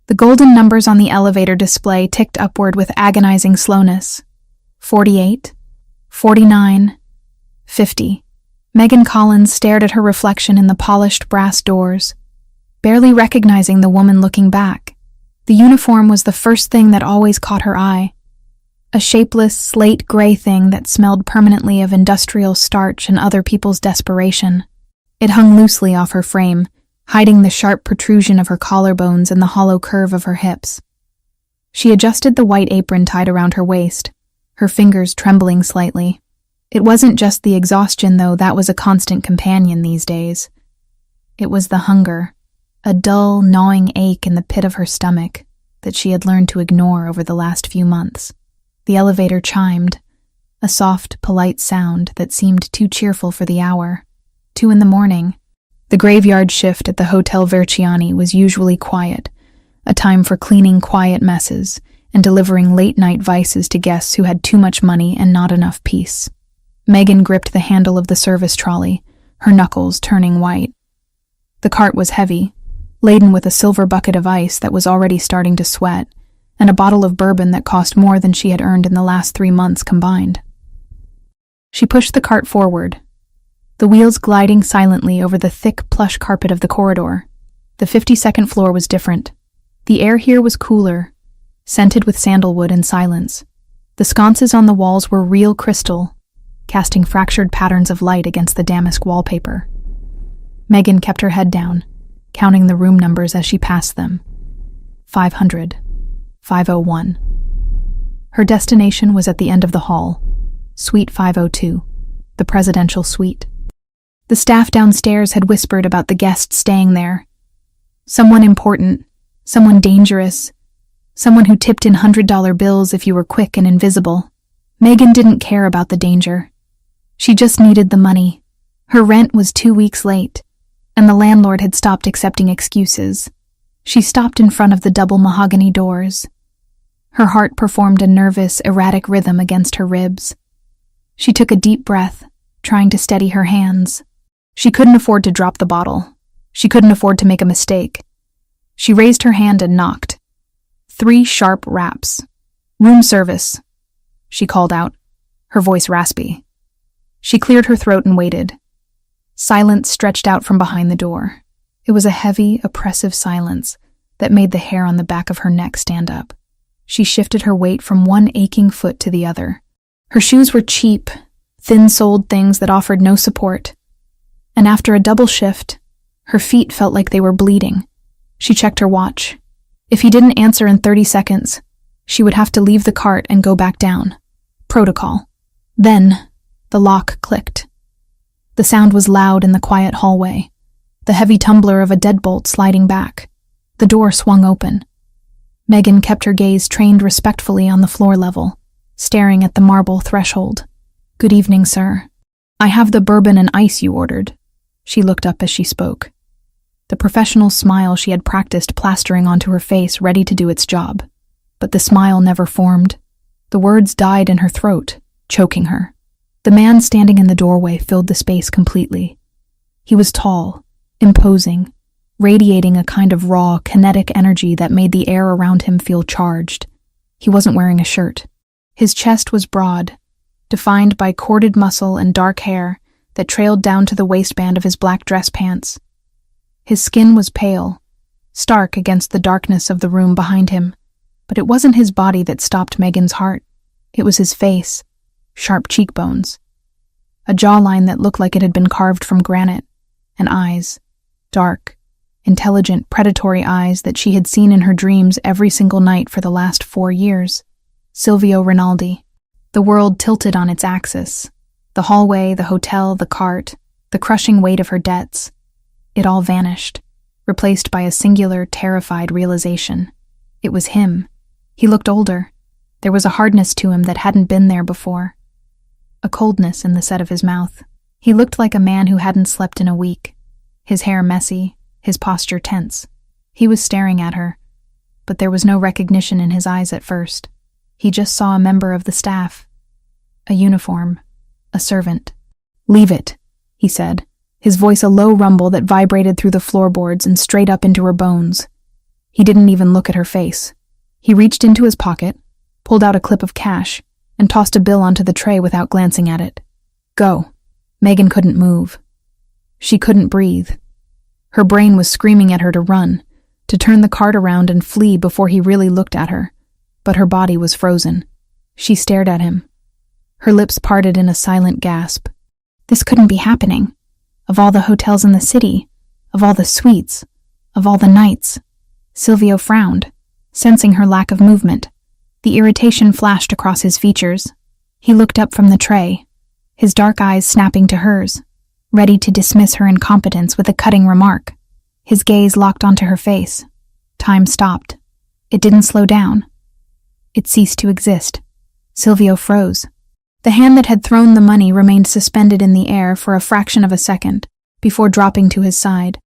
The golden numbers on the elevator display ticked upward with agonizing slowness. 48, 49, 50. Megan Collins stared at her reflection in the polished brass doors, barely recognizing the woman looking back. The uniform was the first thing that always caught her eye. A shapeless, slate gray thing that smelled permanently of industrial starch and other people's desperation. It hung loosely off her frame, hiding the sharp protrusion of her collarbones and the hollow curve of her hips. She adjusted the white apron tied around her waist, her fingers trembling slightly. It wasn't just the exhaustion, though, that was a constant companion these days. It was the hunger, a dull, gnawing ache in the pit of her stomach that she had learned to ignore over the last few months. The elevator chimed, a soft, polite sound that seemed too cheerful for the hour. 2 a.m. The graveyard shift at the Hotel Verciani was usually quiet, a time for cleaning quiet messes and delivering late-night vices to guests who had too much money and not enough peace. Megan gripped the handle of the service trolley, her knuckles turning white. The cart was heavy, laden with a silver bucket of ice that was already starting to sweat, and a bottle of bourbon that cost more than she had earned in the last 3 months combined. She pushed the cart forward, the wheels gliding silently over the thick plush carpet of the corridor. The 52nd floor was different. The air here was cooler, scented with sandalwood and silence. The sconces on the walls were real crystal, casting fractured patterns of light against the damask wallpaper. Megan kept her head down, counting the room numbers as she passed them. 500, 501. Her destination was at the end of the hall, Suite 502, the presidential suite. The staff downstairs had whispered about the guests staying there. Someone important, someone dangerous, someone who tipped in $100 bills if you were quick and invisible. Megan didn't care about the danger. She just needed the money. Her rent was 2 weeks late, and the landlord had stopped accepting excuses. She stopped in front of the double mahogany doors. Her heart performed a nervous, erratic rhythm against her ribs. She took a deep breath, trying to steady her hands. She couldn't afford to drop the bottle. She couldn't afford to make a mistake. She raised her hand and knocked. 3 sharp raps. "Room service," she called out, her voice raspy. She cleared her throat and waited. Silence stretched out from behind the door. It was a heavy, oppressive silence that made the hair on the back of her neck stand up. She shifted her weight from one aching foot to the other. Her shoes were cheap, thin-soled things that offered no support. And after a double shift, her feet felt like they were bleeding. She checked her watch. If he didn't answer in 30 seconds, she would have to leave the cart and go back down. Protocol. Then, the lock clicked. The sound was loud in the quiet hallway, the heavy tumbler of a deadbolt sliding back. The door swung open. Megan kept her gaze trained respectfully on the floor level, staring at the marble threshold. "Good evening, sir. I have the bourbon and ice you ordered." She looked up as she spoke. The professional smile she had practiced plastering onto her face ready to do its job. But the smile never formed. The words died in her throat, choking her. The man standing in the doorway filled the space completely. He was tall, imposing, radiating a kind of raw, kinetic energy that made the air around him feel charged. He wasn't wearing a shirt. His chest was broad, defined by corded muscle and dark hair that trailed down to the waistband of his black dress pants. His skin was pale, stark against the darkness of the room behind him, but it wasn't his body that stopped Megan's heart. It was his face, sharp cheekbones, a jawline that looked like it had been carved from granite, and eyes, dark, intelligent, predatory eyes that she had seen in her dreams every single night for the last 4 years. Silvio Rinaldi. The world tilted on its axis. The hallway, the hotel, the cart, the crushing weight of her debts. It all vanished, replaced by a singular, terrified realization. It was him. He looked older. There was a hardness to him that hadn't been there before. A coldness in the set of his mouth. He looked like a man who hadn't slept in a week. His hair messy, his posture tense. He was staring at her, but there was no recognition in his eyes at first. He just saw a member of the staff. A uniform. A servant. "Leave it," he said, his voice a low rumble that vibrated through the floorboards and straight up into her bones. He didn't even look at her face. He reached into his pocket, pulled out a clip of cash, and tossed a bill onto the tray without glancing at it. Go. Megan couldn't move. She couldn't breathe. Her brain was screaming at her to run, to turn the cart around and flee before he really looked at her. But her body was frozen. She stared at him. Her lips parted in a silent gasp. This couldn't be happening. Of all the hotels in the city, of all the suites, of all the nights. Silvio frowned, sensing her lack of movement. The irritation flashed across his features. He looked up from the tray, his dark eyes snapping to hers, ready to dismiss her incompetence with a cutting remark. His gaze locked onto her face. Time stopped. It didn't slow down. It ceased to exist. Silvio froze. The hand that had thrown the money remained suspended in the air for a fraction of a second before dropping to his side.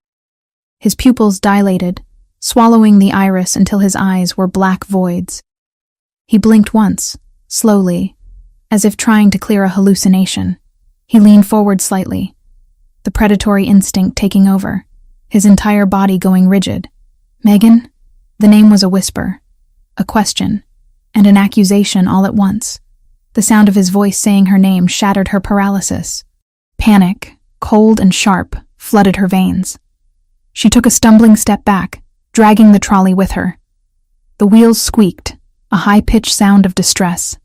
His pupils dilated, swallowing the iris until his eyes were black voids. He blinked once, slowly, as if trying to clear a hallucination. He leaned forward slightly, the predatory instinct taking over, his entire body going rigid. Megan? The name was a whisper, a question, and an accusation all at once. The sound of his voice saying her name shattered her paralysis. Panic, cold and sharp, flooded her veins. She took a stumbling step back, dragging the trolley with her. The wheels squeaked, a high-pitched sound of distress.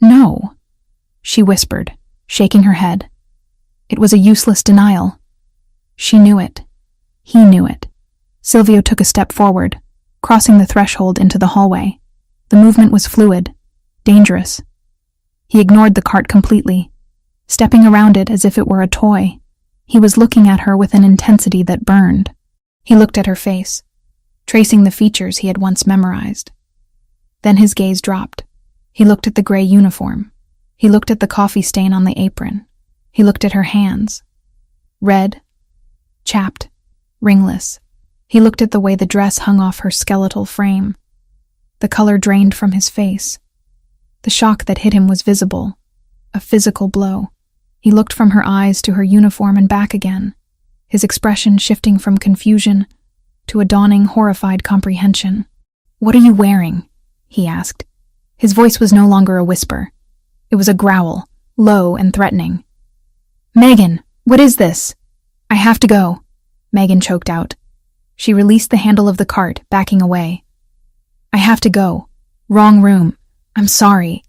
No, she whispered, shaking her head. It was a useless denial. She knew it. He knew it. Silvio took a step forward, crossing the threshold into the hallway. The movement was fluid, dangerous. He ignored the cart completely, stepping around it as if it were a toy. He was looking at her with an intensity that burned. He looked at her face, tracing the features he had once memorized. Then his gaze dropped. He looked at the gray uniform. He looked at the coffee stain on the apron. He looked at her hands. Red, chapped, ringless. He looked at the way the dress hung off her skeletal frame. The color drained from his face. The shock that hit him was visible, a physical blow. He looked from her eyes to her uniform and back again, his expression shifting from confusion to a dawning, horrified comprehension. "What are you wearing?" he asked. His voice was no longer a whisper. It was a growl, low and threatening. "Megan, what is this?" "I have to go," Megan choked out. She released the handle of the cart, backing away. "I have to go. Wrong room. I'm sorry."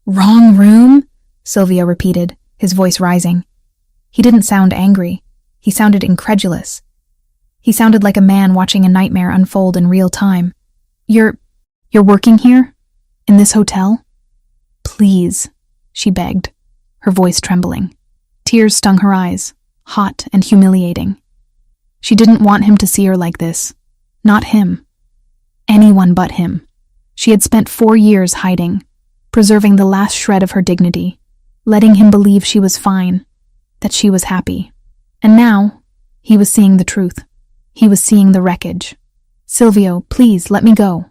"Wrong room?" Silvio repeated, his voice rising. He didn't sound angry. He sounded incredulous. He sounded like a man watching a nightmare unfold in real time. You're working here? In this hotel?" "Please," she begged, her voice trembling. Tears stung her eyes, hot and humiliating. She didn't want him to see her like this. Not him. Anyone but him. She had spent 4 years hiding, preserving the last shred of her dignity, letting him believe she was fine, that she was happy. And now, he was seeing the truth. He was seeing the wreckage. "Silvio, please, let me go."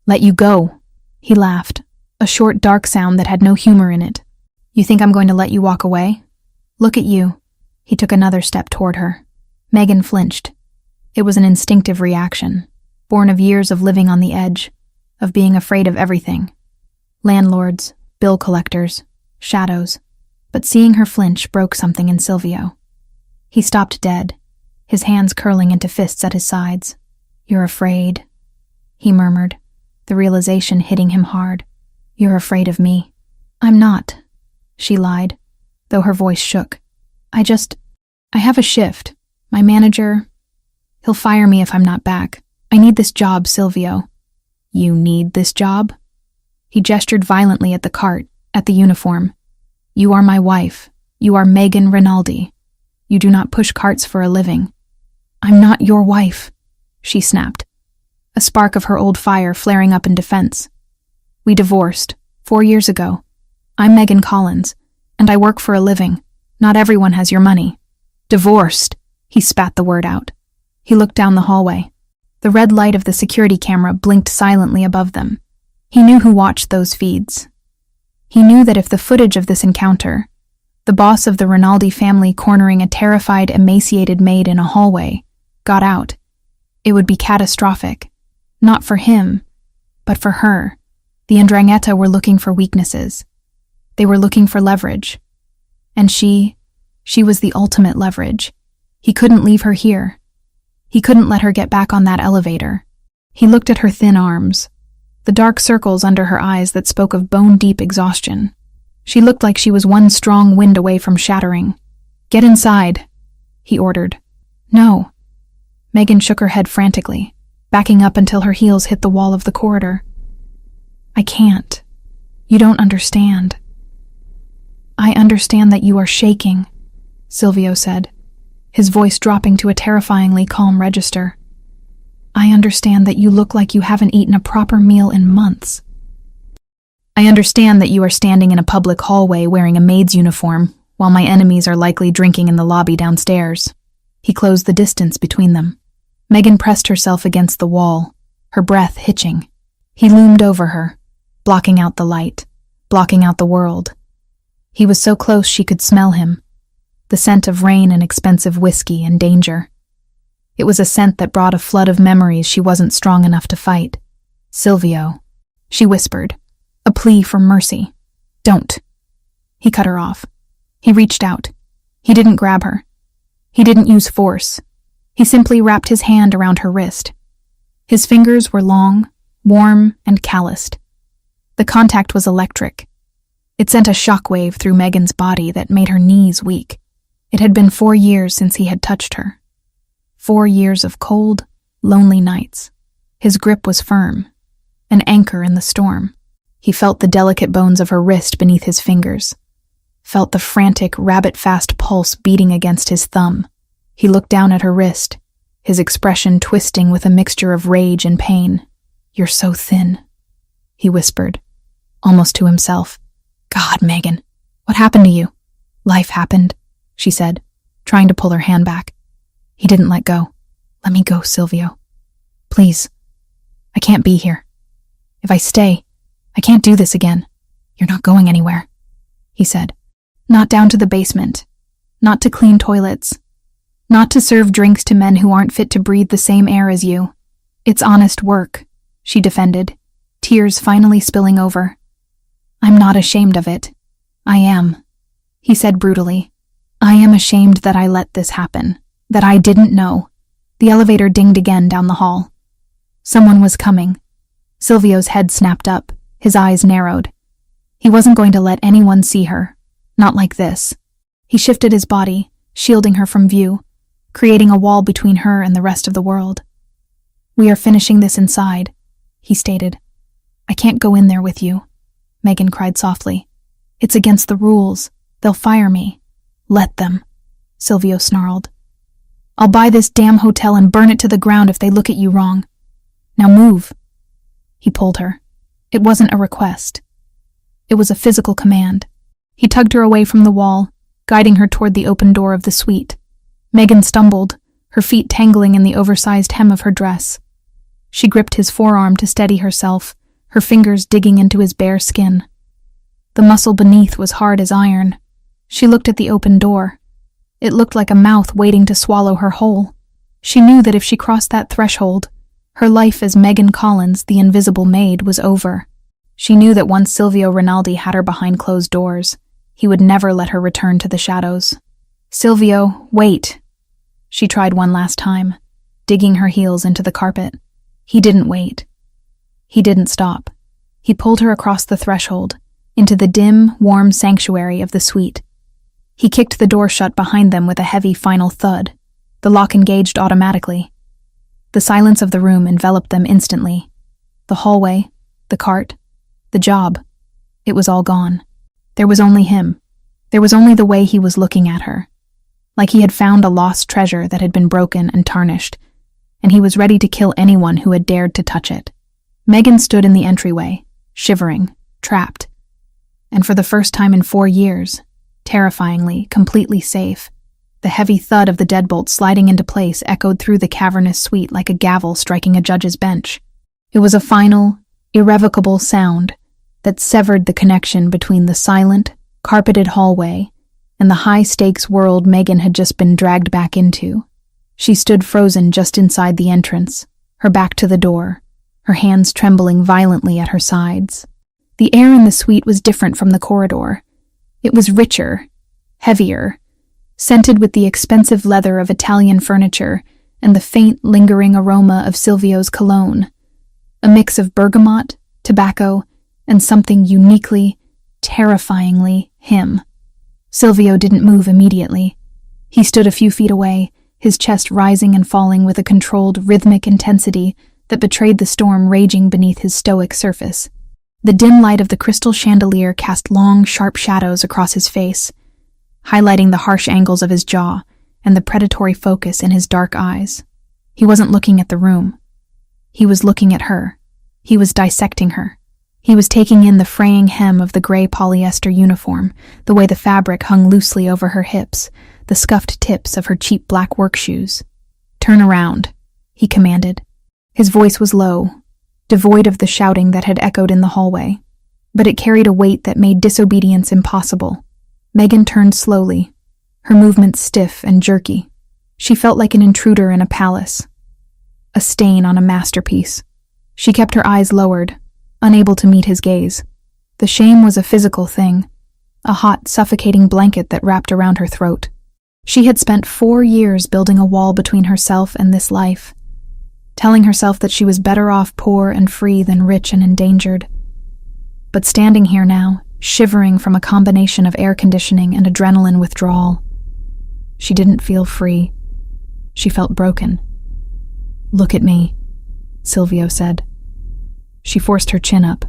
"Let you go?" He laughed, a short, dark sound that had no humor in it. "You think I'm going to let you walk away? Look at you." He took another step toward her. Megan flinched. It was an instinctive reaction, born of years of living on the edge, of being afraid of everything. Landlords, bill collectors, shadows. But seeing her flinch broke something in Silvio. He stopped dead, his hands curling into fists at his sides. "You're afraid," he murmured, the realization hitting him hard. "You're afraid of me." "I'm not," she lied, though her voice shook. I have a shift. My manager, he'll fire me if I'm not back. I need this job, Silvio." "You need this job?" He gestured violently at the cart, at the uniform. "You are my wife. You are Megan Rinaldi. You do not push carts for a living." "I'm not your wife," she snapped, a spark of her old fire flaring up in defense. "We divorced 4 years ago. I'm Megan Collins, and I work for a living. Not everyone has your money." "Divorced?" He spat the word out. He looked down the hallway. The red light of the security camera blinked silently above them. He knew who watched those feeds. He knew that if the footage of this encounter, the boss of the Rinaldi family cornering a terrified, emaciated maid in a hallway, got out, it would be catastrophic. Not for him, but for her. The Ndrangheta were looking for weaknesses. They were looking for leverage. And she was the ultimate leverage. He couldn't leave her here. He couldn't let her get back on that elevator. He looked at her thin arms, the dark circles under her eyes that spoke of bone-deep exhaustion. She looked like she was one strong wind away from shattering. "Get inside," he ordered. "No." Megan shook her head frantically, backing up until her heels hit the wall of the corridor. "I can't. You don't understand." "I understand that you are shaking," Silvio said, his voice dropping to a terrifyingly calm register. "I understand that you look like you haven't eaten a proper meal in months. I understand that you are standing in a public hallway wearing a maid's uniform, while my enemies are likely drinking in the lobby downstairs." He closed the distance between them. Megan pressed herself against the wall, her breath hitching. He loomed over her, blocking out the light, blocking out the world. He was so close she could smell him, the scent of rain and expensive whiskey and danger. It was a scent that brought a flood of memories she wasn't strong enough to fight. "Silvio," she whispered, a plea for mercy. "Don't." He cut her off. He reached out. He didn't grab her. He didn't use force. He simply wrapped his hand around her wrist. His fingers were long, warm, and calloused. The contact was electric. It sent a shockwave through Megan's body that made her knees weak. It had been 4 years since he had touched her. 4 years of cold, lonely nights. His grip was firm, an anchor in the storm. He felt the delicate bones of her wrist beneath his fingers, felt the frantic, rabbit-fast pulse beating against his thumb. He looked down at her wrist, his expression twisting with a mixture of rage and pain. "You're so thin," he whispered, almost to himself. "God, Megan, what happened to you?" "Life happened," she said, trying to pull her hand back. He didn't let go. "Let me go, Silvio. Please. I can't be here. If I stay, I can't do this again." "You're not going anywhere," he said. "Not down to the basement. Not to clean toilets. Not to serve drinks to men who aren't fit to breathe the same air as you. It's honest work," she defended, tears finally spilling over. "I'm not ashamed of it. I am," he said brutally. "I am ashamed that I let this happen, that I didn't know." The elevator dinged again down the hall. Someone was coming. Silvio's head snapped up, his eyes narrowed. He wasn't going to let anyone see her, not like this. He shifted his body, shielding her from view, creating a wall between her and the rest of the world. "We are finishing this inside," he stated. "I can't go in there with you," Megan cried softly. "It's against the rules. They'll fire me." "Let them," Silvio snarled. "I'll buy this damn hotel and burn it to the ground if they look at you wrong. Now move." He pulled her. It wasn't a request. It was a physical command. He tugged her away from the wall, guiding her toward the open door of the suite. Megan stumbled, her feet tangling in the oversized hem of her dress. She gripped his forearm to steady herself, her fingers digging into his bare skin. The muscle beneath was hard as iron. She looked at the open door. It looked like a mouth waiting to swallow her whole. She knew that if she crossed that threshold, her life as Megan Collins, the invisible maid, was over. She knew that once Silvio Rinaldi had her behind closed doors, he would never let her return to the shadows. "Silvio, wait." She tried one last time, digging her heels into the carpet. He didn't wait. He didn't stop. He pulled her across the threshold, into the dim, warm sanctuary of the suite. He kicked the door shut behind them with a heavy final thud. The lock engaged automatically. The silence of the room enveloped them instantly. The hallway, the cart, the job. It was all gone. There was only him. There was only the way he was looking at her. Like he had found a lost treasure that had been broken and tarnished, and he was ready to kill anyone who had dared to touch it. Megan stood in the entryway, shivering, trapped. And for the first time in 4 years, terrifyingly, completely safe, the heavy thud of the deadbolt sliding into place echoed through the cavernous suite like a gavel striking a judge's bench. It was a final, irrevocable sound that severed the connection between the silent, carpeted hallway and the high-stakes world Megan had just been dragged back into. She stood frozen just inside the entrance, her back to the door, her hands trembling violently at her sides. The air in the suite was different from the corridor. It was richer, heavier, scented with the expensive leather of Italian furniture and the faint, lingering aroma of Silvio's cologne, a mix of bergamot, tobacco, and something uniquely, terrifyingly him. Silvio didn't move immediately. He stood a few feet away, his chest rising and falling with a controlled, rhythmic intensity that betrayed the storm raging beneath his stoic surface. The dim light of the crystal chandelier cast long, sharp shadows across his face, highlighting the harsh angles of his jaw and the predatory focus in his dark eyes. He wasn't looking at the room. He was looking at her. He was dissecting her. He was taking in the fraying hem of the gray polyester uniform, the way the fabric hung loosely over her hips, the scuffed tips of her cheap black work shoes. "Turn around," he commanded. His voice was low, devoid of the shouting that had echoed in the hallway, but it carried a weight that made disobedience impossible. Megan turned slowly, her movements stiff and jerky. She felt like an intruder in a palace, a stain on a masterpiece. She kept her eyes lowered, unable to meet his gaze. The shame was a physical thing, a hot, suffocating blanket that wrapped around her throat. She had spent 4 years building a wall between herself and this life, telling herself that she was better off poor and free than rich and endangered. But standing here now, shivering from a combination of air conditioning and adrenaline withdrawal, she didn't feel free. She felt broken. "Look at me," Silvio said. She forced her chin up,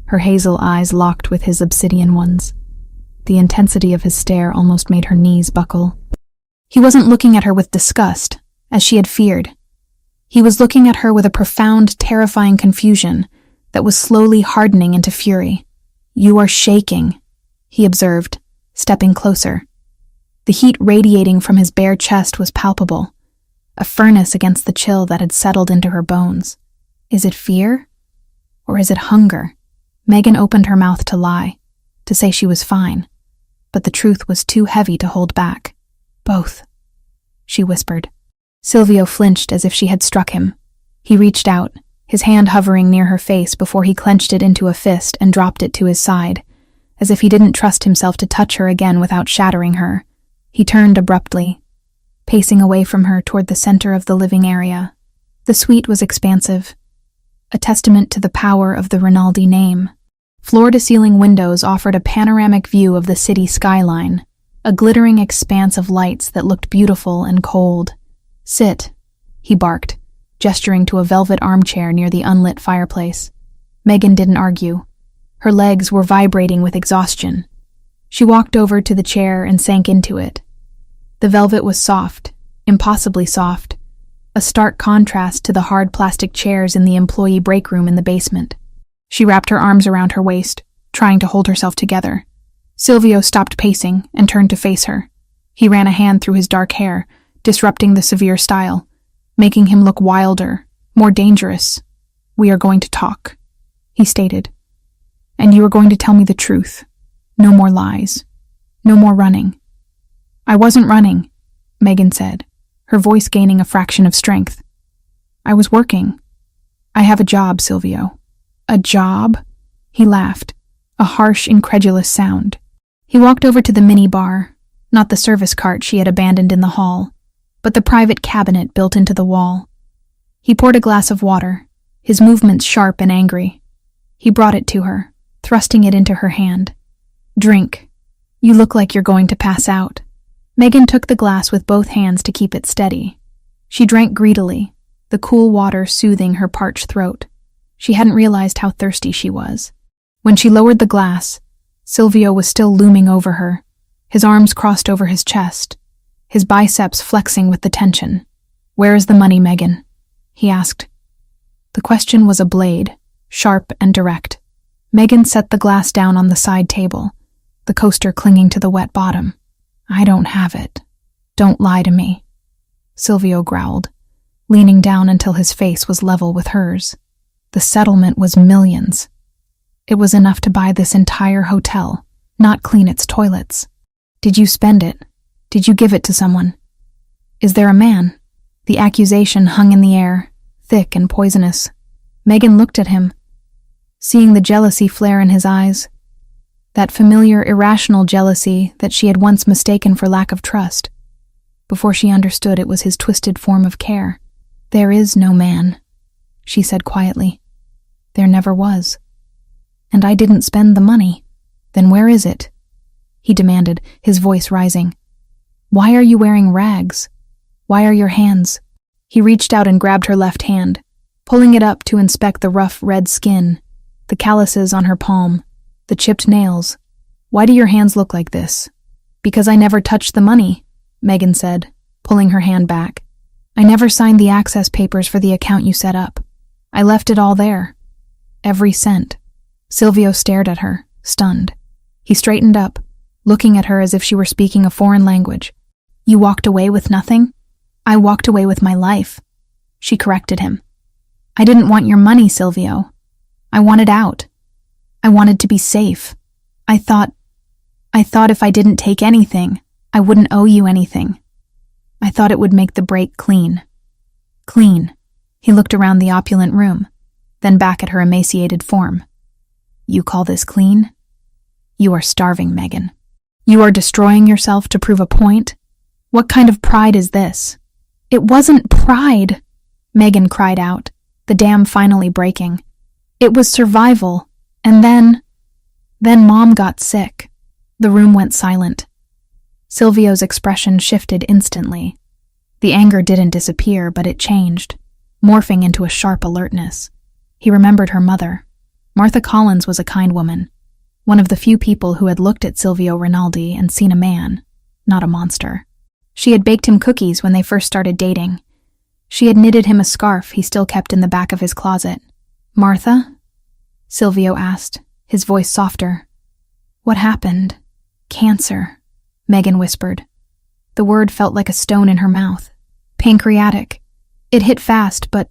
her hazel eyes locked with his obsidian ones. The intensity of his stare almost made her knees buckle. He wasn't looking at her with disgust, as she had feared. He was looking at her with a profound, terrifying confusion that was slowly hardening into fury. "You are shaking," he observed, stepping closer. The heat radiating from his bare chest was palpable, a furnace against the chill that had settled into her bones. Is it fear? Or is it hunger? Megan opened her mouth to lie, to say she was fine, but the truth was too heavy to hold back. "Both," she whispered. Silvio flinched as if she had struck him. He reached out, his hand hovering near her face before he clenched it into a fist and dropped it to his side, as if he didn't trust himself to touch her again without shattering her. He turned abruptly, pacing away from her toward the center of the living area. The suite was expansive, a testament to the power of the Rinaldi name. Floor-to-ceiling windows offered a panoramic view of the city skyline, a glittering expanse of lights that looked beautiful and cold. "Sit," he barked, gesturing to a velvet armchair near the unlit fireplace. Megan didn't argue. Her legs were vibrating with exhaustion. She walked over to the chair and sank into it. The velvet was soft, impossibly soft, a stark contrast to the hard plastic chairs in the employee break room in the basement. She wrapped her arms around her waist, trying to hold herself together. Silvio stopped pacing and turned to face her. He ran a hand through his dark hair, disrupting the severe style, making him look wilder, more dangerous. "We are going to talk," he stated. "And you are going to tell me the truth. No more lies. No more running." "I wasn't running," Megan said, her voice gaining a fraction of strength. "I was working. I have a job, Silvio." "A job?" He laughed, a harsh, incredulous sound. He walked over to the mini-bar, not the service cart she had abandoned in the hall, but the private cabinet built into the wall. He poured a glass of water, his movements sharp and angry. He brought it to her, thrusting it into her hand. "Drink. You look like you're going to pass out." Megan took the glass with both hands to keep it steady. She drank greedily, the cool water soothing her parched throat. She hadn't realized how thirsty she was. When she lowered the glass, Silvio was still looming over her, his arms crossed over his chest, his biceps flexing with the tension. "Where is the money, Megan?" he asked. The question was a blade, sharp and direct. Megan set the glass down on the side table, the coaster clinging to the wet bottom. "I don't have it. Don't lie to me," Silvio growled, leaning down until his face was level with hers. The settlement was millions. It was enough to buy this entire hotel, not clean its toilets. "Did you spend it? Did you give it to someone? Is there a man?" The accusation hung in the air, thick and poisonous. Megan looked at him, seeing the jealousy flare in his eyes. That familiar, irrational jealousy that she had once mistaken for lack of trust, before she understood it was his twisted form of care. "There is no man," she said quietly. "There never was. And I didn't spend the money. Then where is it?" he demanded, his voice rising. "Why are you wearing rags? Why are your hands?" He reached out and grabbed her left hand, pulling it up to inspect the rough red skin, the calluses on her palm, the chipped nails. "Why do your hands look like this?" "Because I never touched the money," Megan said, pulling her hand back. "I never signed the access papers for the account you set up. I left it all there. Every cent." Silvio stared at her, stunned. He straightened up, looking at her as if she were speaking a foreign language. "You walked away with nothing?" "I walked away with my life," she corrected him. "I didn't want your money, Silvio. I wanted out. I wanted to be safe. I thought if I didn't take anything, I wouldn't owe you anything. I thought it would make the break clean." Clean. He looked around the opulent room, then back at her emaciated form. "You call this clean? You are starving, Megan. You are destroying yourself to prove a point? What kind of pride is this?" "It wasn't pride," Megan cried out, the dam finally breaking. "It was survival. And then Mom got sick." The room went silent. Silvio's expression shifted instantly. The anger didn't disappear, but it changed, morphing into a sharp alertness. He remembered her mother. Martha Collins was a kind woman, one of the few people who had looked at Silvio Rinaldi and seen a man, not a monster. She had baked him cookies when they first started dating. She had knitted him a scarf he still kept in the back of his closet. "Martha?" Silvio asked, his voice softer. "What happened?" "Cancer," Megan whispered. The word felt like a stone in her mouth. "Pancreatic. It hit fast, but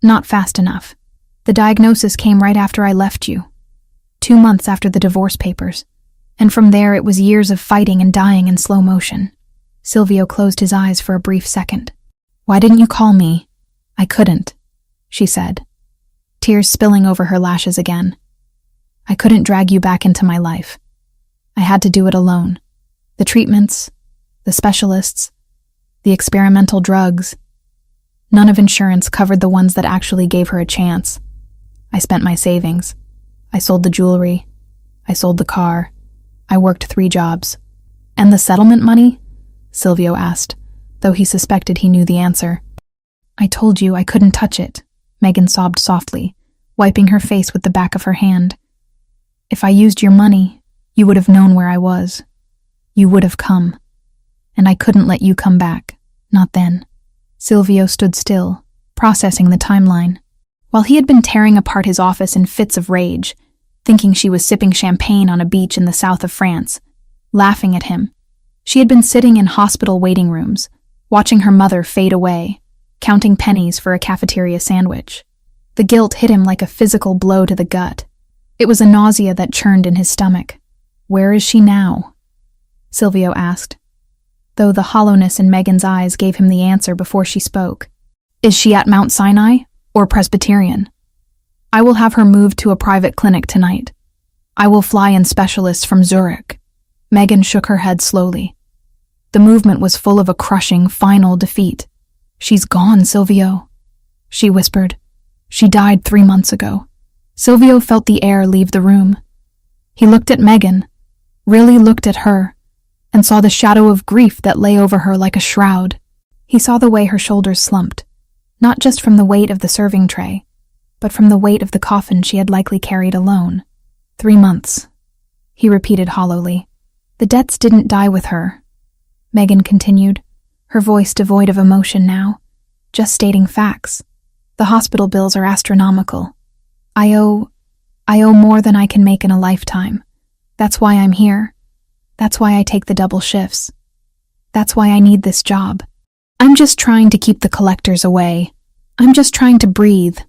not fast enough. The diagnosis came right after I left you, 2 months after the divorce papers, and from there it was years of fighting and dying in slow motion." Silvio closed his eyes for a brief second. "Why didn't you call me?" "I couldn't," she said, tears spilling over her lashes again. "I couldn't drag you back into my life. I had to do it alone. The treatments, the specialists, the experimental drugs. None of insurance covered the ones that actually gave her a chance. I spent my savings. I sold the jewelry. I sold the car. I worked 3 jobs." "And the settlement money?" Silvio asked, though he suspected he knew the answer. "I told you I couldn't touch it," Megan sobbed softly, wiping her face with the back of her hand. "If I used your money, you would have known where I was. You would have come. And I couldn't let you come back. Not then." Silvio stood still, processing the timeline. While he had been tearing apart his office in fits of rage, thinking she was sipping champagne on a beach in the south of France, laughing at him, she had been sitting in hospital waiting rooms, watching her mother fade away, counting pennies for a cafeteria sandwich. The guilt hit him like a physical blow to the gut. It was a nausea that churned in his stomach. "Where is she now?" Silvio asked, though the hollowness in Megan's eyes gave him the answer before she spoke. "Is she at Mount Sinai or Presbyterian? I will have her moved to a private clinic tonight. I will fly in specialists from Zurich." Megan shook her head slowly. The movement was full of a crushing, final defeat. "She's gone, Silvio," she whispered. "She died 3 months ago." Silvio felt the air leave the room. He looked at Megan, really looked at her, and saw the shadow of grief that lay over her like a shroud. He saw the way her shoulders slumped, not just from the weight of the serving tray, but from the weight of the coffin she had likely carried alone. 3 months, he repeated hollowly. "The debts didn't die with her," Megan continued, her voice devoid of emotion now, just stating facts. "The hospital bills are astronomical. I owe more than I can make in a lifetime. That's why I'm here. That's why I take the double shifts. That's why I need this job. I'm just trying to keep the collectors away. I'm just trying to breathe."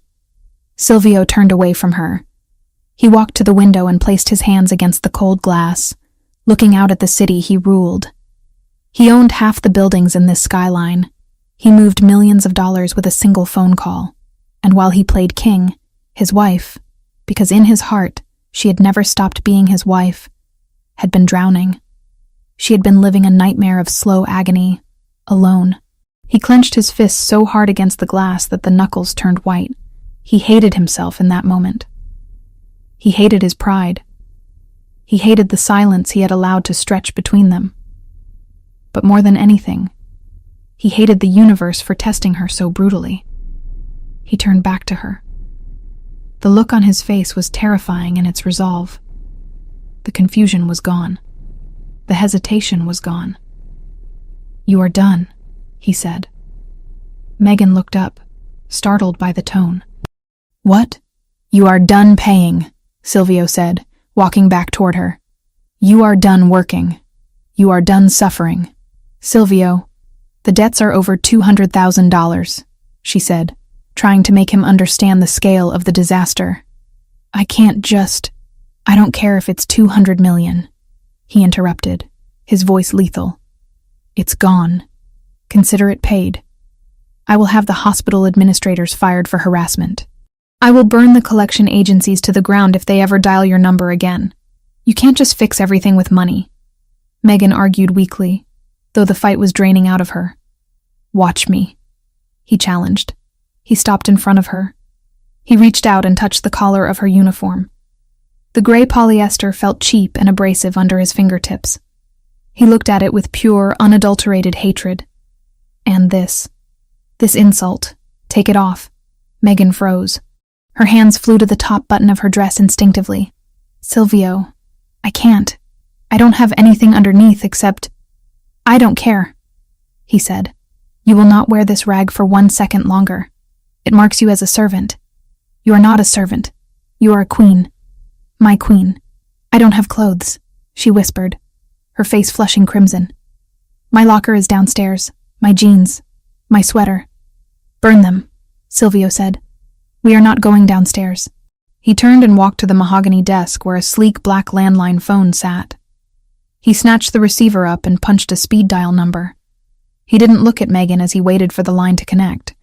Silvio turned away from her. He walked to the window and placed his hands against the cold glass, looking out at the city he ruled. He owned half the buildings in this skyline. He moved millions of dollars with a single phone call. And while he played king, His wife, because in his heart she had never stopped being his wife, had been drowning. She had been living a nightmare of slow agony, alone. He clenched his fists so hard against the glass that the knuckles turned white. He hated himself in that moment. He hated his pride. He hated the silence he had allowed to stretch between them. But more than anything, he hated the universe for testing her so brutally. He turned back to her. The look on his face was terrifying in its resolve. The confusion was gone. The hesitation was gone. "You are done," he said. Megan looked up, startled by the tone. "What?" "You are done paying," Silvio said, walking back toward her. "You are done working. You are done suffering." "Silvio, the debts are over $200,000, she said, trying to make him understand the scale of the disaster. "I don't care if it's 200 million, he interrupted, his voice lethal. "It's gone. Consider it paid. I will have the hospital administrators fired for harassment. I will burn the collection agencies to the ground if they ever dial your number again. You can't just fix everything with money." Megan argued weakly, though the fight was draining out of her. "Watch me," he challenged. He stopped in front of her. He reached out and touched the collar of her uniform. The gray polyester felt cheap and abrasive under his fingertips. He looked at it with pure, unadulterated hatred. "And this insult. Take it off." Megan froze. Her hands flew to the top button of her dress instinctively. "Silvio, I can't. I don't have anything underneath except—" "I don't care," he said. "You will not wear this rag for 1 second longer. It marks you as a servant. You are not a servant. You are a queen. My queen. I don't have clothes," she whispered, her face flushing crimson. "My locker is downstairs. My jeans. My sweater." "Burn them," Silvio said. "We are not going downstairs." He turned and walked to the mahogany desk where a sleek black landline phone sat. He snatched the receiver up and punched a speed dial number. He didn't look at Megan as he waited for the line to connect.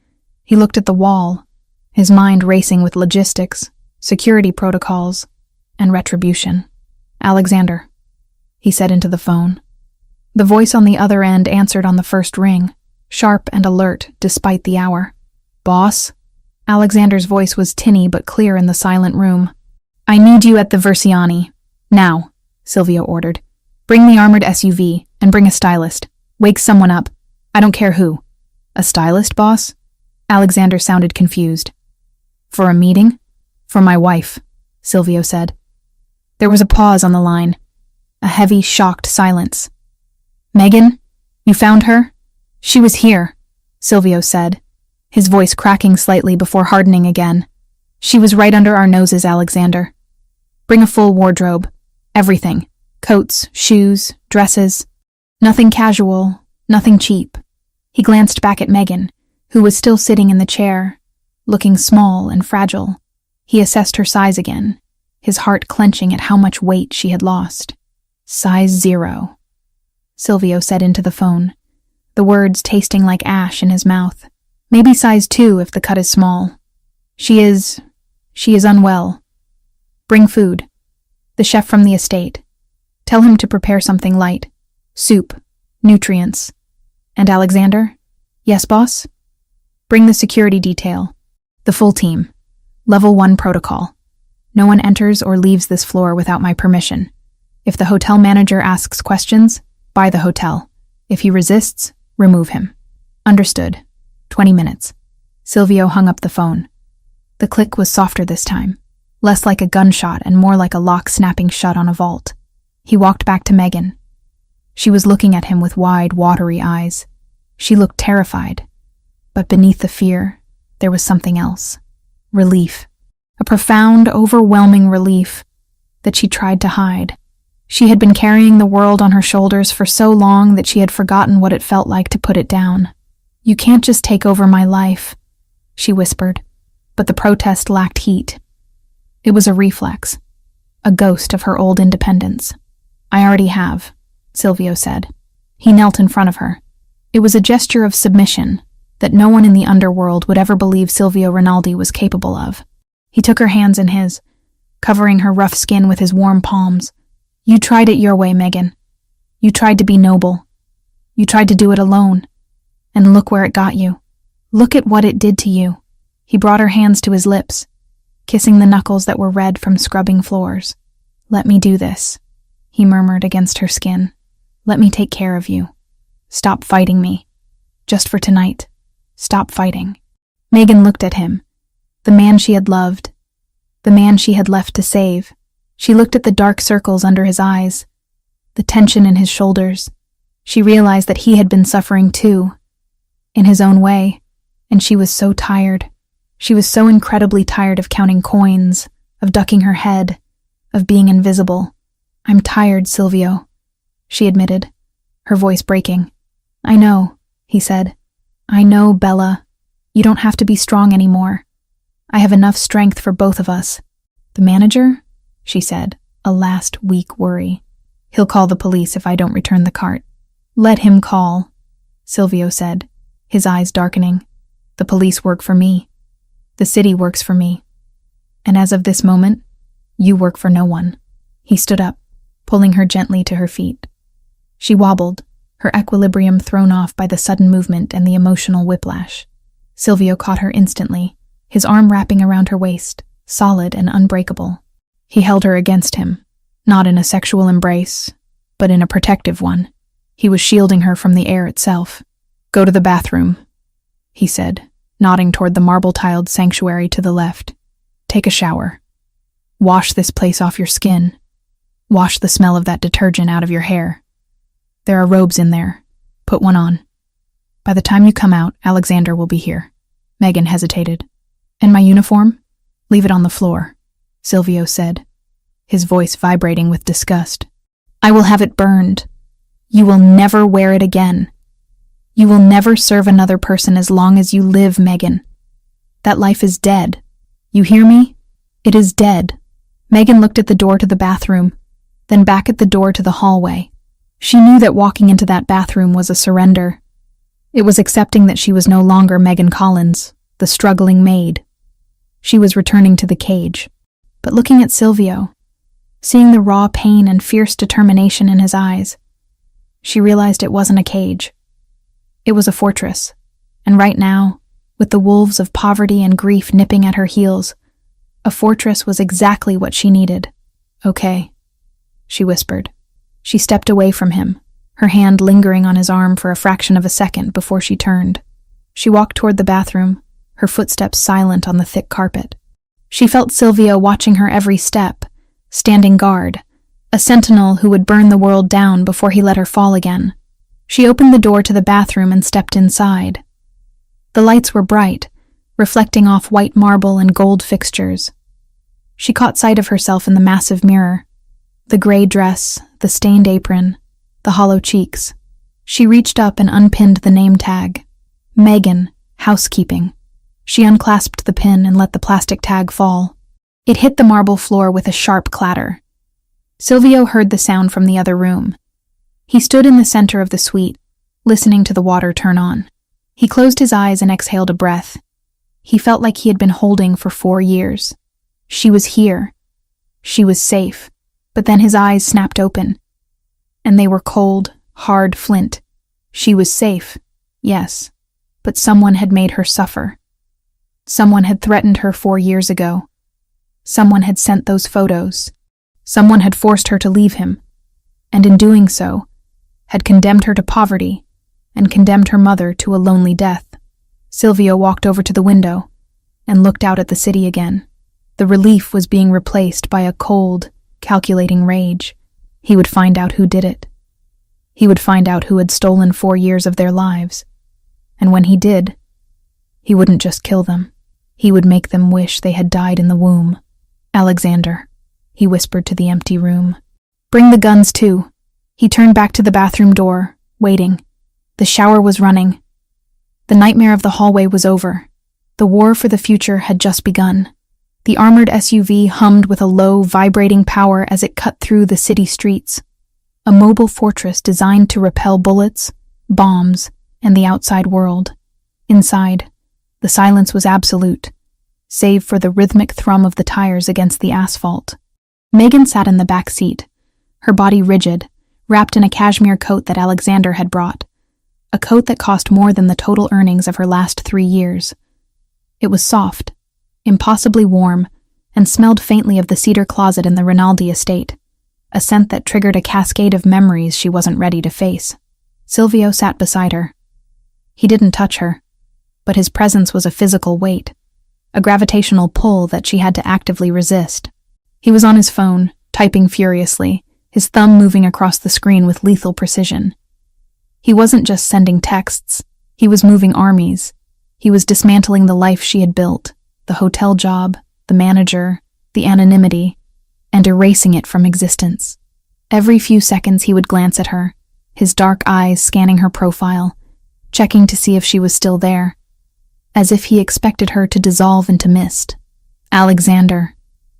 He looked at the wall, his mind racing with logistics, security protocols, and retribution. "Alexander," he said into the phone. The voice on the other end answered on the first ring, sharp and alert despite the hour. "Boss?" Alexander's voice was tinny but clear in the silent room. "I need you at the Versiani. Now," Silvio ordered. "Bring the armored SUV, and bring a stylist. Wake someone up. I don't care who." "A stylist, boss?" Alexander sounded confused. "For a meeting?" "For my wife," Silvio said. There was a pause on the line, a heavy, shocked silence. "Megan, you found her?" "She was here," Silvio said, his voice cracking slightly before hardening again. "She was right under our noses, Alexander. Bring a full wardrobe. Everything. Coats, shoes, dresses. Nothing casual, nothing cheap." He glanced back at Megan, who was still sitting in the chair, looking small and fragile. He assessed her size again, his heart clenching at how much weight she had lost. "Size 0, Silvio said into the phone, the words tasting like ash in his mouth. "Maybe size 2 if the cut is small. She is unwell. Bring food. The chef from the estate. Tell him to prepare something light. Soup, nutrients. And Alexander?" "Yes, boss?" "Bring the security detail. The full team. Level 1 protocol. No one enters or leaves this floor without my permission. If the hotel manager asks questions, buy the hotel. If he resists, remove him." "Understood. 20 minutes. Silvio hung up the phone. The click was softer this time, less like a gunshot and more like a lock snapping shut on a vault. He walked back to Megan. She was looking at him with wide, watery eyes. She looked terrified, but beneath the fear, there was something else. Relief. A profound, overwhelming relief that she tried to hide. She had been carrying the world on her shoulders for so long that she had forgotten what it felt like to put it down. "You can't just take over my life," she whispered, but the protest lacked heat. It was a reflex, a ghost of her old independence. "I already have," Silvio said. He knelt in front of her. It was a gesture of submission that no one in the underworld would ever believe Silvio Rinaldi was capable of. He took her hands in his, covering her rough skin with his warm palms. You tried it your way, Megan. You tried to be noble. You tried to do it alone. And look where it got you. Look at what it did to you. He brought her hands to his lips, kissing the knuckles that were red from scrubbing floors. Let me do this, he murmured against her skin. Let me take care of you. Stop fighting me. Just for tonight. Stop fighting. Megan looked at him, the man she had loved, the man she had left to save. She looked at the dark circles under his eyes, the tension in his shoulders. She realized that he had been suffering too, in his own way, and she was so tired. She was so incredibly tired of counting coins, of ducking her head, of being invisible. I'm tired, Silvio, she admitted, her voice breaking. I know, he said. I know, Bella. You don't have to be strong anymore. I have enough strength for both of us. The manager? She said, a last weak worry. He'll call the police if I don't return the cart. Let him call, Silvio said, his eyes darkening. The police work for me. The city works for me. And as of this moment, you work for no one. He stood up, pulling her gently to her feet. She wobbled, her equilibrium thrown off by the sudden movement and the emotional whiplash. Silvio caught her instantly, his arm wrapping around her waist, solid and unbreakable. He held her against him, not in a sexual embrace, but in a protective one. He was shielding her from the air itself. Go to the bathroom, he said, nodding toward the marble-tiled sanctuary to the left. Take a shower. Wash this place off your skin. Wash the smell of that detergent out of your hair. There are robes in there. Put one on. By the time you come out, Alexander will be here. Megan hesitated. And my uniform? Leave it on the floor, Silvio said, his voice vibrating with disgust. I will have it burned. You will never wear it again. You will never serve another person as long as you live, Megan. That life is dead. You hear me? It is dead. Megan looked at the door to the bathroom, then back at the door to the hallway. She knew that walking into that bathroom was a surrender. It was accepting that she was no longer Megan Collins, the struggling maid. She was returning to the cage. But looking at Silvio, seeing the raw pain and fierce determination in his eyes, she realized it wasn't a cage. It was a fortress, and right now, with the wolves of poverty and grief nipping at her heels, a fortress was exactly what she needed. Okay, she whispered. She stepped away from him, her hand lingering on his arm for a fraction of a second before she turned. She walked toward the bathroom, her footsteps silent on the thick carpet. She felt Silvio watching her every step, standing guard, a sentinel who would burn the world down before he let her fall again. She opened the door to the bathroom and stepped inside. The lights were bright, reflecting off white marble and gold fixtures. She caught sight of herself in the massive mirror, the gray dress, the stained apron, the hollow cheeks. She reached up and unpinned the name tag. Megan, housekeeping. She unclasped the pin and let the plastic tag fall. It hit the marble floor with a sharp clatter. Silvio heard the sound from the other room. He stood in the center of the suite, listening to the water turn on. He closed his eyes and exhaled a breath. He felt like he had been holding for 4 years. She was here. She was safe. But then his eyes snapped open, and they were cold, hard flint. She was safe, yes, but someone had made her suffer. Someone had threatened her 4 years ago. Someone had sent those photos. Someone had forced her to leave him, and in doing so, had condemned her to poverty and condemned her mother to a lonely death. Silvio walked over to the window and looked out at the city again. The relief was being replaced by a cold, calculating rage. He would find out who did it. He would find out who had stolen 4 years of their lives. And when he did, he wouldn't just kill them. He would make them wish they had died in the womb. Alexander, he whispered to the empty room. Bring the guns too. He turned back to the bathroom door, waiting. The shower was running. The nightmare of the hallway was over. The war for the future had just begun. The armored SUV hummed with a low, vibrating power as it cut through the city streets. A mobile fortress designed to repel bullets, bombs, and the outside world. Inside, the silence was absolute. save for the rhythmic thrum of the tires against the asphalt. Megan sat in the back seat, her body rigid, wrapped in a cashmere coat that Alexander had brought, a coat that cost more than the total earnings of her last 3 years. It was soft, impossibly warm, and smelled faintly of the cedar closet in the Rinaldi estate, a scent that triggered a cascade of memories she wasn't ready to face. Silvio sat beside her. He didn't touch her, but his presence was a physical weight, a gravitational pull that she had to actively resist. He was on his phone, typing furiously, his thumb moving across the screen with lethal precision. He wasn't just sending texts, he was moving armies. He was dismantling the life she had built, the hotel job, the manager, the anonymity, and erasing it from existence. Every few seconds he would glance at her, his dark eyes scanning her profile, checking to see if she was still there, as if he expected her to dissolve into mist. "Alexander,"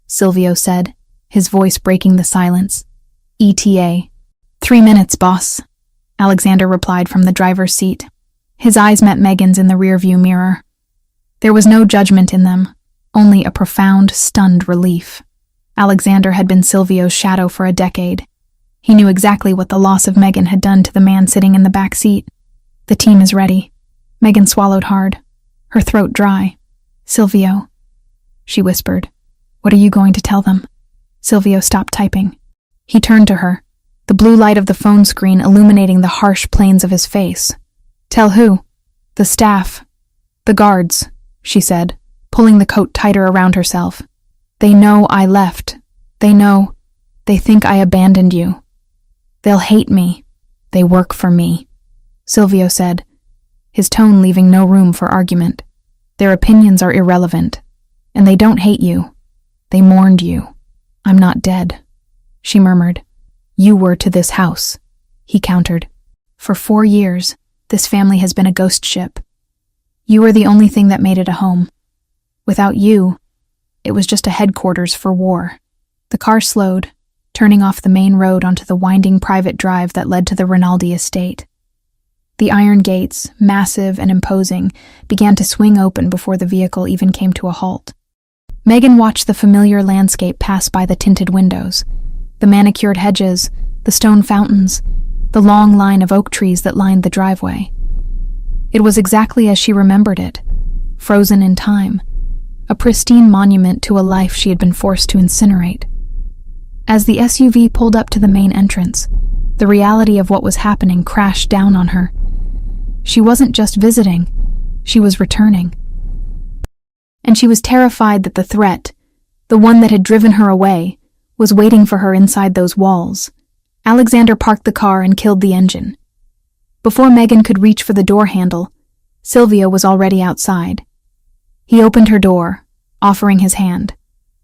Silvio said, his voice breaking the silence. "ETA. 3 minutes, boss," Alexander replied from the driver's seat. His eyes met Megan's in the rearview mirror. There was no judgment in them, only a profound, stunned relief. Alexander had been Silvio's shadow for a decade. He knew exactly what the loss of Megan had done to the man sitting in the back seat. "The team is ready." Megan swallowed hard, her throat dry. "Silvio," she whispered, "what are you going to tell them?" Silvio stopped typing. He turned to her, the blue light of the phone screen illuminating the harsh planes of his face. "Tell who?" "The staff. The guards," she said, pulling the coat tighter around herself. "They know I left. They know. They think I abandoned you. They'll hate me. They work for me," Silvio said, his tone leaving no room for argument. "Their opinions are irrelevant, and they don't hate you. They mourned you. I'm not dead," she murmured. "You were to this house," he countered. "For 4 years, this family has been a ghost ship. You were the only thing that made it a home. Without you, it was just a headquarters for war." The car slowed, turning off the main road onto the winding private drive that led to the Rinaldi estate. The iron gates, massive and imposing, began to swing open before the vehicle even came to a halt. Megan watched the familiar landscape pass by the tinted windows, the manicured hedges, the stone fountains, the long line of oak trees that lined the driveway. It was exactly as she remembered it, frozen in time, a pristine monument to a life she had been forced to incinerate. As the SUV pulled up to the main entrance, the reality of what was happening crashed down on her. She wasn't just visiting, she was returning. And she was terrified that the threat, the one that had driven her away, was waiting for her inside those walls. Alexander parked the car and killed the engine. Before Megan could reach for the door handle, Silvio was already outside. He opened her door, offering his hand.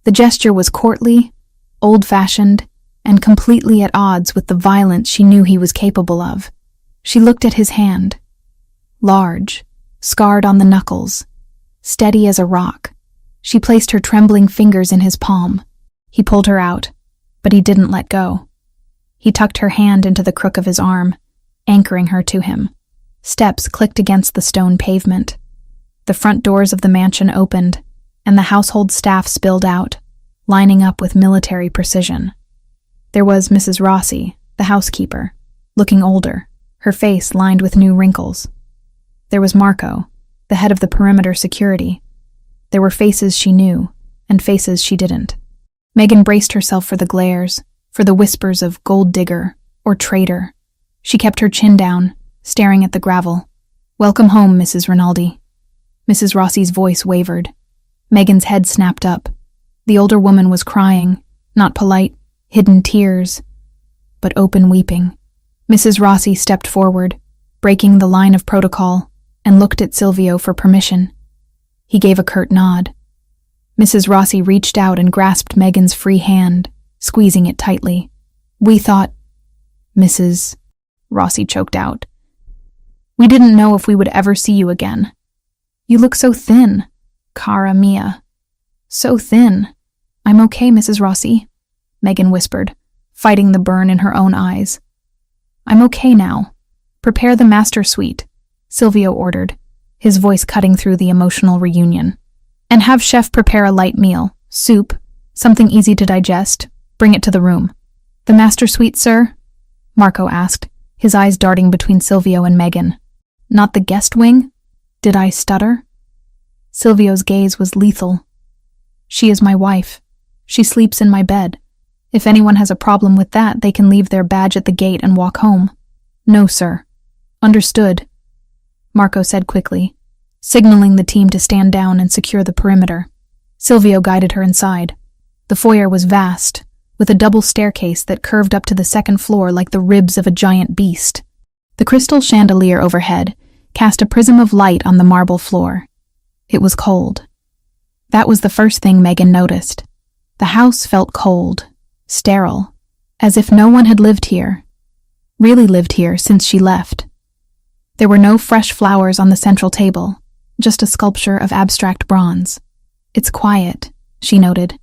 The gesture was courtly, old-fashioned, and completely at odds with the violence she knew he was capable of. She looked at his hand. Large, scarred on the knuckles, steady as a rock. She placed her trembling fingers in his palm. He pulled her out, but he didn't let go. He tucked her hand into the crook of his arm, anchoring her to him. Steps clicked against the stone pavement. The front doors of the mansion opened, and the household staff spilled out, lining up with military precision. There was Mrs. Rossi, the housekeeper, looking older, her face lined with new wrinkles. There was Marco, the head of the perimeter security. There were faces she knew, and faces she didn't. Megan braced herself for the glares, for the whispers of gold digger or traitor. She kept her chin down, staring at the gravel. "Welcome home, Mrs. Rinaldi." Mrs. Rossi's voice wavered. Megan's head snapped up. The older woman was crying, not polite, hidden tears, but open weeping. Mrs. Rossi stepped forward, breaking the line of protocol, and looked at Silvio for permission. He gave a curt nod. Mrs. Rossi reached out and grasped Megan's free hand, squeezing it tightly. "We thought..." Mrs. Rossi choked out. "We didn't know if we would ever see you again. You look so thin, cara mia. So thin." "I'm okay, Mrs. Rossi," Megan whispered, fighting the burn in her own eyes. "I'm okay now. Prepare the master suite," Silvio ordered, his voice cutting through the emotional reunion. And have chef prepare a light meal, soup, something easy to digest. Bring it to the room. The master suite, sir? Marco asked, his eyes darting between Silvio and Megan. Not the guest wing? Did I stutter? Silvio's gaze was lethal. She is my wife. She sleeps in my bed. If anyone has a problem with that, they can leave their badge at the gate and walk home. No, sir. Understood, Marco said quickly, signaling the team to stand down and secure the perimeter. Silvio guided her inside. The foyer was vast, with a double staircase that curved up to the second floor like the ribs of a giant beast. The crystal chandelier overhead cast a prism of light on the marble floor. It was cold. That was the first thing Megan noticed. The house felt cold, sterile, as if no one had really lived here since she left. There were no fresh flowers on the central table, just a sculpture of abstract bronze. It's quiet, she noted.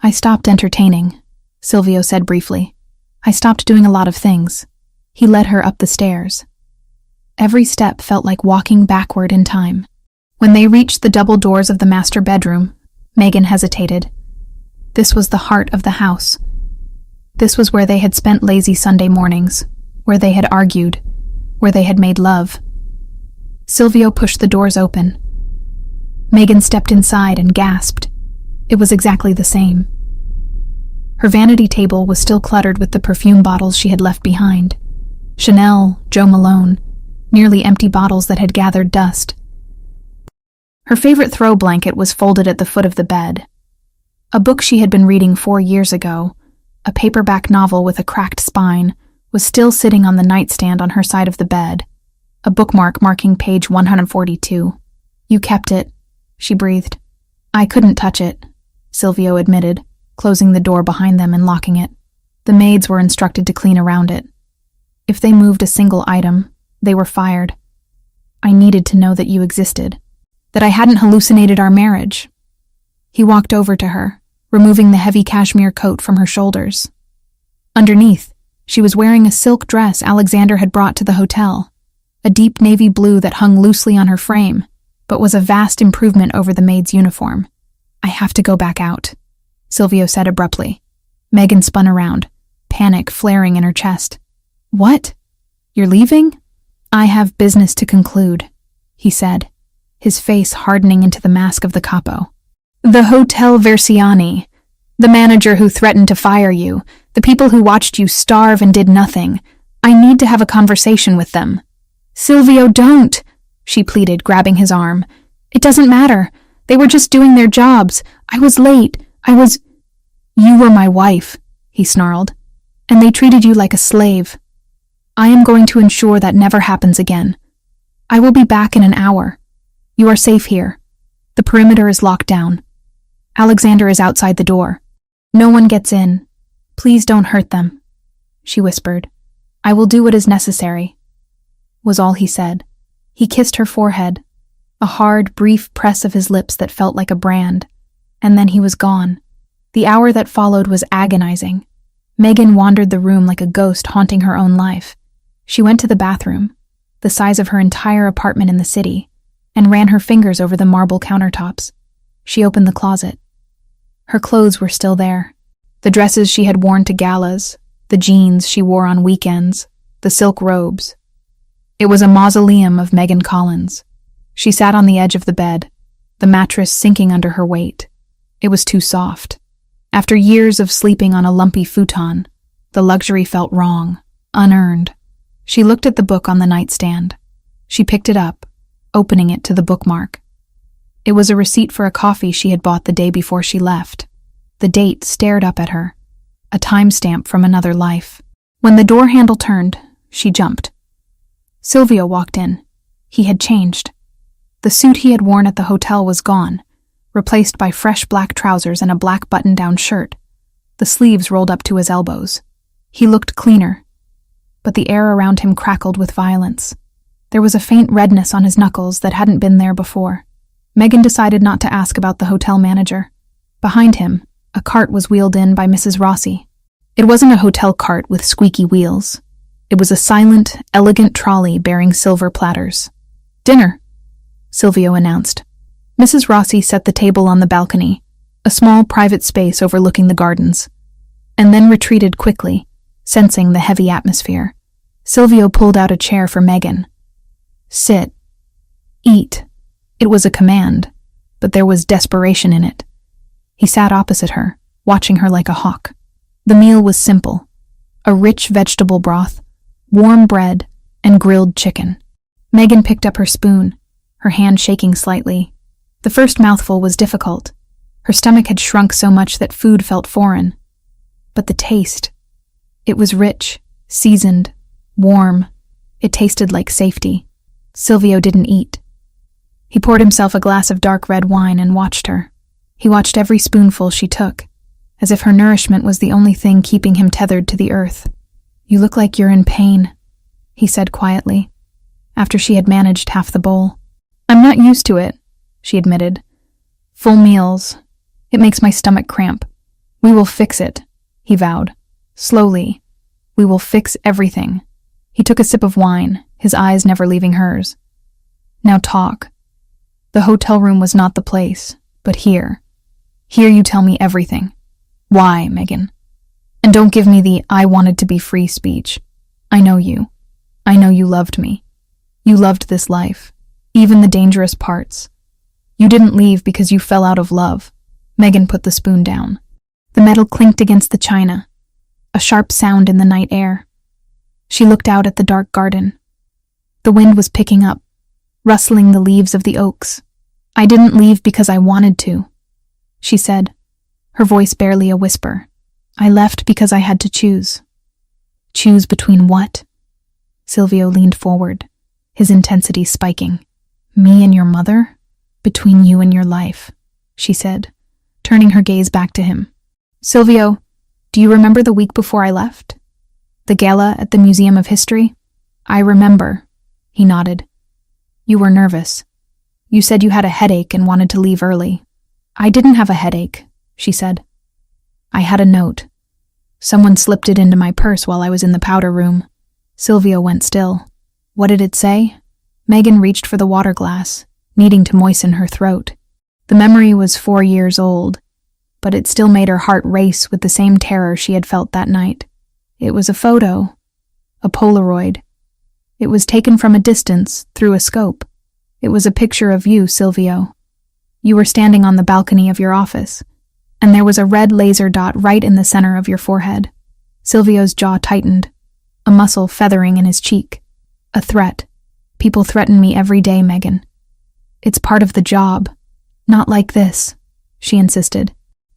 I stopped entertaining, Silvio said briefly. I stopped doing a lot of things. He led her up the stairs. Every step felt like walking backward in time. When they reached the double doors of the master bedroom, Megan hesitated. This was the heart of the house. This was where they had spent lazy Sunday mornings, where they had argued, where they had made love. Silvio pushed the doors open. Megan stepped inside and gasped. It was exactly the same. Her vanity table was still cluttered with the perfume bottles she had left behind. Chanel, Jo Malone, nearly empty bottles that had gathered dust. Her favorite throw blanket was folded at the foot of the bed. A book she had been reading 4 years ago, a paperback novel with a cracked spine, was still sitting on the nightstand on her side of the bed, a bookmark marking page 142. You kept it, she breathed. I couldn't touch it, Silvio admitted, closing the door behind them and locking it. The maids were instructed to clean around it. If they moved a single item, they were fired. I needed to know that you existed, that I hadn't hallucinated our marriage. He walked over to her, removing the heavy cashmere coat from her shoulders. Underneath, she was wearing a silk dress Alexander had brought to the hotel, a deep navy blue that hung loosely on her frame, but was a vast improvement over the maid's uniform. I have to go back out, Silvio said abruptly. Megan spun around, panic flaring in her chest. What? You're leaving? I have business to conclude, he said, his face hardening into the mask of the capo. The Hotel Versiani, the manager who threatened to fire you, the people who watched you starve and did nothing. I need to have a conversation with them. Silvio, don't, she pleaded, grabbing his arm. It doesn't matter. They were just doing their jobs. I was late. You were my wife, he snarled, and they treated you like a slave. I am going to ensure that never happens again. I will be back in an hour. You are safe here. The perimeter is locked down. Alexander is outside the door. No one gets in. Please don't hurt them, she whispered. I will do what is necessary, was all he said. He kissed her forehead, a hard, brief press of his lips that felt like a brand, and then he was gone. The hour that followed was agonizing. Megan wandered the room like a ghost haunting her own life. She went to the bathroom, the size of her entire apartment in the city, and ran her fingers over the marble countertops. She opened the closet. Her clothes were still there. The dresses she had worn to galas, the jeans she wore on weekends, the silk robes. It was a mausoleum of Megan Collins. She sat on the edge of the bed, the mattress sinking under her weight. It was too soft. After years of sleeping on a lumpy futon, the luxury felt wrong, unearned. She looked at the book on the nightstand. She picked it up, opening it to the bookmark. It was a receipt for a coffee she had bought the day before she left. The date stared up at her, a timestamp from another life. When the door handle turned, she jumped. Silvio walked in. He had changed. The suit he had worn at the hotel was gone, replaced by fresh black trousers and a black button-down shirt. The sleeves rolled up to his elbows. He looked cleaner, but the air around him crackled with violence. There was a faint redness on his knuckles that hadn't been there before. Megan decided not to ask about the hotel manager. Behind him, a cart was wheeled in by Mrs. Rossi. It wasn't a hotel cart with squeaky wheels. It was a silent, elegant trolley bearing silver platters. Dinner, Silvio announced. Mrs. Rossi set the table on the balcony, a small private space overlooking the gardens, and then retreated quickly, sensing the heavy atmosphere. Silvio pulled out a chair for Megan. Sit. Eat. It was a command, but there was desperation in it. He sat opposite her, watching her like a hawk. The meal was simple: a rich vegetable broth, warm bread, and grilled chicken. Megan picked up her spoon, her hand shaking slightly. The first mouthful was difficult. Her stomach had shrunk so much that food felt foreign. But the taste, it was rich, seasoned, warm. It tasted like safety. Silvio didn't eat. He poured himself a glass of dark red wine and watched her. He watched every spoonful she took, as if her nourishment was the only thing keeping him tethered to the earth. "You look like you're in pain," he said quietly, after she had managed half the bowl. "I'm not used to it," she admitted. "Full meals. It makes my stomach cramp. We will fix it," he vowed. "Slowly. We will fix everything." He took a sip of wine, his eyes never leaving hers. "Now talk. The hotel room was not the place, but here. Here you tell me everything. Why, Megan? And don't give me the 'I wanted to be free' speech. I know you. I know you loved me. You loved this life, even the dangerous parts. You didn't leave because you fell out of love." Megan put the spoon down. The metal clinked against the china, a sharp sound in the night air. She looked out at the dark garden. The wind was picking up, rustling the leaves of the oaks. "I didn't leave because I wanted to," she said, her voice barely a whisper. "I left because I had to choose." "Choose between what?" Silvio leaned forward, his intensity spiking. "Me and your mother? Between you and your life," she said, turning her gaze back to him. "Silvio, do you remember the week before I left? The gala at the Museum of History?" "I remember," he nodded. "You were nervous. You said you had a headache and wanted to leave early." "I didn't have a headache," she said. "I had a note. Someone slipped it into my purse while I was in the powder room." Silvio went still. "What did it say?" Megan reached for the water glass, needing to moisten her throat. The memory was 4 years old, but it still made her heart race with the same terror she had felt that night. It was a photo, a Polaroid. It was taken from a distance, through a scope. It was a picture of you, Silvio. You were standing on the balcony of your office, and there was a red laser dot right in the center of your forehead. Silvio's jaw tightened, a muscle feathering in his cheek. "A threat. People threaten me every day, Megan. It's part of the job. Not like this," she insisted.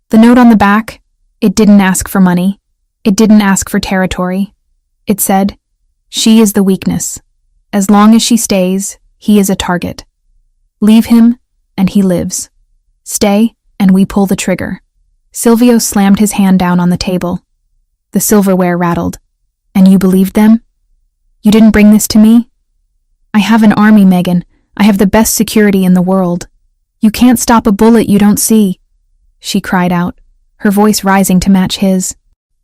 The note on the back, it didn't ask for money. It didn't ask for territory. It said, "She is the weakness. As long as she stays, he is a target. Leave him, and he lives. Stay, and we pull the trigger." Silvio slammed his hand down on the table. The silverware rattled. "And you believed them? You didn't bring this to me? I have an army, Megan. I have the best security in the world. You can't stop a bullet you don't see," she cried out, her voice rising to match his.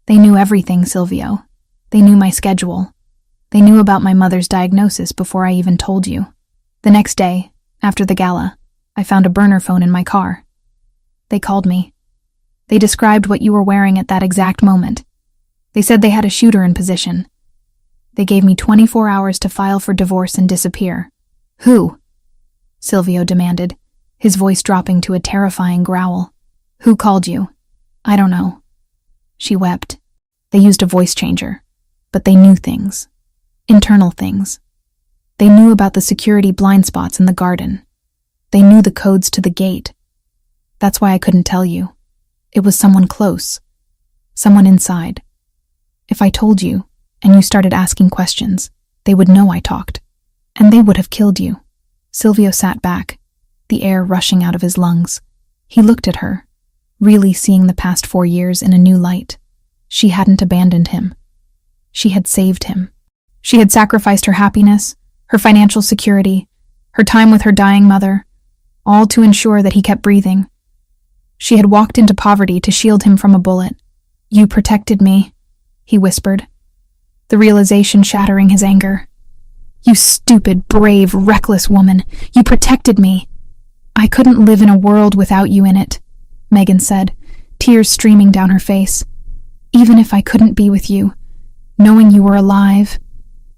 "They knew everything, Silvio. They knew my schedule. They knew about my mother's diagnosis before I even told you. The next day, after the gala, I found a burner phone in my car. They called me. They described what you were wearing at that exact moment. They said they had a shooter in position. They gave me 24 hours to file for divorce and disappear." "Who?" Silvio demanded, his voice dropping to a terrifying growl. "Who called you?" "I don't know." She wept. "They used a voice changer, but they knew things. Internal things. They knew about the security blind spots in the garden. They knew the codes to the gate. That's why I couldn't tell you. It was someone close. Someone inside. If I told you, and you started asking questions, they would know I talked. And they would have killed you." Silvio sat back, the air rushing out of his lungs. He looked at her, really seeing the past 4 years in a new light. She hadn't abandoned him. She had saved him. She had sacrificed her happiness, her financial security, her time with her dying mother, all to ensure that he kept breathing. She had walked into poverty to shield him from a bullet. "You protected me," he whispered, the realization shattering his anger. "You stupid, brave, reckless woman. You protected me. I couldn't live in a world without you in it, Megan said, tears streaming down her face. Even if I couldn't be with you, knowing you were alive,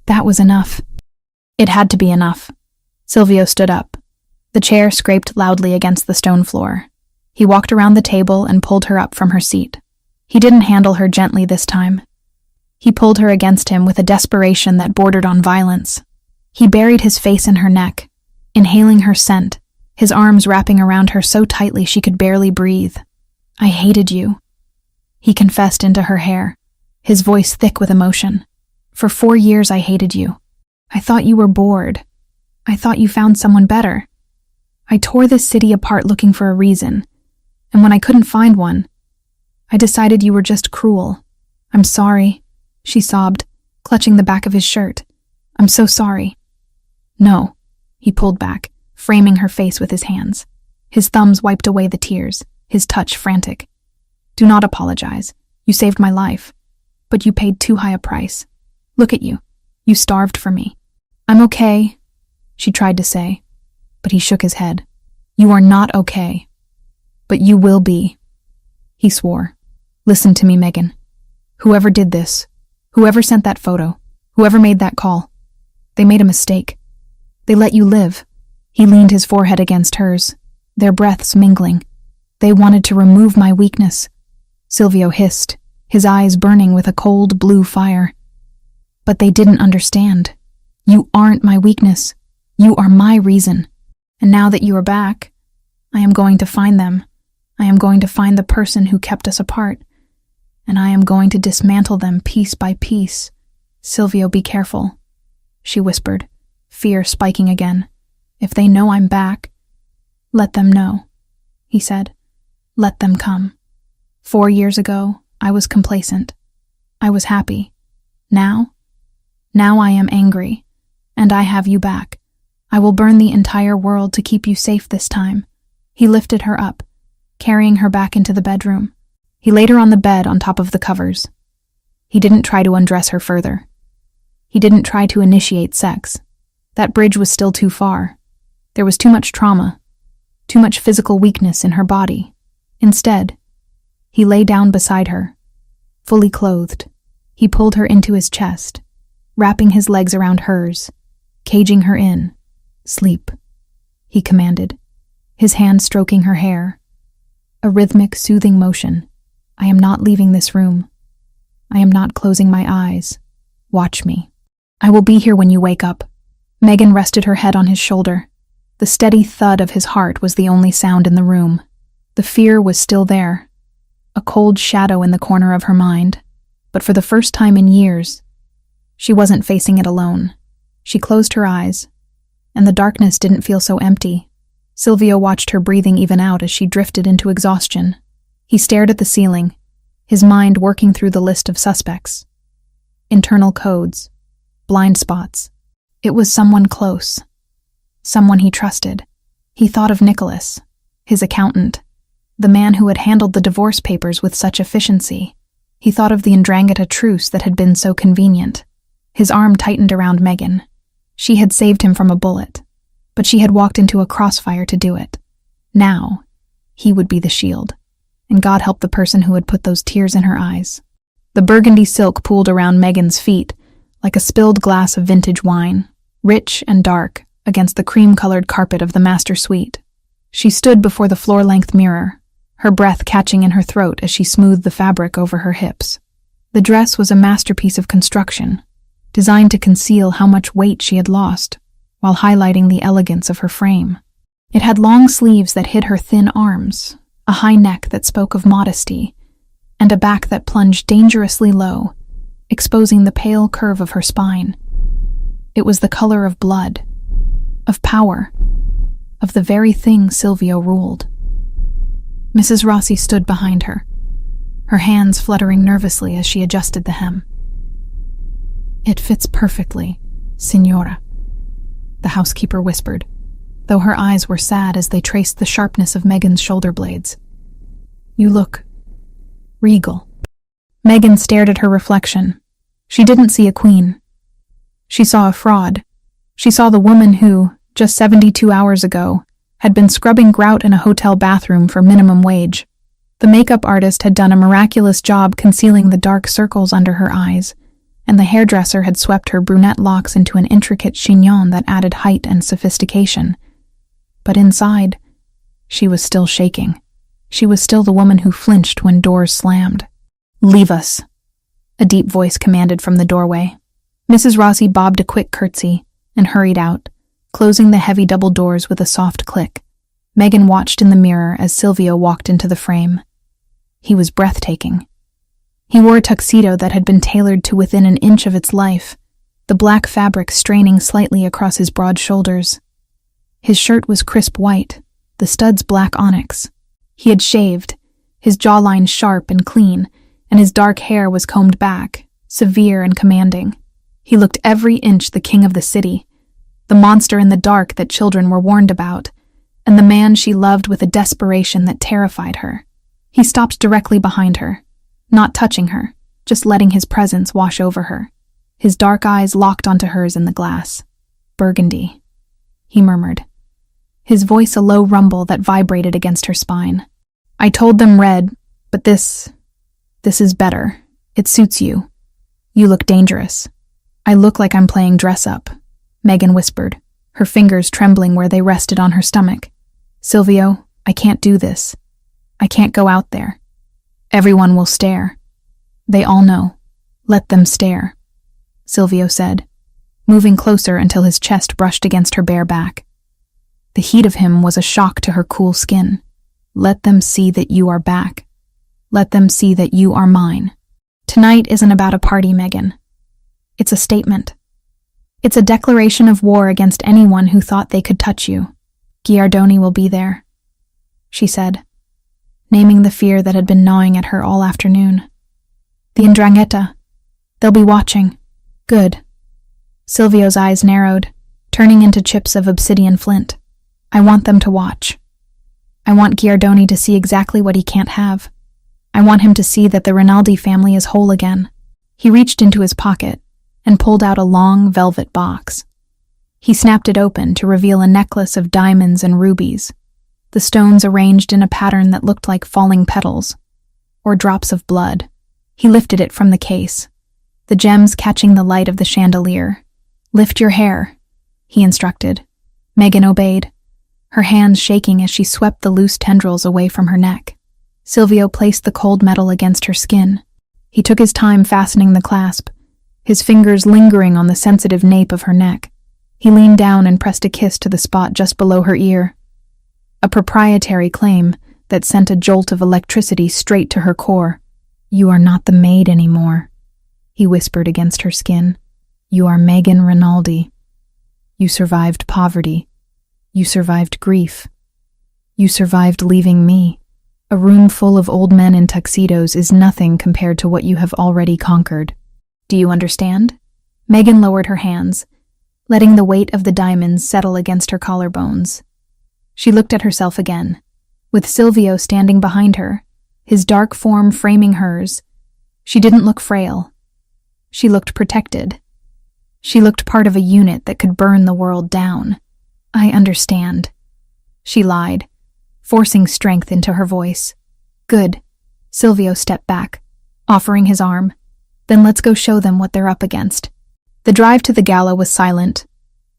that was enough. It had to be enough. Silvio stood up. The chair scraped loudly against the stone floor. He walked around the table and pulled her up from her seat. He didn't handle her gently this time. He pulled her against him with a desperation that bordered on violence. He buried his face in her neck, inhaling her scent, his arms wrapping around her so tightly she could barely breathe. I hated you, he confessed into her hair, his voice thick with emotion. For 4 years I hated you. I thought you were bored. I thought you found someone better. I tore this city apart looking for a reason, and when I couldn't find one, I decided you were just cruel. I'm sorry, she sobbed, clutching the back of his shirt. I'm so sorry. No, he pulled back, framing her face with his hands. His thumbs wiped away the tears, his touch frantic. Do not apologize. You saved my life, but you paid too high a price. Look at you. You starved for me. I'm okay, she tried to say, but he shook his head. You are not okay, but you will be, he swore. Listen to me, Megan. Whoever did this, whoever sent that photo, whoever made that call, they made a mistake. They let you live. He leaned his forehead against hers, their breaths mingling. They wanted to remove my weakness. Silvio hissed, his eyes burning with a cold blue fire. But they didn't understand. You aren't my weakness. You are my reason. And now that you are back, I am going to find them. I am going to find the person who kept us apart. And I am going to dismantle them piece by piece. Silvio, be careful, she whispered, fear spiking again. If they know I'm back, let them know, he said. Let them come. 4 years ago, I was complacent. I was happy. Now I am angry, and I have you back. I will burn the entire world to keep you safe this time. He lifted her up, carrying her back into the bedroom. He laid her on the bed on top of the covers. He didn't try to undress her further. He didn't try to initiate sex. That bridge was still too far. There was too much trauma, too much physical weakness in her body. Instead, he lay down beside her, fully clothed. He pulled her into his chest, wrapping his legs around hers, caging her in. Sleep, he commanded, his hand stroking her hair. A rhythmic, soothing motion. I am not leaving this room. I am not closing my eyes. Watch me. I will be here when you wake up. Megan rested her head on his shoulder. The steady thud of his heart was the only sound in the room. The fear was still there, a cold shadow in the corner of her mind. But for the first time in years, she wasn't facing it alone. She closed her eyes, and the darkness didn't feel so empty. Silvio watched her breathing even out as she drifted into exhaustion. He stared at the ceiling, his mind working through the list of suspects. Internal codes, blind spots. It was someone close, someone he trusted. He thought of Nicholas, his accountant, the man who had handled the divorce papers with such efficiency. He thought of the Ndrangheta truce that had been so convenient. His arm tightened around Megan. She had saved him from a bullet, but she had walked into a crossfire to do it. Now, he would be the shield, and God help the person who had put those tears in her eyes. The burgundy silk pooled around Megan's feet like a spilled glass of vintage wine, rich and dark against the cream-colored carpet of the master suite. She stood before the floor-length mirror, her breath catching in her throat as she smoothed the fabric over her hips. The dress was a masterpiece of construction, designed to conceal how much weight she had lost, while highlighting the elegance of her frame. It had long sleeves that hid her thin arms, a high neck that spoke of modesty, and a back that plunged dangerously low, exposing the pale curve of her spine. It was the color of blood, of power, of the very thing Silvio ruled. Mrs. Rossi stood behind her, her hands fluttering nervously as she adjusted the hem. It fits perfectly, Signora, the housekeeper whispered, though her eyes were sad as they traced the sharpness of Megan's shoulder blades. You look regal. Megan stared at her reflection. She didn't see a queen. She saw a fraud. She saw the woman who, just 72 hours ago, had been scrubbing grout in a hotel bathroom for minimum wage. The makeup artist had done a miraculous job concealing the dark circles under her eyes, and the hairdresser had swept her brunette locks into an intricate chignon that added height and sophistication. But inside, she was still shaking. She was still the woman who flinched when doors slammed. "Leave us," a deep voice commanded from the doorway. Mrs. Rossi bobbed a quick curtsy and hurried out, closing the heavy double doors with a soft click. Megan watched in the mirror as Silvio walked into the frame. He was breathtaking. He wore a tuxedo that had been tailored to within an inch of its life, the black fabric straining slightly across his broad shoulders. His shirt was crisp white, the studs black onyx. He had shaved, his jawline sharp and clean, and his dark hair was combed back, severe and commanding. He looked every inch the king of the city, the monster in the dark that children were warned about, and the man she loved with a desperation that terrified her. He stopped directly behind her, not touching her, just letting his presence wash over her. His dark eyes locked onto hers in the glass. "Burgundy," he murmured, his voice a low rumble that vibrated against her spine. "I told them red, but this is better. It suits you. You look dangerous." "I look like I'm playing dress-up," Megan whispered, her fingers trembling where they rested on her stomach. "Silvio, I can't do this. I can't go out there. Everyone will stare. They all know. Let them stare," Silvio said, moving closer until his chest brushed against her bare back. The heat of him was a shock to her cool skin. "Let them see that you are back. Let them see that you are mine. Tonight isn't about a party, Megan. It's a statement. It's a declaration of war against anyone who thought they could touch you. Giardoni will be there," she said, naming the fear that had been gnawing at her all afternoon. "The 'Ndrangheta. They'll be watching." "Good." Silvio's eyes narrowed, turning into chips of obsidian flint. "I want them to watch. I want Giardoni to see exactly what he can't have. I want him to see that the Rinaldi family is whole again." He reached into his pocket and pulled out a long velvet box. He snapped it open to reveal a necklace of diamonds and rubies, the stones arranged in a pattern that looked like falling petals, or drops of blood. He lifted it from the case, the gems catching the light of the chandelier. "Lift your hair," he instructed. Megan obeyed, her hands shaking as she swept the loose tendrils away from her neck. Silvio placed the cold metal against her skin. He took his time fastening the clasp, his fingers lingering on the sensitive nape of her neck. He leaned down and pressed a kiss to the spot just below her ear. A proprietary claim that sent a jolt of electricity straight to her core. "You are not the maid anymore," he whispered against her skin. "You are Megan Rinaldi. You survived poverty. You survived grief. You survived leaving me. A room full of old men in tuxedos is nothing compared to what you have already conquered. Do you understand?" Megan lowered her hands, letting the weight of the diamonds settle against her collarbones. She looked at herself again, with Silvio standing behind her, his dark form framing hers. She didn't look frail. She looked protected. She looked part of a unit that could burn the world down. "I understand," she lied, forcing strength into her voice. "Good." Silvio stepped back, offering his arm. "Then let's go show them what they're up against." The drive to the gala was silent,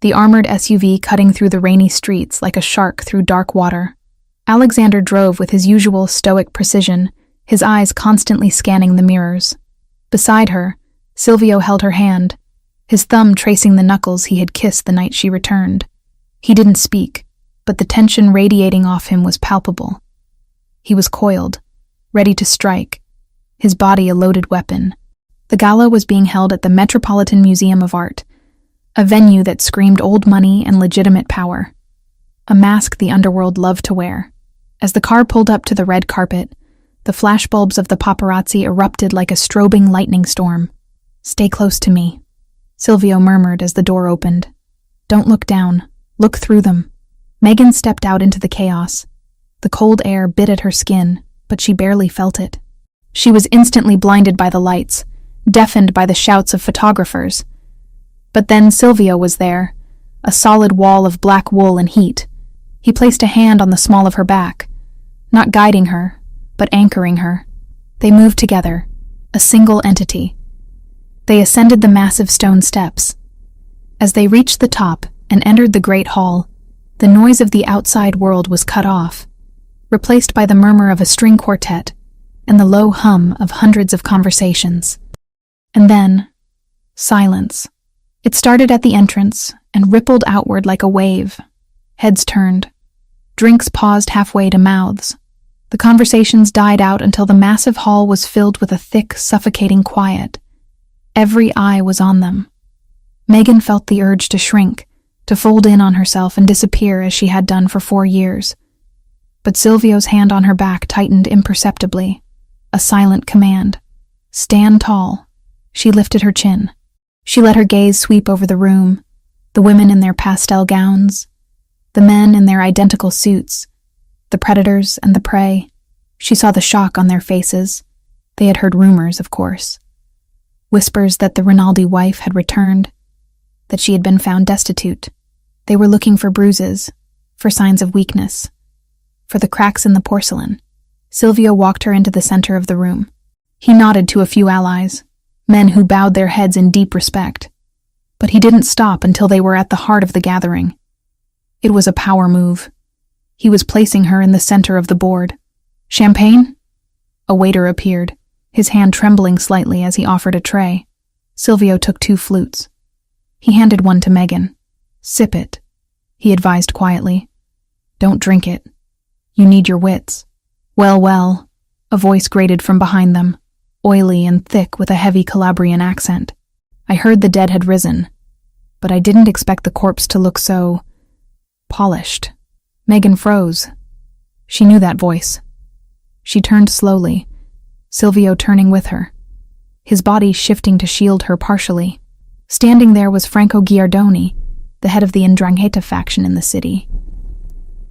the armored SUV cutting through the rainy streets like a shark through dark water. Alexander drove with his usual stoic precision, his eyes constantly scanning the mirrors. Beside her, Silvio held her hand, his thumb tracing the knuckles he had kissed the night she returned. He didn't speak, but the tension radiating off him was palpable. He was coiled, ready to strike, his body a loaded weapon. The gala was being held at the Metropolitan Museum of Art, a venue that screamed old money and legitimate power. A mask the underworld loved to wear. As the car pulled up to the red carpet, the flashbulbs of the paparazzi erupted like a strobing lightning storm. "Stay close to me," Silvio murmured as the door opened. "Don't look down. Look through them." Megan stepped out into the chaos. The cold air bit at her skin, but she barely felt it. She was instantly blinded by the lights, deafened by the shouts of photographers. But then Silvio was there, a solid wall of black wool and heat. He placed a hand on the small of her back, not guiding her, but anchoring her. They moved together, a single entity. They ascended the massive stone steps. As they reached the top and entered the great hall, the noise of the outside world was cut off, replaced by the murmur of a string quartet and the low hum of hundreds of conversations. And then, silence. It started at the entrance and rippled outward like a wave. Heads turned. Drinks paused halfway to mouths. The conversations died out until the massive hall was filled with a thick, suffocating quiet. Every eye was on them. Megan felt the urge to shrink, to fold in on herself and disappear as she had done for 4 years. But Silvio's hand on her back tightened imperceptibly, a silent command. Stand tall. She lifted her chin. She let her gaze sweep over the room, the women in their pastel gowns, the men in their identical suits, the predators and the prey. She saw the shock on their faces. They had heard rumors, of course. Whispers that the Rinaldi wife had returned, that she had been found destitute. They were looking for bruises, for signs of weakness, for the cracks in the porcelain. Silvio walked her into the center of the room. He nodded to a few allies, men who bowed their heads in deep respect. But he didn't stop until they were at the heart of the gathering. It was a power move. He was placing her in the center of the board. Champagne? A waiter appeared, his hand trembling slightly as he offered a tray. Silvio took 2 flutes. He handed one to Megan. Sip it, he advised quietly. Don't drink it. You need your wits. Well, a voice grated from behind them, oily and thick with a heavy Calabrian accent. I heard the dead had risen, but I didn't expect the corpse to look so polished. Megan froze. She knew that voice. She turned slowly, Silvio turning with her, his body shifting to shield her partially. Standing there was Franco Giardoni, the head of the 'Ndrangheta faction in the city.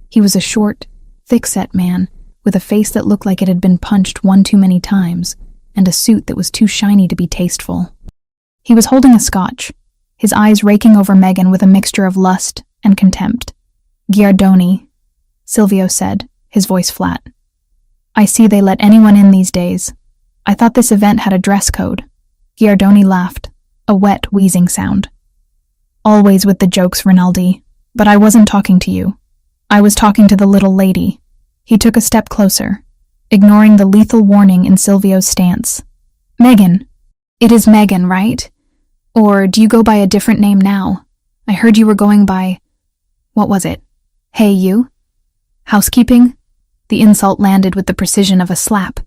He was a short, thick-set man with a face that looked like it had been punched one too many times and a suit that was too shiny to be tasteful. He was holding a scotch, his eyes raking over Megan with a mixture of lust and contempt. Giardoni, Silvio said, his voice flat. I see they let anyone in these days. I thought this event had a dress code. Giardoni laughed, a wet, wheezing sound. Always with the jokes, Rinaldi, but I wasn't talking to you. I was talking to the little lady. He took a step closer, ignoring the lethal warning in Silvio's stance. Megan. It is Megan, right? Or do you go by a different name now? I heard you were going by... What was it? Hey, you? Housekeeping? The insult landed with the precision of a slap.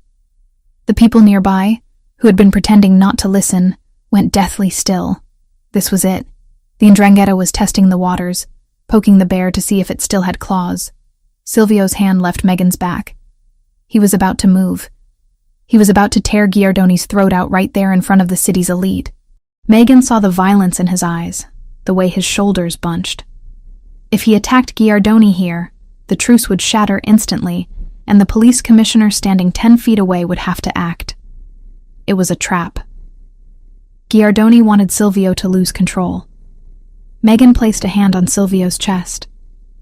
The people nearby, who had been pretending not to listen, went deathly still. This was it. The 'Ndrangheta was testing the waters, poking the bear to see if it still had claws. Silvio's hand left Megan's back. He was about to move. He was about to tear Giardoni's throat out right there in front of the city's elite. Megan saw the violence in his eyes, the way his shoulders bunched. If he attacked Giardoni here, the truce would shatter instantly, and the police commissioner standing 10 feet away would have to act. It was a trap. Giardoni wanted Silvio to lose control. Megan placed a hand on Silvio's chest.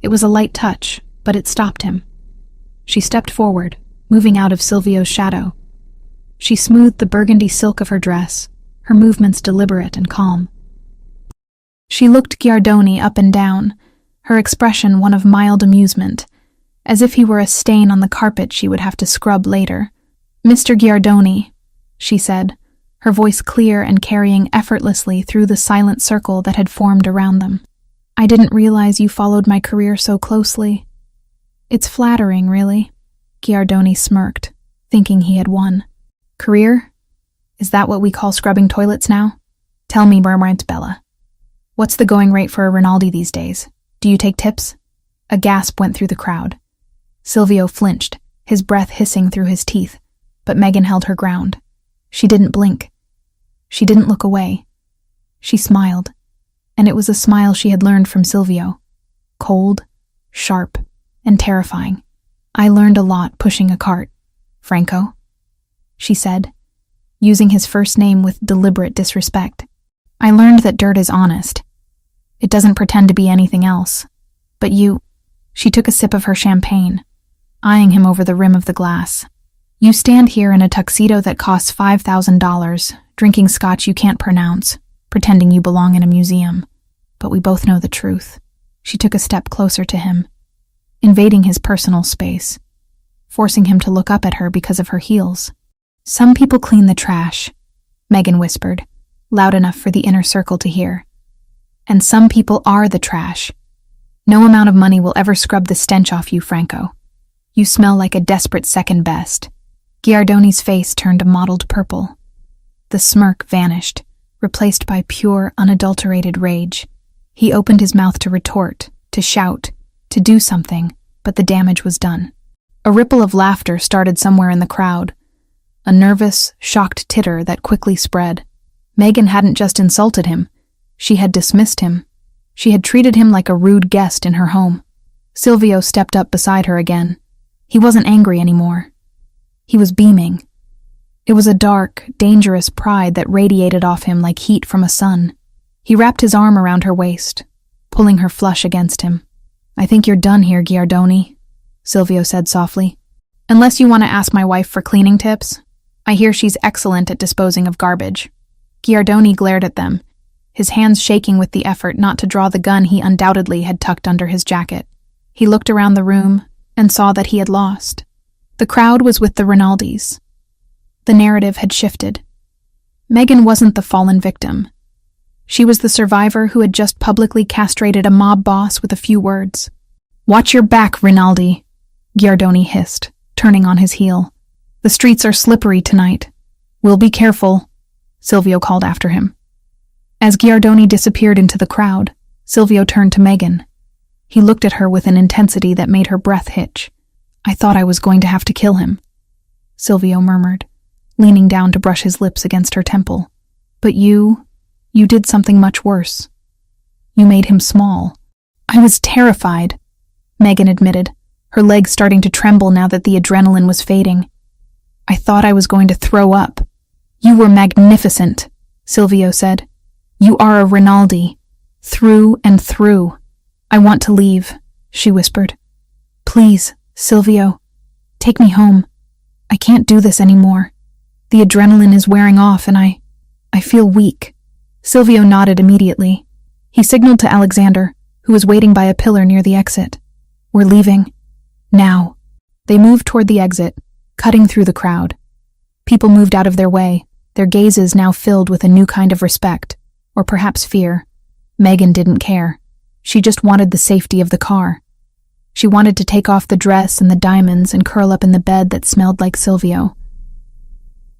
It was a light touch, but it stopped him. She stepped forward, moving out of Silvio's shadow. She smoothed the burgundy silk of her dress, her movements deliberate and calm. She looked Giardoni up and down, her expression one of mild amusement, as if he were a stain on the carpet she would have to scrub later. Mr. Giardoni, she said, her voice clear and carrying effortlessly through the silent circle that had formed around them. I didn't realize you followed my career so closely. It's flattering, really. Giardoni smirked, thinking he had won. Career? Is that what we call scrubbing toilets now? Tell me, murmured Bella. What's the going rate for a Rinaldi these days? Do you take tips? A gasp went through the crowd. Silvio flinched, his breath hissing through his teeth, but Megan held her ground. She didn't blink. She didn't look away. She smiled, and it was a smile she had learned from Silvio. Cold, sharp, and terrifying. I learned a lot pushing a cart, Franco, she said, using his first name with deliberate disrespect. I learned that dirt is honest. It doesn't pretend to be anything else. But you... She took a sip of her champagne, eyeing him over the rim of the glass. You stand here in a tuxedo that costs $5,000, drinking scotch you can't pronounce, pretending you belong in a museum. But we both know the truth. She took a step closer to him, invading his personal space, forcing him to look up at her because of her heels. Some people clean the trash, Megan whispered, loud enough for the inner circle to hear. And some people are the trash. No amount of money will ever scrub the stench off you, Franco. You smell like a desperate second best. Giardoni's face turned a mottled purple. The smirk vanished, replaced by pure, unadulterated rage. He opened his mouth to retort, to shout, to do something, but the damage was done. A ripple of laughter started somewhere in the crowd, a nervous, shocked titter that quickly spread. Megan hadn't just insulted him. She had dismissed him. She had treated him like a rude guest in her home. Silvio stepped up beside her again. He wasn't angry anymore. He was beaming. It was a dark, dangerous pride that radiated off him like heat from a sun. He wrapped his arm around her waist, pulling her flush against him. I think you're done here, Giardoni, Silvio said softly. Unless you want to ask my wife for cleaning tips. I hear she's excellent at disposing of garbage. Giardoni glared at them, his hands shaking with the effort not to draw the gun he undoubtedly had tucked under his jacket. He looked around the room and saw that he had lost. The crowd was with the Rinaldis. The narrative had shifted. Megan wasn't the fallen victim. She was the survivor who had just publicly castrated a mob boss with a few words. Watch your back, Rinaldi, Giardoni hissed, turning on his heel. The streets are slippery tonight. We'll be careful, Silvio called after him. As Giardoni disappeared into the crowd, Silvio turned to Megan. He looked at her with an intensity that made her breath hitch. I thought I was going to have to kill him, Silvio murmured, leaning down to brush his lips against her temple. But you did something much worse. You made him small. I was terrified, Megan admitted, her legs starting to tremble now that the adrenaline was fading. I thought I was going to throw up. You were magnificent, Silvio said. You are a Rinaldi, through and through. I want to leave, she whispered. Please, Silvio, take me home. I can't do this anymore. The adrenaline is wearing off and I feel weak. Silvio nodded immediately. He signaled to Alexander, who was waiting by a pillar near the exit. We're leaving. Now. They moved toward the exit, cutting through the crowd. People moved out of their way, their gazes now filled with a new kind of respect, or perhaps fear. Megan didn't care. She just wanted the safety of the car. She wanted to take off the dress and the diamonds and curl up in the bed that smelled like Silvio.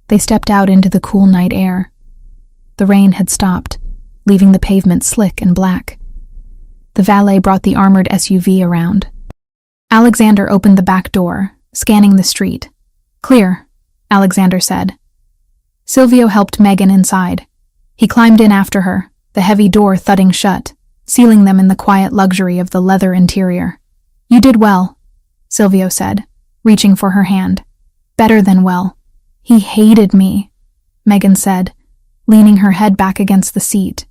They stepped out into the cool night air. The rain had stopped, leaving the pavement slick and black. The valet brought the armored SUV around. Alexander opened the back door, scanning the street. Clear, Alexander said. Silvio helped Megan inside. He climbed in after her, the heavy door thudding shut, sealing them in the quiet luxury of the leather interior. You did well, Silvio said, reaching for her hand. Better than well. He hated me, Megan said, leaning her head back against the seat.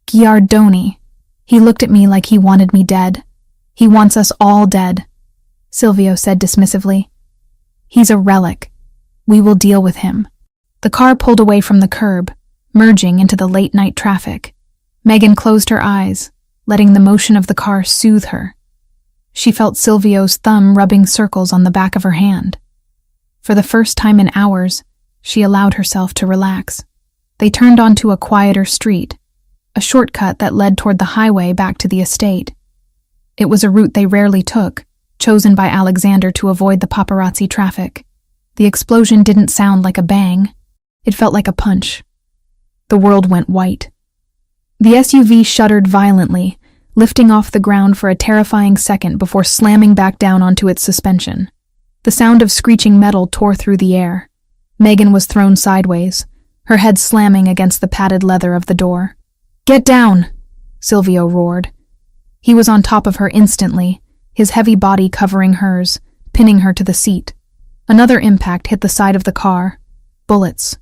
Giardoni. He looked at me like he wanted me dead. He wants us all dead, Silvio said dismissively. He's a relic. We will deal with him. The car pulled away from the curb, merging into the late-night traffic. Megan closed her eyes, letting the motion of the car soothe her. She felt Silvio's thumb rubbing circles on the back of her hand. For the first time in hours, she allowed herself to relax. They turned onto a quieter street, a shortcut that led toward the highway back to the estate. It was a route they rarely took, chosen by Alexander to avoid the paparazzi traffic. The explosion didn't sound like a bang. It felt like a punch. The world went white. The SUV shuddered violently, lifting off the ground for a terrifying second before slamming back down onto its suspension. The sound of screeching metal tore through the air. Megan was thrown sideways, her head slamming against the padded leather of the door. Get down, Silvio roared. He was on top of her instantly, his heavy body covering hers, pinning her to the seat. Another impact hit the side of the car. Bullets.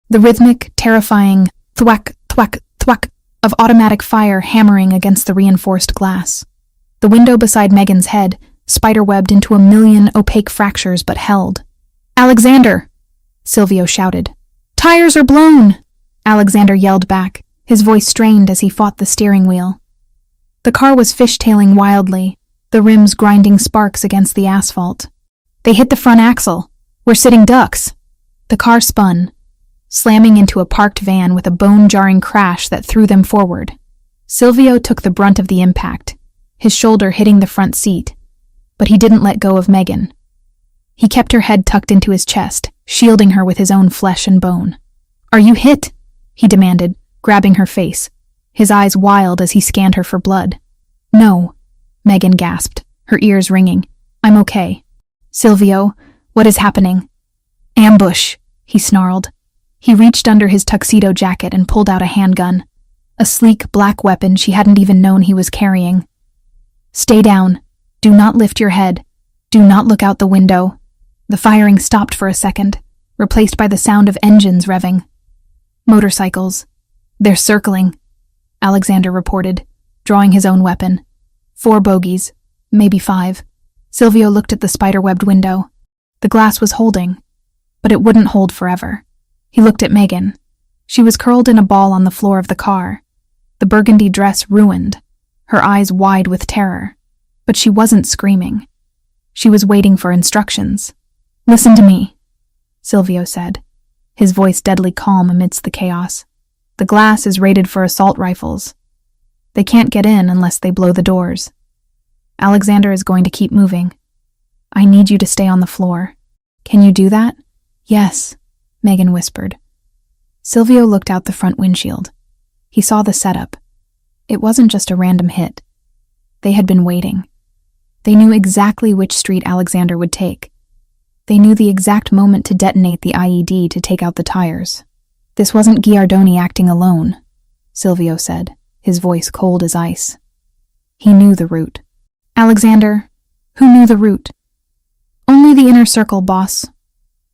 The rhythmic, terrifying thwack, thwack, thwack of automatic fire hammering against the reinforced glass. The window beside Megan's head spiderwebbed into a million opaque fractures but held. "Alexander!" Silvio shouted. "Tires are blown!" Alexander yelled back, his voice strained as he fought the steering wheel. The car was fishtailing wildly, the rims grinding sparks against the asphalt. "They hit the front axle. We're sitting ducks." The car spun, slamming into a parked van with a bone-jarring crash that threw them forward. Silvio took the brunt of the impact, his shoulder hitting the front seat, but he didn't let go of Megan. He kept her head tucked into his chest, shielding her with his own flesh and bone. "Are you hit?" he demanded, grabbing her face, his eyes wild as he scanned her for blood. "No," Megan gasped, her ears ringing. "I'm okay." "Silvio, what is happening?" "Ambush," he snarled. He reached under his tuxedo jacket and pulled out a handgun, a sleek black weapon she hadn't even known he was carrying. "Stay down. Do not lift your head. Do not look out the window." The firing stopped for a second, replaced by the sound of engines revving. "Motorcycles. They're circling," Alexander reported, drawing his own weapon. 4 bogies, maybe 5. Silvio looked at the spider-webbed window. The glass was holding, but it wouldn't hold forever. He looked at Megan. She was curled in a ball on the floor of the car, the burgundy dress ruined, her eyes wide with terror. But she wasn't screaming. She was waiting for instructions. "Listen to me," Silvio said, his voice deadly calm amidst the chaos. "The glass is rated for assault rifles. They can't get in unless they blow the doors. Alexander is going to keep moving. I need you to stay on the floor. Can you do that?" "Yes," Megan whispered. Silvio looked out the front windshield. He saw the setup. It wasn't just a random hit. They had been waiting. They knew exactly which street Alexander would take. They knew the exact moment to detonate the IED to take out the tires. "This wasn't Giardoni acting alone," Silvio said, his voice cold as ice. He knew the route. "Alexander, who knew the route?" "Only the inner circle, boss,"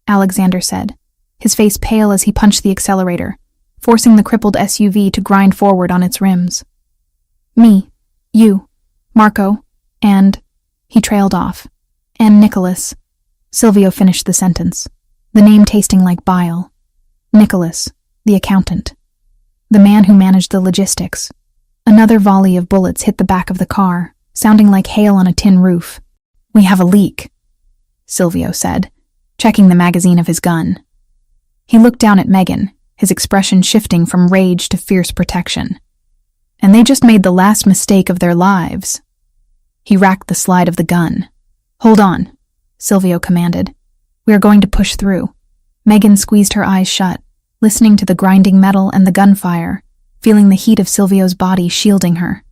Alexander said, his face pale as he punched the accelerator, forcing the crippled SUV to grind forward on its rims. "Me, you, Marco, and..." He trailed off. "And Nicholas." Silvio finished the sentence, the name tasting like bile. Nicholas, the accountant. The man who managed the logistics. Another volley of bullets hit the back of the car, sounding like hail on a tin roof. "We have a leak," Silvio said, checking the magazine of his gun. He looked down at Megan, his expression shifting from rage to fierce protection. And they just made the last mistake of their lives. He racked the slide of the gun. "Hold on," Silvio commanded. "We are going to push through." Megan squeezed her eyes shut, listening to the grinding metal and the gunfire, feeling the heat of Silvio's body shielding her.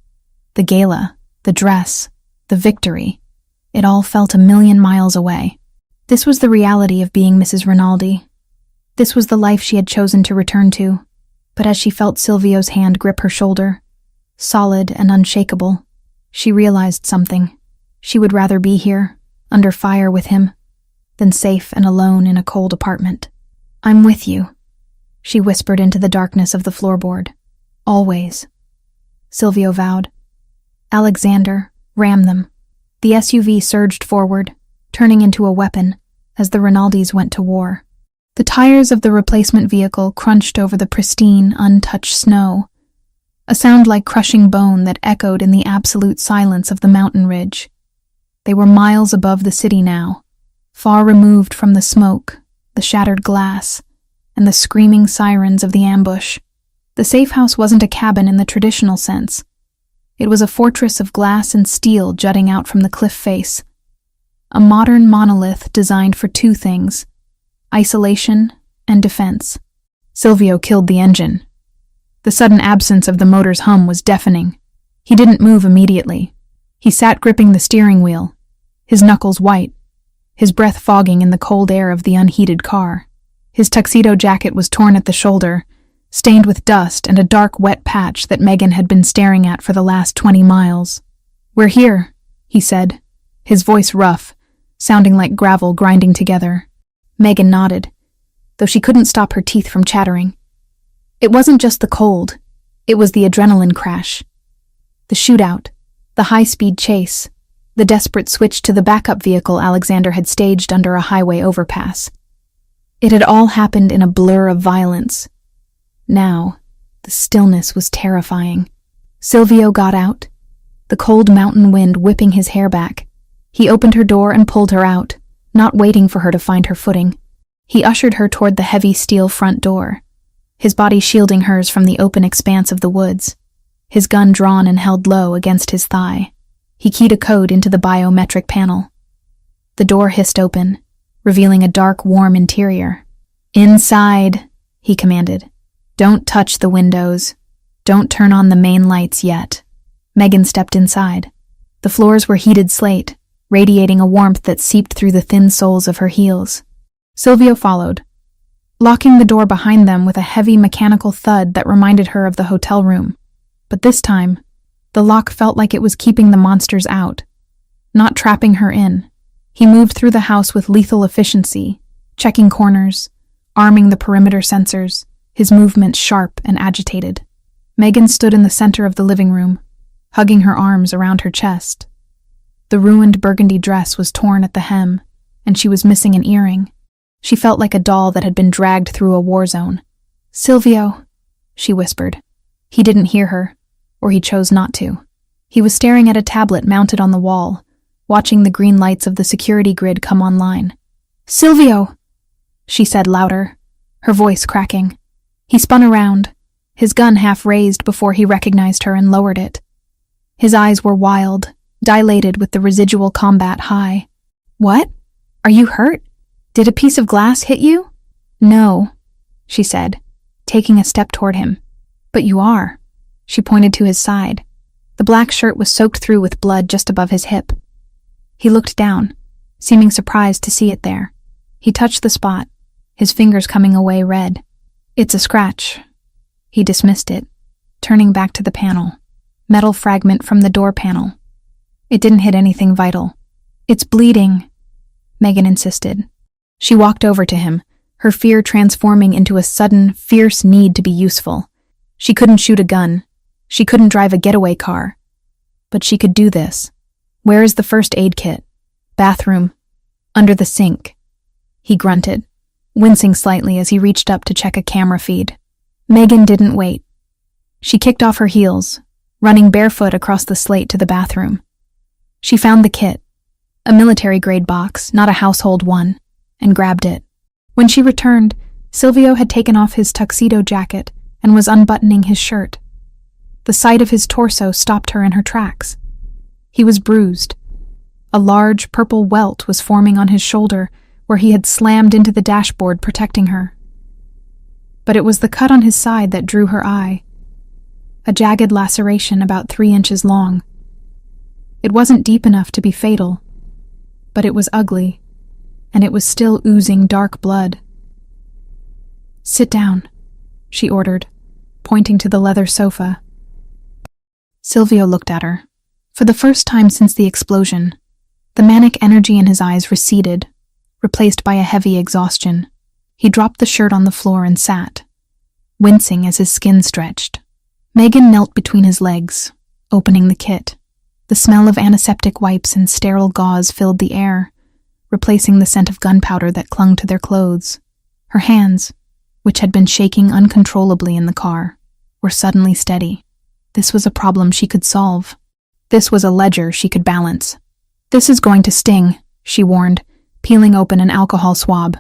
The gala, the dress, the victory, it all felt a million miles away. This was the reality of being Mrs. Rinaldi. This was the life she had chosen to return to. But as she felt Silvio's hand grip her shoulder, solid and unshakable, she realized something. She would rather be here, under fire with him, than safe and alone in a cold apartment. "I'm with you," she whispered into the darkness of the floorboard. "Always," Silvio vowed. "Alexander, ram them." The SUV surged forward, turning into a weapon as the Rinaldis went to war. The tires of the replacement vehicle crunched over the pristine, untouched snow, a sound like crushing bone that echoed in the absolute silence of the mountain ridge. They were miles above the city now, far removed from the smoke, the shattered glass, and the screaming sirens of the ambush. The safe house wasn't a cabin in the traditional sense. It was a fortress of glass and steel jutting out from the cliff face. A modern monolith designed for 2 things: isolation and defense. Silvio killed the engine. The sudden absence of the motor's hum was deafening. He didn't move immediately. He sat gripping the steering wheel, his knuckles white, his breath fogging in the cold air of the unheated car. His tuxedo jacket was torn at the shoulder, stained with dust and a dark, wet patch that Megan had been staring at for the last 20 miles. "We're here," he said, his voice rough, sounding like gravel grinding together. Megan nodded, though she couldn't stop her teeth from chattering. It wasn't just the cold, it was the adrenaline crash. The shootout, The high-speed chase, the desperate switch to the backup vehicle Alexander had staged under a highway overpass. It had all happened in a blur of violence. Now, the stillness was terrifying. Silvio got out, the cold mountain wind whipping his hair back. He opened her door and pulled her out, not waiting for her to find her footing. He ushered her toward the heavy steel front door, his body shielding hers from the open expanse of the woods, his gun drawn and held low against his thigh. He keyed a code into the biometric panel. The door hissed open, revealing a dark, warm interior. "Inside," he commanded. "Don't touch the windows. Don't turn on the main lights yet." Megan stepped inside. The floors were heated slate, radiating a warmth that seeped through the thin soles of her heels. Silvio followed, locking the door behind them with a heavy mechanical thud that reminded her of the hotel room. But this time, the lock felt like it was keeping the monsters out, not trapping her in. He moved through the house with lethal efficiency, checking corners, arming the perimeter sensors, his movements sharp and agitated. Megan stood in the center of the living room, hugging her arms around her chest. The ruined burgundy dress was torn at the hem, and she was missing an earring. She felt like a doll that had been dragged through a war zone. "Silvio," she whispered. He didn't hear her, or he chose not to. He was staring at a tablet mounted on the wall, watching the green lights of the security grid come online. "Silvio," she said louder, her voice cracking. He spun around, his gun half raised before he recognized her and lowered it. His eyes were wild, dilated with the residual combat high. "What? Are you hurt? Did a piece of glass hit you?" "No," she said, taking a step toward him. "But you are." She pointed to his side. The black shirt was soaked through with blood just above his hip. He looked down, seeming surprised to see it there. He touched the spot, his fingers coming away red. "It's a scratch." He dismissed it, turning back to the panel. Metal fragment from the door panel. "It didn't hit anything vital." "It's bleeding," Megan insisted. She walked over to him, her fear transforming into a sudden, fierce need to be useful. She couldn't shoot a gun. She couldn't drive a getaway car. But she could do this. "Where is the first aid kit?" "Bathroom. Under the sink." He grunted, wincing slightly as he reached up to check a camera feed. Megan didn't wait. She kicked off her heels, running barefoot across the slate to the bathroom. She found the kit, a military-grade box, not a household one, and grabbed it. When she returned, Silvio had taken off his tuxedo jacket and was unbuttoning his shirt. The sight of his torso stopped her in her tracks. He was bruised. A large purple welt was forming on his shoulder where he had slammed into the dashboard protecting her. But it was the cut on his side that drew her eye. A jagged laceration about 3 inches long. It wasn't deep enough to be fatal, but it was ugly, and it was still oozing dark blood. "Sit down," she ordered, pointing to the leather sofa. Silvio looked at her. For the first time since the explosion, the manic energy in his eyes receded, replaced by a heavy exhaustion. He dropped the shirt on the floor and sat, wincing as his skin stretched. Megan knelt between his legs, opening the kit. The smell of antiseptic wipes and sterile gauze filled the air, replacing the scent of gunpowder that clung to their clothes. Her hands, which had been shaking uncontrollably in the car, were suddenly steady. This was a problem she could solve. This was a ledger she could balance. "This is going to sting," she warned, peeling open an alcohol swab.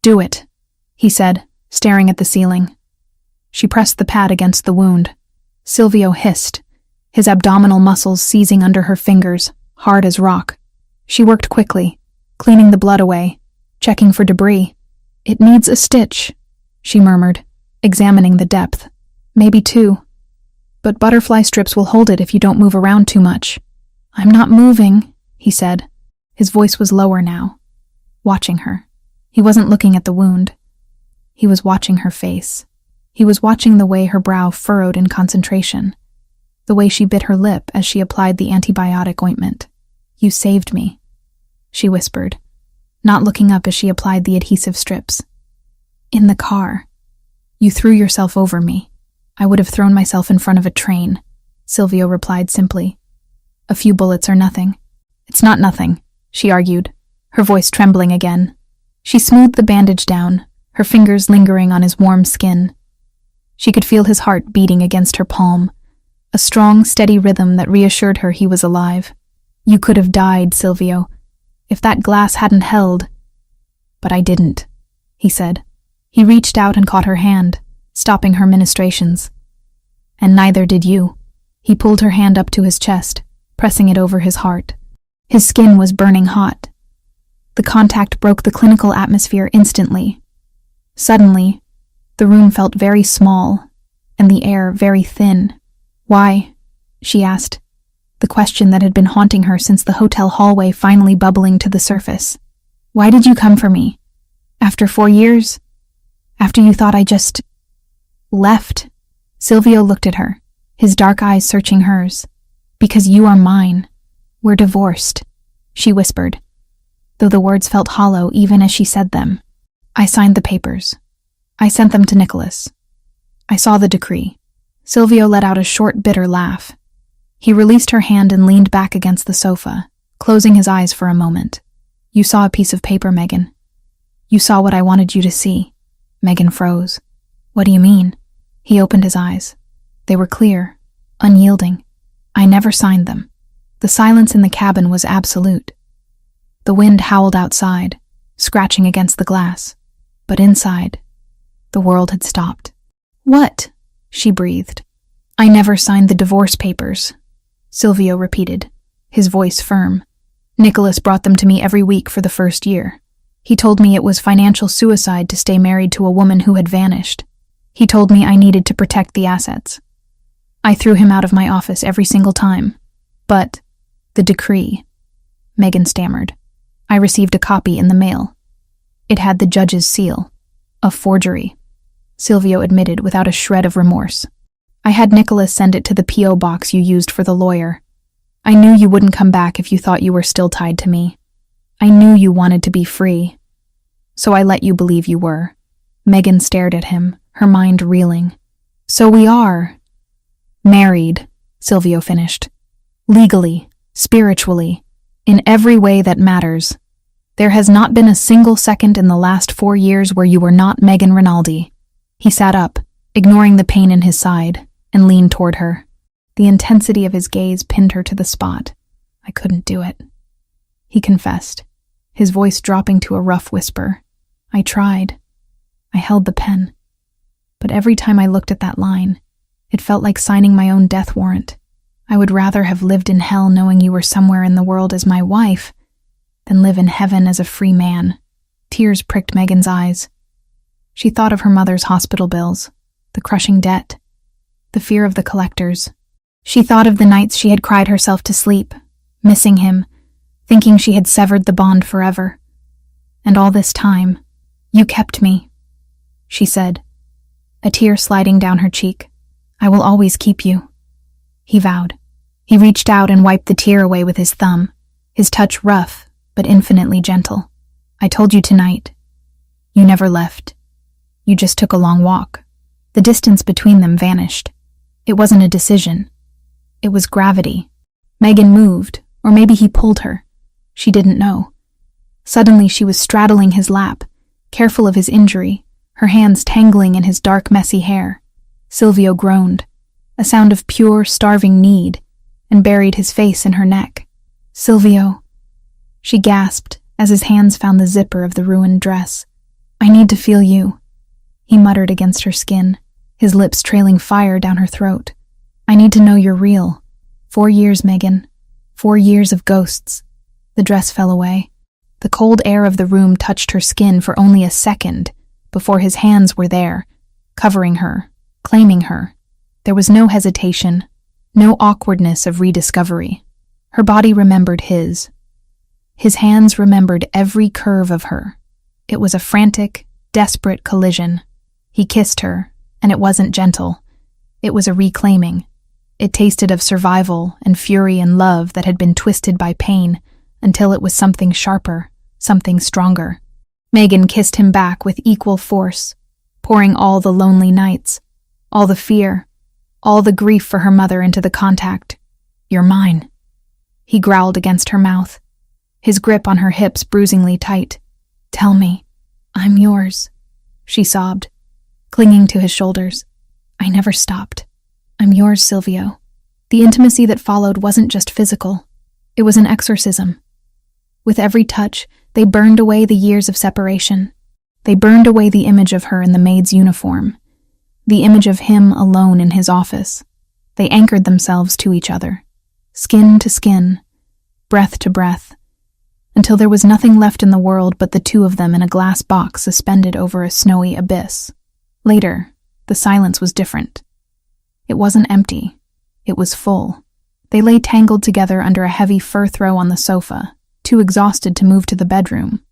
"Do it," he said, staring at the ceiling. She pressed the pad against the wound. Silvio hissed, his abdominal muscles seizing under her fingers, hard as rock. She worked quickly, cleaning the blood away, checking for debris. "It needs a stitch," she murmured, examining the depth. "Maybe 2. But butterfly strips will hold it if you don't move around too much." "I'm not moving," he said. His voice was lower now, watching her. He wasn't looking at the wound. He was watching her face. He was watching the way her brow furrowed in concentration, the way she bit her lip as she applied the antibiotic ointment. "You saved me," she whispered, not looking up as she applied the adhesive strips. "In the car. You threw yourself over me. I would have thrown myself in front of a train," Silvio replied simply. A few bullets are nothing. It's not nothing, she argued, her voice trembling again. She smoothed the bandage down, her fingers lingering on his warm skin. She could feel his heart beating against her palm, a strong, steady rhythm that reassured her he was alive. You could have died, Silvio, if that glass hadn't held. But I didn't, he said. He reached out and caught her hand, stopping her ministrations. And neither did you. He pulled her hand up to his chest, pressing it over his heart. His skin was burning hot. The contact broke the clinical atmosphere instantly. Suddenly, the room felt very small, and the air very thin. Why? She asked, the question that had been haunting her since the hotel hallway finally bubbling to the surface. Why did you come for me? After 4 years? After you thought I just left? Silvio looked at her, his dark eyes searching hers. Because you are mine. We're divorced, she whispered, though the words felt hollow even as she said them. I signed the papers. I sent them to Nicholas. I saw the decree. Silvio let out a short, bitter laugh. He released her hand and leaned back against the sofa, closing his eyes for a moment. You saw a piece of paper, Megan. You saw what I wanted you to see. Megan froze. What do you mean? He opened his eyes. They were clear, unyielding. I never signed them. The silence in the cabin was absolute. The wind howled outside, scratching against the glass. But inside, the world had stopped. What? She breathed. I never signed the divorce papers, Silvio repeated, his voice firm. Nicholas brought them to me every week for the first year. He told me it was financial suicide to stay married to a woman who had vanished. He told me I needed to protect the assets. I threw him out of my office every single time. But the decree, Megan stammered. I received a copy in the mail. It had the judge's seal. A forgery, Silvio admitted without a shred of remorse. I had Nicholas send it to the P.O. box you used for the lawyer. I knew you wouldn't come back if you thought you were still tied to me. I knew you wanted to be free. So I let you believe you were. Megan stared at him, her mind reeling. So we are married, Silvio finished. Legally, spiritually, in every way that matters. There has not been a single second in the last 4 years where you were not Megan Rinaldi. He sat up, ignoring the pain in his side, and leaned toward her. The intensity of his gaze pinned her to the spot. I couldn't do it, he confessed, his voice dropping to a rough whisper. I tried. I held the pen. But every time I looked at that line, it felt like signing my own death warrant. I would rather have lived in hell knowing you were somewhere in the world as my wife than live in heaven as a free man. Tears pricked Megan's eyes. She thought of her mother's hospital bills, the crushing debt, the fear of the collectors. She thought of the nights she had cried herself to sleep, missing him, thinking she had severed the bond forever. And all this time, you kept me, she said, a tear sliding down her cheek. I will always keep you, he vowed. He reached out and wiped the tear away with his thumb, his touch rough but infinitely gentle. I told you tonight. You never left. You just took a long walk. The distance between them vanished. It wasn't a decision. It was gravity. Megan moved, or maybe he pulled her. She didn't know. Suddenly she was straddling his lap, careful of his injury, her hands tangling in his dark, messy hair. Silvio groaned, a sound of pure, starving need, and buried his face in her neck. Silvio, she gasped as his hands found the zipper of the ruined dress. I need to feel you, he muttered against her skin, his lips trailing fire down her throat. I need to know you're real. 4 years, Megan. 4 years of ghosts. The dress fell away. The cold air of the room touched her skin for only a second before his hands were there, covering her, claiming her. There was no hesitation, no awkwardness of rediscovery. Her body remembered his. His hands remembered every curve of her. It was a frantic, desperate collision. He kissed her, and it wasn't gentle. It was a reclaiming. It tasted of survival and fury and love that had been twisted by pain until it was something sharper, something stronger. Megan kissed him back with equal force, pouring all the lonely nights, all the fear, all the grief for her mother into the contact. You're mine, He growled against her mouth, his grip on her hips bruisingly tight. "Tell me, I'm yours," she sobbed, clinging to his shoulders. "I never stopped. I'm yours, Silvio." The intimacy that followed wasn't just physical. It was an exorcism. With every touch, they burned away the years of separation. They burned away the image of her in the maid's uniform, the image of him alone in his office. They anchored themselves to each other, skin to skin, breath to breath, until there was nothing left in the world but the two of them in a glass box suspended over a snowy abyss. Later, the silence was different. It wasn't empty. It was full. They lay tangled together under a heavy fur throw on the sofa, too exhausted to move to the bedroom.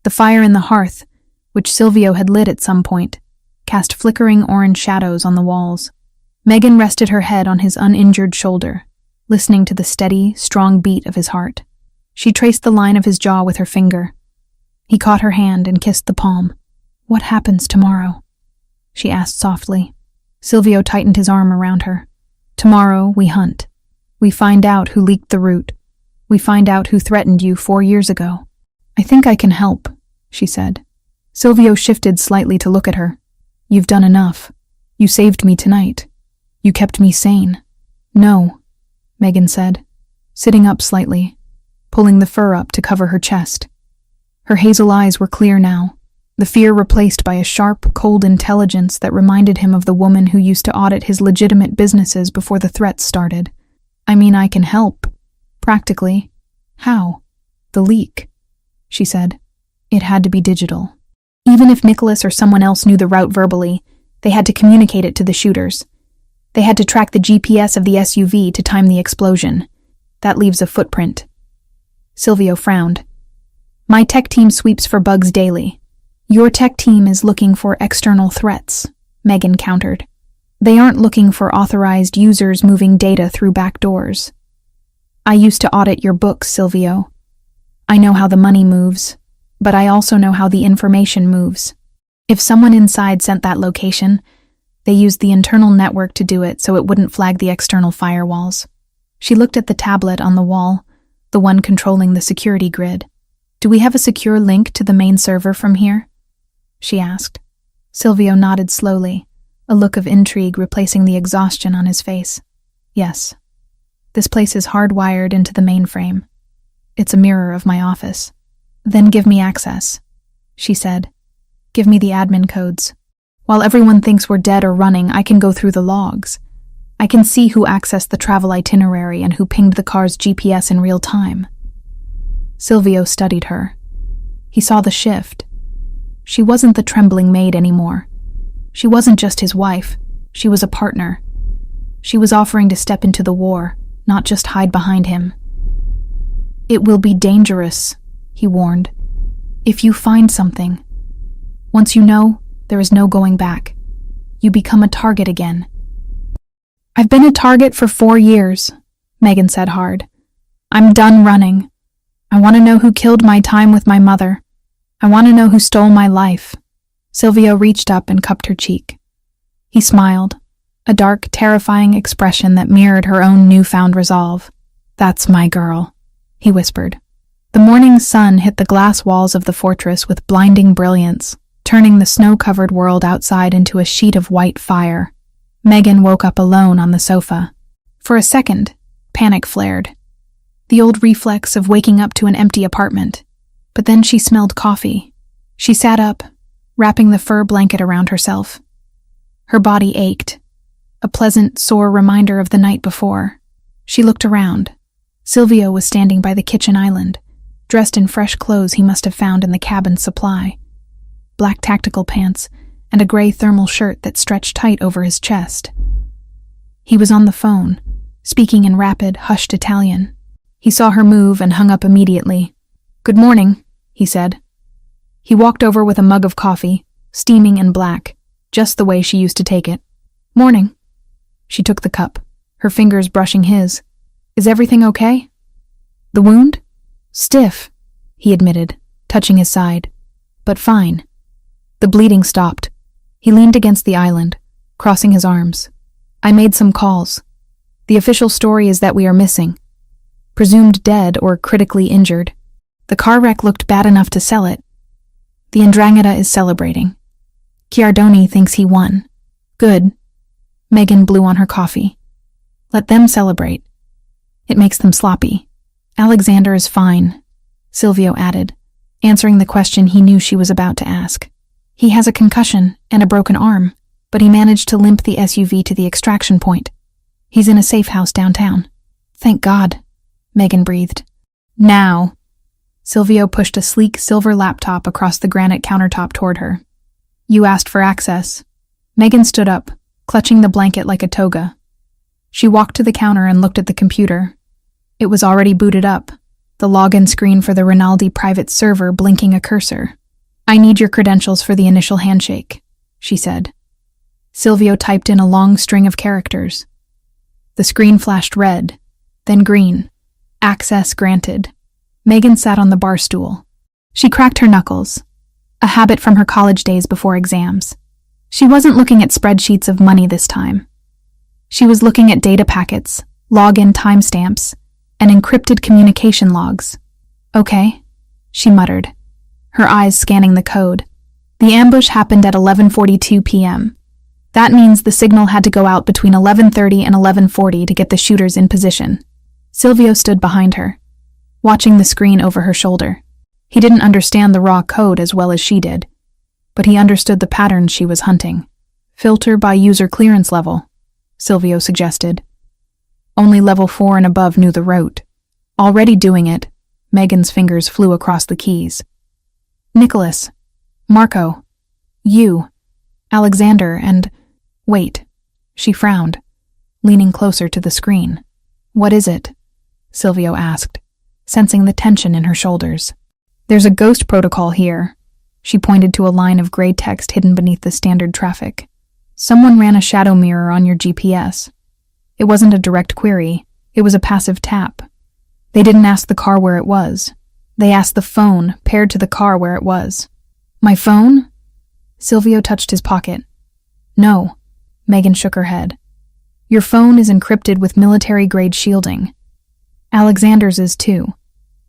The fire in the hearth, which Silvio had lit at some point, cast flickering orange shadows on the walls. Megan rested her head on his uninjured shoulder, listening to the steady, strong beat of his heart. She traced the line of his jaw with her finger. He caught her hand and kissed the palm. "What happens tomorrow?" she asked softly. Silvio tightened his arm around her. "Tomorrow we hunt. We find out who leaked the root. We find out who threatened you 4 years ago." "I think I can help," she said. Silvio shifted slightly to look at her. "You've done enough. You saved me tonight. You kept me sane." "No," Megan said, sitting up slightly, pulling the fur up to cover her chest. Her hazel eyes were clear now, the fear replaced by a sharp, cold intelligence that reminded him of the woman who used to audit his legitimate businesses before the threats started. "I mean, I can help. Practically." "How?" "The leak," she said. "It had to be digital. Even if Nicholas or someone else knew the route verbally, they had to communicate it to the shooters. They had to track the GPS of the SUV to time the explosion. That leaves a footprint." Silvio frowned. "My tech team sweeps for bugs daily. Your tech team is looking for external threats," Megan countered. "They aren't looking for authorized users moving data through back doors. I used to audit your books, Silvio. I know how the money moves, but I also know how the information moves. If someone inside sent that location, they used the internal network to do it so it wouldn't flag the external firewalls." She looked at the tablet on the wall, the one controlling the security grid. "Do we have a secure link to the main server from here?" she asked. Silvio nodded slowly, a look of intrigue replacing the exhaustion on his face. "Yes. This place is hardwired into the mainframe. It's a mirror of my office." "Then give me access," she said. "Give me the admin codes. While everyone thinks we're dead or running, I can go through the logs. I can see who accessed the travel itinerary and who pinged the car's GPS in real time." Silvio studied her. He saw the shift. She wasn't the trembling maid anymore. She wasn't just his wife. She was a partner. She was offering to step into the war, not just hide behind him. "It will be dangerous," he warned. "If you find something. Once you know, there is no going back. You become a target again." "I've been a target for 4 years," Megan said hard. "I'm done running. I want to know who killed my time with my mother. I want to know who stole my life." Silvio reached up and cupped her cheek. He smiled, a dark, terrifying expression that mirrored her own newfound resolve. "That's my girl," he whispered. The morning sun hit the glass walls of the fortress with blinding brilliance, turning the snow-covered world outside into a sheet of white fire. Megan woke up alone on the sofa. For a second, panic flared. The old reflex of waking up to an empty apartment. But then she smelled coffee. She sat up, wrapping the fur blanket around herself. Her body ached, a pleasant, sore reminder of the night before. She looked around. Silvio was standing by the kitchen island, dressed in fresh clothes he must have found in the cabin's supply. Black tactical pants and a gray thermal shirt that stretched tight over his chest. He was on the phone, speaking in rapid, hushed Italian. He saw her move and hung up immediately. "Good morning," he said. He walked over with a mug of coffee, steaming and black, just the way she used to take it. "Morning." She took the cup, her fingers brushing his. "Is everything okay?" "The wound?" "Stiff," he admitted, touching his side. "But fine." The bleeding stopped. He leaned against the island, crossing his arms. "I made some calls. The official story is that we are missing. presumed dead or critically injured. The car wreck looked bad enough to sell it. The 'Ndrangheta is celebrating. Chiardoni thinks he won. Good. Megan blew on her coffee. Let them celebrate. It makes them sloppy. Alexander is fine, Silvio added, answering the question he knew she was about to ask. He has a concussion and a broken arm, but he managed to limp the SUV to the extraction point. He's in a safe house downtown. Thank God, Megan breathed. Now. Silvio pushed a sleek silver laptop across the granite countertop toward her. You asked for access. Megan stood up, clutching the blanket like a toga. She walked to the counter and looked at the computer. It was already booted up, the login screen for the Rinaldi private server blinking a cursor. I need your credentials for the initial handshake, she said. Silvio typed in a long string of characters. The screen flashed red, then green. Access granted. Megan sat on the bar stool. She cracked her knuckles, a habit from her college days before exams. She wasn't looking at spreadsheets of money this time. She was looking at data packets, login timestamps, and encrypted communication logs. Okay, she muttered, her eyes scanning the code. The ambush happened at 11:42 p.m. That means the signal had to go out between 11:30 and 11:40 to get the shooters in position. Silvio stood behind her, watching the screen over her shoulder. He didn't understand the raw code as well as she did, but he understood the patterns she was hunting. Filter by user clearance level, Silvio suggested. Only level 4 and above knew the route. Already doing it, Megan's fingers flew across the keys. Nicholas, Marco, you, Alexander, and... Wait, she frowned, leaning closer to the screen. What is it? Silvio asked, sensing the tension in her shoulders. There's a ghost protocol here. She pointed to a line of gray text hidden beneath the standard traffic. Someone ran a shadow mirror on your GPS. It wasn't a direct query, it was a passive tap. They didn't ask the car where it was. They asked the phone paired to the car where it was. My phone? Silvio touched his pocket. No, Megan shook her head. Your phone is encrypted with military-grade shielding. Alexander's is too.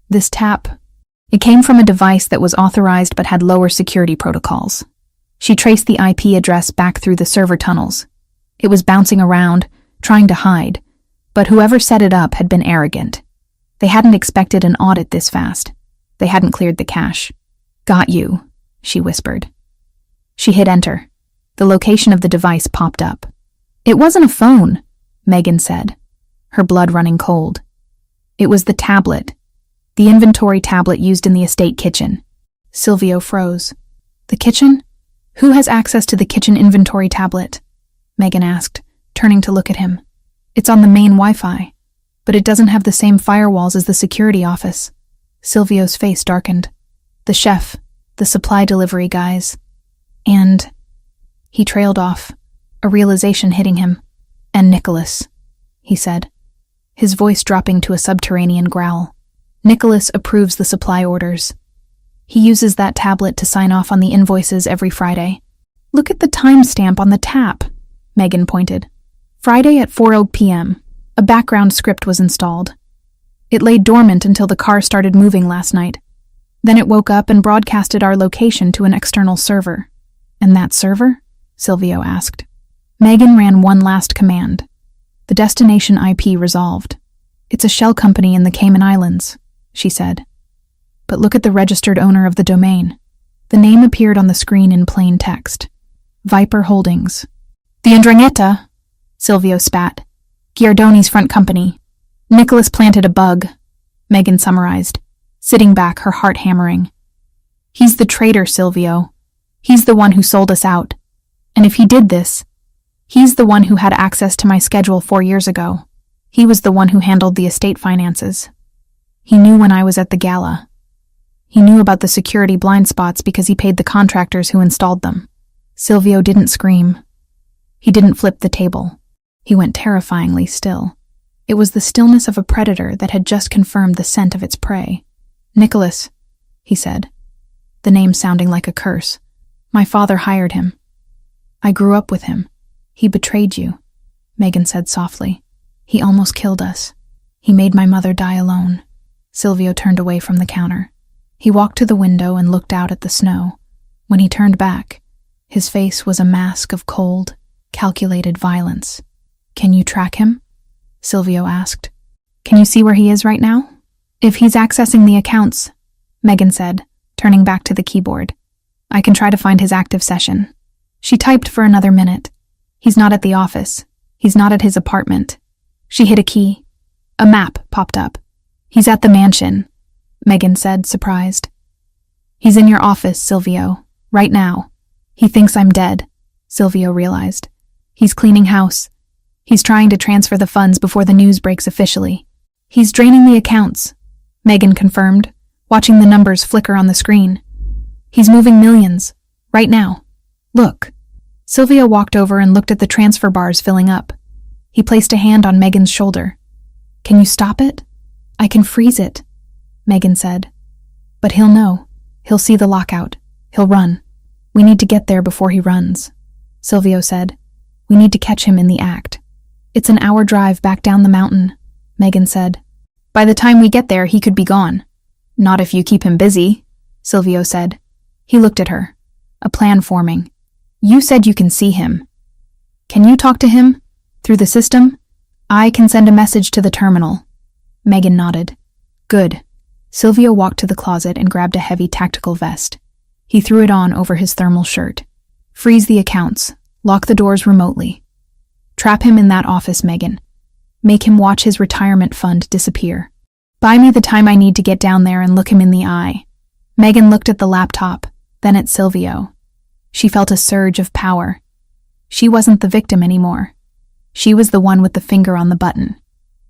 This tap, it came from a device that was authorized but had lower security protocols. She traced the IP address back through the server tunnels. It was bouncing around, trying to hide, but whoever set it up had been arrogant. They hadn't expected an audit this fast. They hadn't cleared the cache. Got you, she whispered. She hit enter. The location of the device popped up. It wasn't a phone, Megan said, her blood running cold. It was the tablet, the inventory tablet used in the estate kitchen. Silvio froze. The kitchen? Who has access to the kitchen inventory tablet? Megan asked, turning to look at him. It's on the main Wi-Fi, but it doesn't have the same firewalls as the security office. Silvio's face darkened. The chef, the supply delivery guys, and... He trailed off, a realization hitting him. And Nicholas, he said, his voice dropping to a subterranean growl. Nicholas approves the supply orders. He uses that tablet to sign off on the invoices every Friday. Look at the timestamp on the tap, Megan pointed. Friday at 4:00 p.m. A background script was installed. It lay dormant until the car started moving last night. Then it woke up and broadcasted our location to an external server. And that server? Silvio asked. Megan ran one last command. The destination IP resolved. It's a shell company in the Cayman Islands, she said. But look at the registered owner of the domain. The name appeared on the screen in plain text. Viper Holdings. The 'Ndrangheta, Silvio spat. Chiardoni's front company. Nicholas planted a bug, Megan summarized, sitting back, her heart hammering. He's the traitor, Silvio. He's the one who sold us out. And if he did this, he's the one who had access to my schedule 4 years ago. He was the one who handled the estate finances. He knew when I was at the gala. He knew about the security blind spots because he paid the contractors who installed them. Silvio didn't scream. He didn't flip the table. He went terrifyingly still. It was the stillness of a predator that had just confirmed the scent of its prey. Nicholas, he said, the name sounding like a curse. My father hired him. I grew up with him. He betrayed you, Megan said softly. He almost killed us. He made my mother die alone. Silvio turned away from the counter. He walked to the window and looked out at the snow. When he turned back, his face was a mask of cold, calculated violence. Can you track him? Silvio asked. Can you see where he is right now? If he's accessing the accounts, Megan said, turning back to the keyboard. I can try to find his active session. She typed for another minute. He's not at the office. He's not at his apartment. She hit a key. A map popped up. He's at the mansion, Megan said, surprised. He's in your office, Silvio, right now. He thinks I'm dead, Silvio realized. He's cleaning house. He's trying to transfer the funds before the news breaks officially. He's draining the accounts, Megan confirmed, watching the numbers flicker on the screen. He's moving millions, right now. Look. Silvio walked over and looked at the transfer bars filling up. He placed a hand on Megan's shoulder. Can you stop it? I can freeze it, Megan said. But he'll know. He'll see the lockout. He'll run. We need to get there before he runs, Silvio said. We need to catch him in the act. It's an hour drive back down the mountain, Megan said. By the time we get there, he could be gone. Not if you keep him busy, Silvio said. He looked at her. A plan forming. You said you can see him. Can you talk to him? Through the system? I can send a message to the terminal. Megan nodded. Good. Silvio walked to the closet and grabbed a heavy tactical vest. He threw it on over his thermal shirt. Freeze the accounts. Lock the doors remotely. Trap him in that office, Megan. Make him watch his retirement fund disappear. Buy me the time I need to get down there and look him in the eye. Megan looked at the laptop, then at Silvio. She felt a surge of power. She wasn't the victim anymore. She was the one with the finger on the button.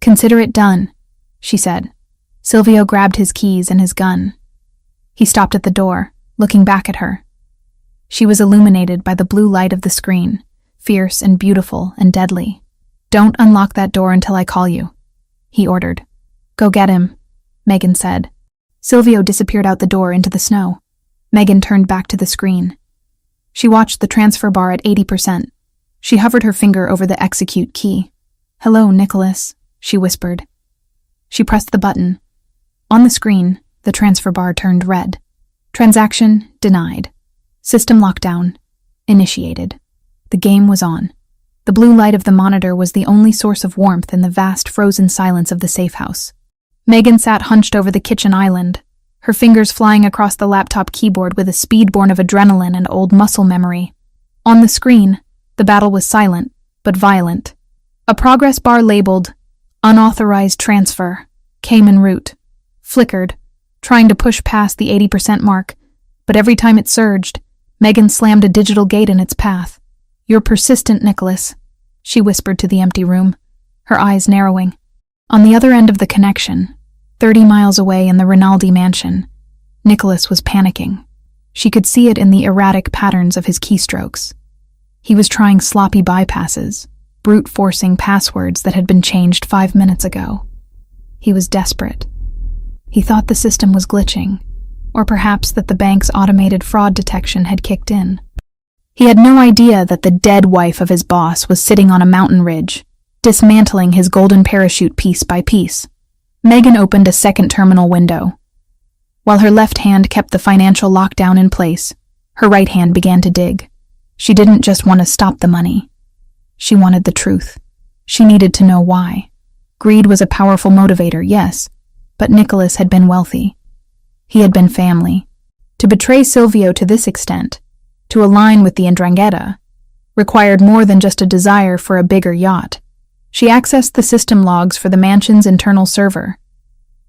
Consider it done, she said. Silvio grabbed his keys and his gun. He stopped at the door, looking back at her. She was illuminated by the blue light of the screen, fierce and beautiful and deadly. Don't unlock that door until I call you, he ordered. Go get him, Megan said. Silvio disappeared out the door into the snow. Megan turned back to the screen. She watched the transfer bar at 80%. She hovered her finger over the execute key. Hello, Nicholas, she whispered. She pressed the button. On the screen, the transfer bar turned red. Transaction denied. System lockdown initiated. The game was on. The blue light of the monitor was the only source of warmth in the vast frozen silence of the safe house. Megan sat hunched over the kitchen island, her fingers flying across the laptop keyboard with a speed born of adrenaline and old muscle memory. On the screen, the battle was silent, but violent. A progress bar labeled Unauthorized Transfer came en route, flickered, trying to push past the 80% mark, but every time it surged, Megan slammed a digital gate in its path. You're persistent, Nicholas, she whispered to the empty room, her eyes narrowing. On the other end of the connection, 30 miles away in the Rinaldi mansion, Nicholas was panicking. She could see it in the erratic patterns of his keystrokes. He was trying sloppy bypasses, brute-forcing passwords that had been changed 5 minutes ago. He was desperate. He thought the system was glitching, or perhaps that the bank's automated fraud detection had kicked in. He had no idea that the dead wife of his boss was sitting on a mountain ridge, dismantling his golden parachute piece by piece. Megan opened a second terminal window. While her left hand kept the financial lockdown in place, her right hand began to dig. She didn't just want to stop the money. She wanted the truth. She needed to know why. Greed was a powerful motivator, yes, but Nicholas had been wealthy. He had been family. To betray Silvio to this extent, to align with the 'Ndrangheta, required more than just a desire for a bigger yacht. She accessed the system logs for the mansion's internal server.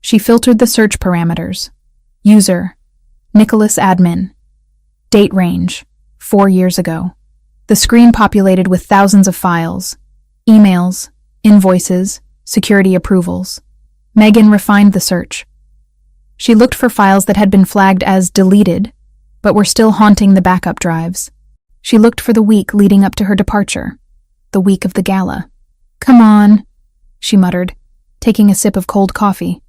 She filtered the search parameters. User, Nicholas admin. Date range, 4 years ago. The screen populated with thousands of files, emails, invoices, security approvals. Megan refined the search. She looked for files that had been flagged as deleted, but were still haunting the backup drives. She looked for the week leading up to her departure, the week of the gala. Come on, she muttered, taking a sip of cold coffee.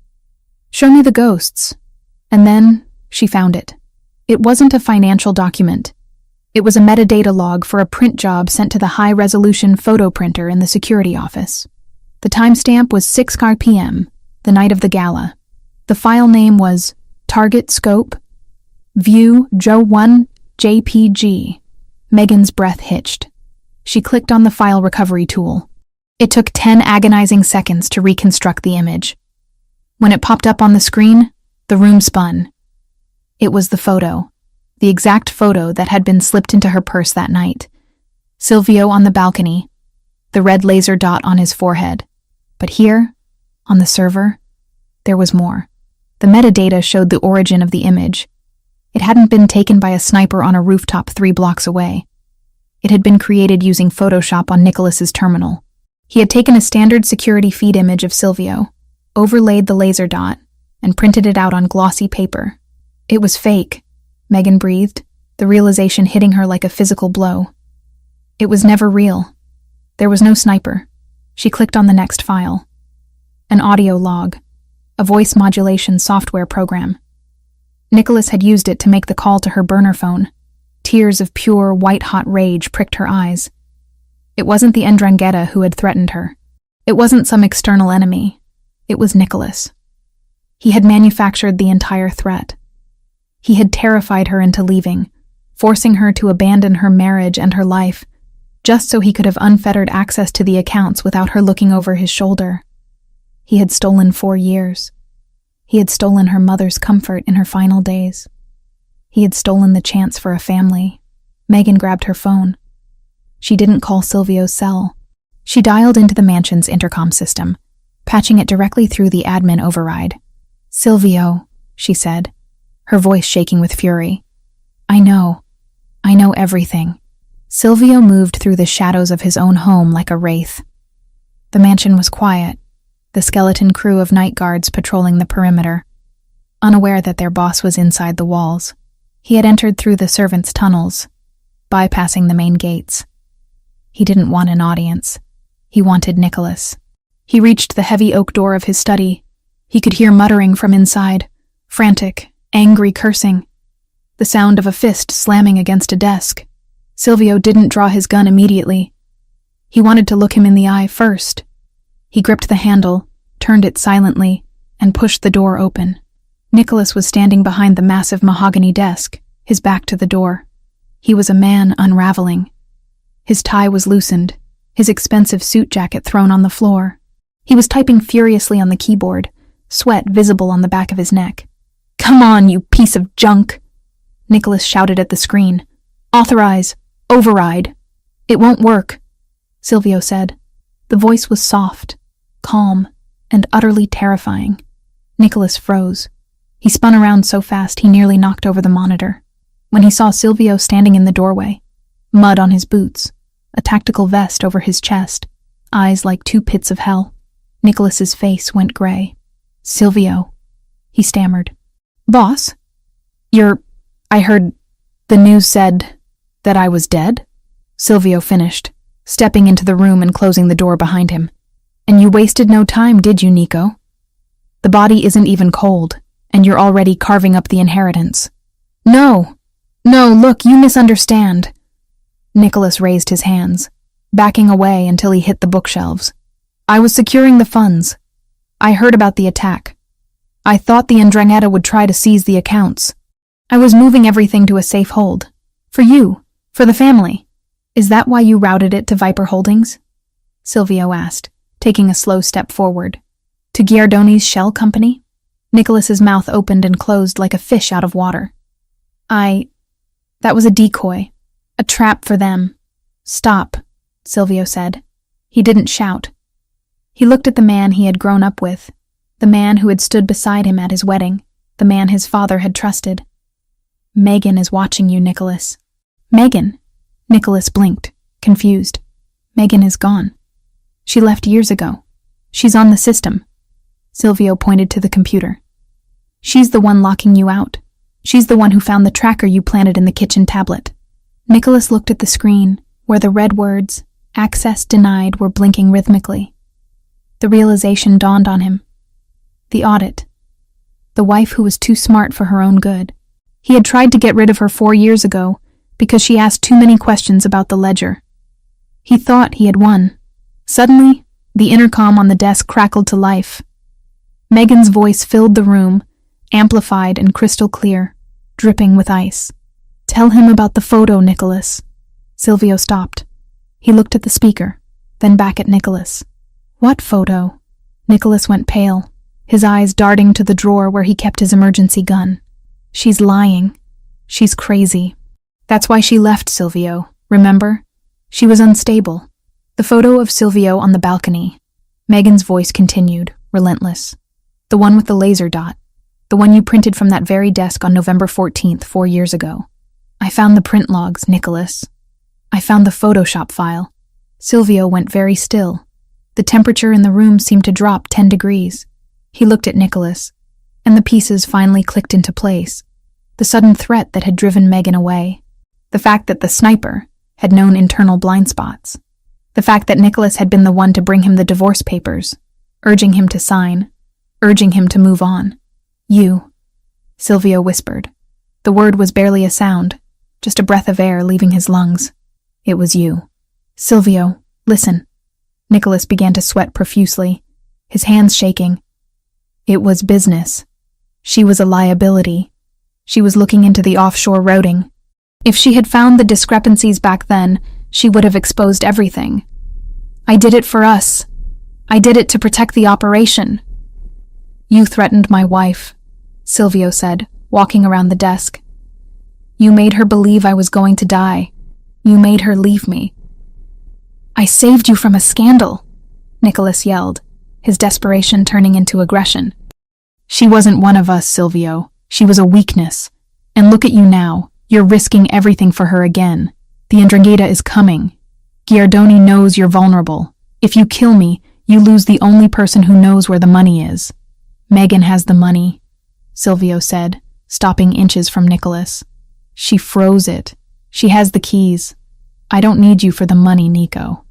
Show me the ghosts. And then she found it. It wasn't a financial document. It was a metadata log for a print job sent to the high-resolution photo printer in the security office. The timestamp was 6 p.m., the night of the gala. The file name was Target Scope, View Joe 1 JPG. Megan's breath hitched. She clicked on the file recovery tool. It took 10 agonizing seconds to reconstruct the image. When it popped up on the screen, the room spun. It was the photo, the exact photo that had been slipped into her purse that night. Silvio on the balcony, the red laser dot on his forehead. But here, on the server, there was more. The metadata showed the origin of the image. It hadn't been taken by a sniper on a rooftop 3 blocks away. It had been created using Photoshop on Nicholas's terminal. He had taken a standard security feed image of Silvio, overlaid the laser dot, and printed it out on glossy paper. It was fake, Megan breathed, the realization hitting her like a physical blow. It was never real. There was no sniper. She clicked on the next file. An audio log, a voice modulation software program. Nicholas had used it to make the call to her burner phone. Tears of pure, white-hot rage pricked her eyes. It wasn't the Ndrangheta who had threatened her. It wasn't some external enemy. It was Nicholas. He had manufactured the entire threat. He had terrified her into leaving, forcing her to abandon her marriage and her life, just so he could have unfettered access to the accounts without her looking over his shoulder. He had stolen 4 years. He had stolen her mother's comfort in her final days. He had stolen the chance for a family. Megan grabbed her phone. She didn't call Silvio's cell. She dialed into the mansion's intercom system, patching it directly through the admin override. "Silvio," she said, her voice shaking with fury. I know everything." Silvio moved through the shadows of his own home like a wraith. The mansion was quiet, the skeleton crew of night guards patrolling the perimeter, unaware that their boss was inside the walls. He had entered through the servants' tunnels, bypassing the main gates. He didn't want an audience. He wanted Nicholas. He reached the heavy oak door of his study. He could hear muttering from inside, frantic, angry cursing, the sound of a fist slamming against a desk. Silvio didn't draw his gun immediately. He wanted to look him in the eye first. He gripped the handle, turned it silently, and pushed the door open. Nicholas was standing behind the massive mahogany desk, his back to the door. He was a man unraveling. His tie was loosened, his expensive suit jacket thrown on the floor. He was typing furiously on the keyboard, sweat visible on the back of his neck. "Come on, you piece of junk!" Nicholas shouted at the screen. "Authorize! Override!" "It won't work," Silvio said. The voice was soft, calm, and utterly terrifying. Nicholas froze. He spun around so fast he nearly knocked over the monitor. When he saw Silvio standing in the doorway, mud on his boots, a tactical vest over his chest, eyes like 2 pits of hell, Nicholas's face went gray. "Silvio," he stammered. "Boss? I heard the news said that I was dead?" Silvio finished, stepping into the room and closing the door behind him. "And you wasted no time, did you, Nico? The body isn't even cold, and you're already carving up the inheritance." No, look, you misunderstand." Nicholas raised his hands, backing away until he hit the bookshelves. "I was securing the funds. I heard about the attack. I thought the Ndrangheta would try to seize the accounts. I was moving everything to a safe hold. For you, for the family. Is that why you routed it to Viper Holdings?" Silvio asked, taking a slow step forward. "To Giardoni's shell company?" Nicholas's mouth opened and closed like a fish out of water. That was a decoy. A trap for them." "Stop," Silvio said. He didn't shout. He looked at the man he had grown up with, the man who had stood beside him at his wedding, the man his father had trusted. "Megan is watching you, Nicholas." "Megan?" Nicholas blinked, confused. "Megan is gone. She left years ago. She's on the system." Silvio pointed to the computer. "She's the one locking you out. She's the one who found the tracker you planted in the kitchen tablet." Nicholas looked at the screen, where the red words, "Access denied," were blinking rhythmically. The realization dawned on him. The audit. The wife who was too smart for her own good. He had tried to get rid of her 4 years ago because she asked too many questions about the ledger. He thought he had won. Suddenly, The intercom on the desk crackled to life. Megan's voice filled the room, amplified and crystal clear, dripping with ice. "Tell him about the photo, Nicholas." Silvio stopped. He looked at the speaker, then back at Nicholas. "What photo?" Nicholas went pale, his eyes darting to the drawer where he kept his emergency gun. "She's lying. She's crazy. That's why she left, Silvio, remember? She was unstable." The photo of Silvio on the balcony. Megan's voice continued, relentless. "The one with the laser dot. The one you printed from that very desk on November 14th, 4 years ago. I found the print logs, Nicholas. I found the Photoshop file." Silvio went very still. The temperature in the room seemed to drop 10 degrees. He looked at Nicholas, and the pieces finally clicked into place. The sudden threat that had driven Megan away. The fact that the sniper had known internal blind spots. The fact that Nicholas had been the one to bring him the divorce papers, urging him to sign, urging him to move on. "You," Silvio whispered. The word was barely a sound, just a breath of air leaving his lungs. "It was you." "Silvio, listen." Nicholas began to sweat profusely, his hands shaking. "It was business. She was a liability. She was looking into the offshore routing. If she had found the discrepancies back then, she would have exposed everything. I did it for us. I did it to protect the operation." "You threatened my wife," Silvio said, walking around the desk. "You made her believe I was going to die. You made her leave me." "I saved you from a scandal," Nicholas yelled, his desperation turning into aggression. "She wasn't one of us, Silvio. She was a weakness. And look at you now. You're risking everything for her again. The Ndrangheta is coming. Giardoni knows you're vulnerable. If you kill me, you lose the only person who knows where the money is." "Megan has the money," Silvio said, stopping inches from Nicholas. "She froze it. She has the keys. I don't need you for the money, Nico."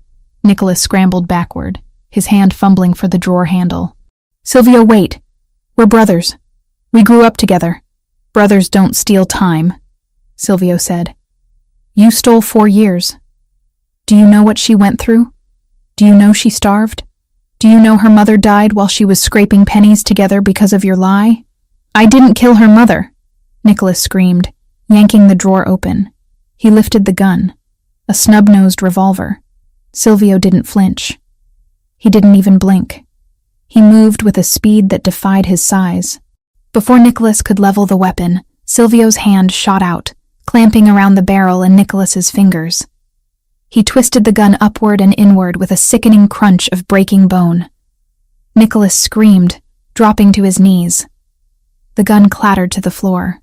Nicholas scrambled backward, his hand fumbling for the drawer handle. "Silvio, wait. We're brothers. We grew up together. Brothers don't steal time," Silvio said. "You stole 4 years. Do you know what she went through? Do you know she starved? Do you know her mother died while she was scraping pennies together because of your lie?" "I didn't kill her mother," Nicholas screamed, yanking the drawer open. He lifted the gun, a snub-nosed revolver. Silvio didn't flinch. He didn't even blink. He moved with a speed that defied his size. Before Nicholas could level the weapon, Silvio's hand shot out, clamping around the barrel and Nicholas's fingers. He twisted the gun upward and inward with a sickening crunch of breaking bone. Nicholas screamed, dropping to his knees. The gun clattered to the floor.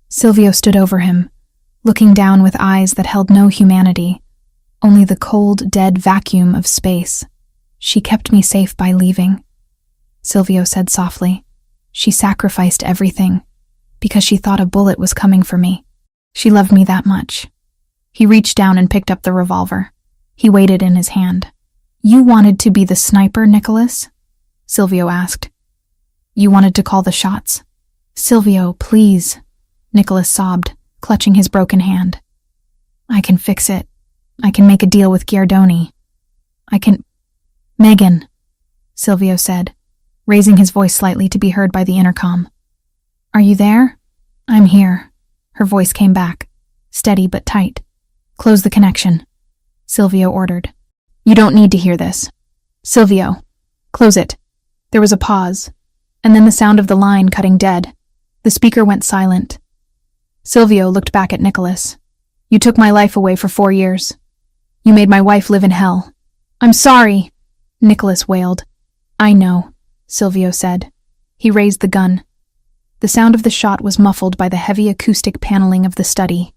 Silvio stood over him, looking down with eyes that held no humanity, only the cold, dead vacuum of space. "She kept me safe by leaving," Silvio said softly. "She sacrificed everything, because she thought a bullet was coming for me. She loved me that much." He reached down and picked up the revolver. He weighed it in his hand. "You wanted to be the sniper, Nicholas?" Silvio asked. "You wanted to call the shots?" "Silvio, please," Nicholas sobbed, clutching his broken hand. "I can fix it. I can make a deal with Giardoni. I can—" "Megan," Silvio said, raising his voice slightly to be heard by the intercom. "Are you there?" "I'm here," her voice came back, steady but tight. "Close the connection," Silvio ordered. "You don't need to hear this." "Silvio, close it." There was a pause, and then the sound of the line cutting dead. The speaker went silent. Silvio looked back at Nicholas. "You took my life away for 4 years. You made my wife live in hell." "I'm sorry," Nicholas wailed. "I know," Silvio said. He raised the gun. The sound of the shot was muffled by the heavy acoustic paneling of the study.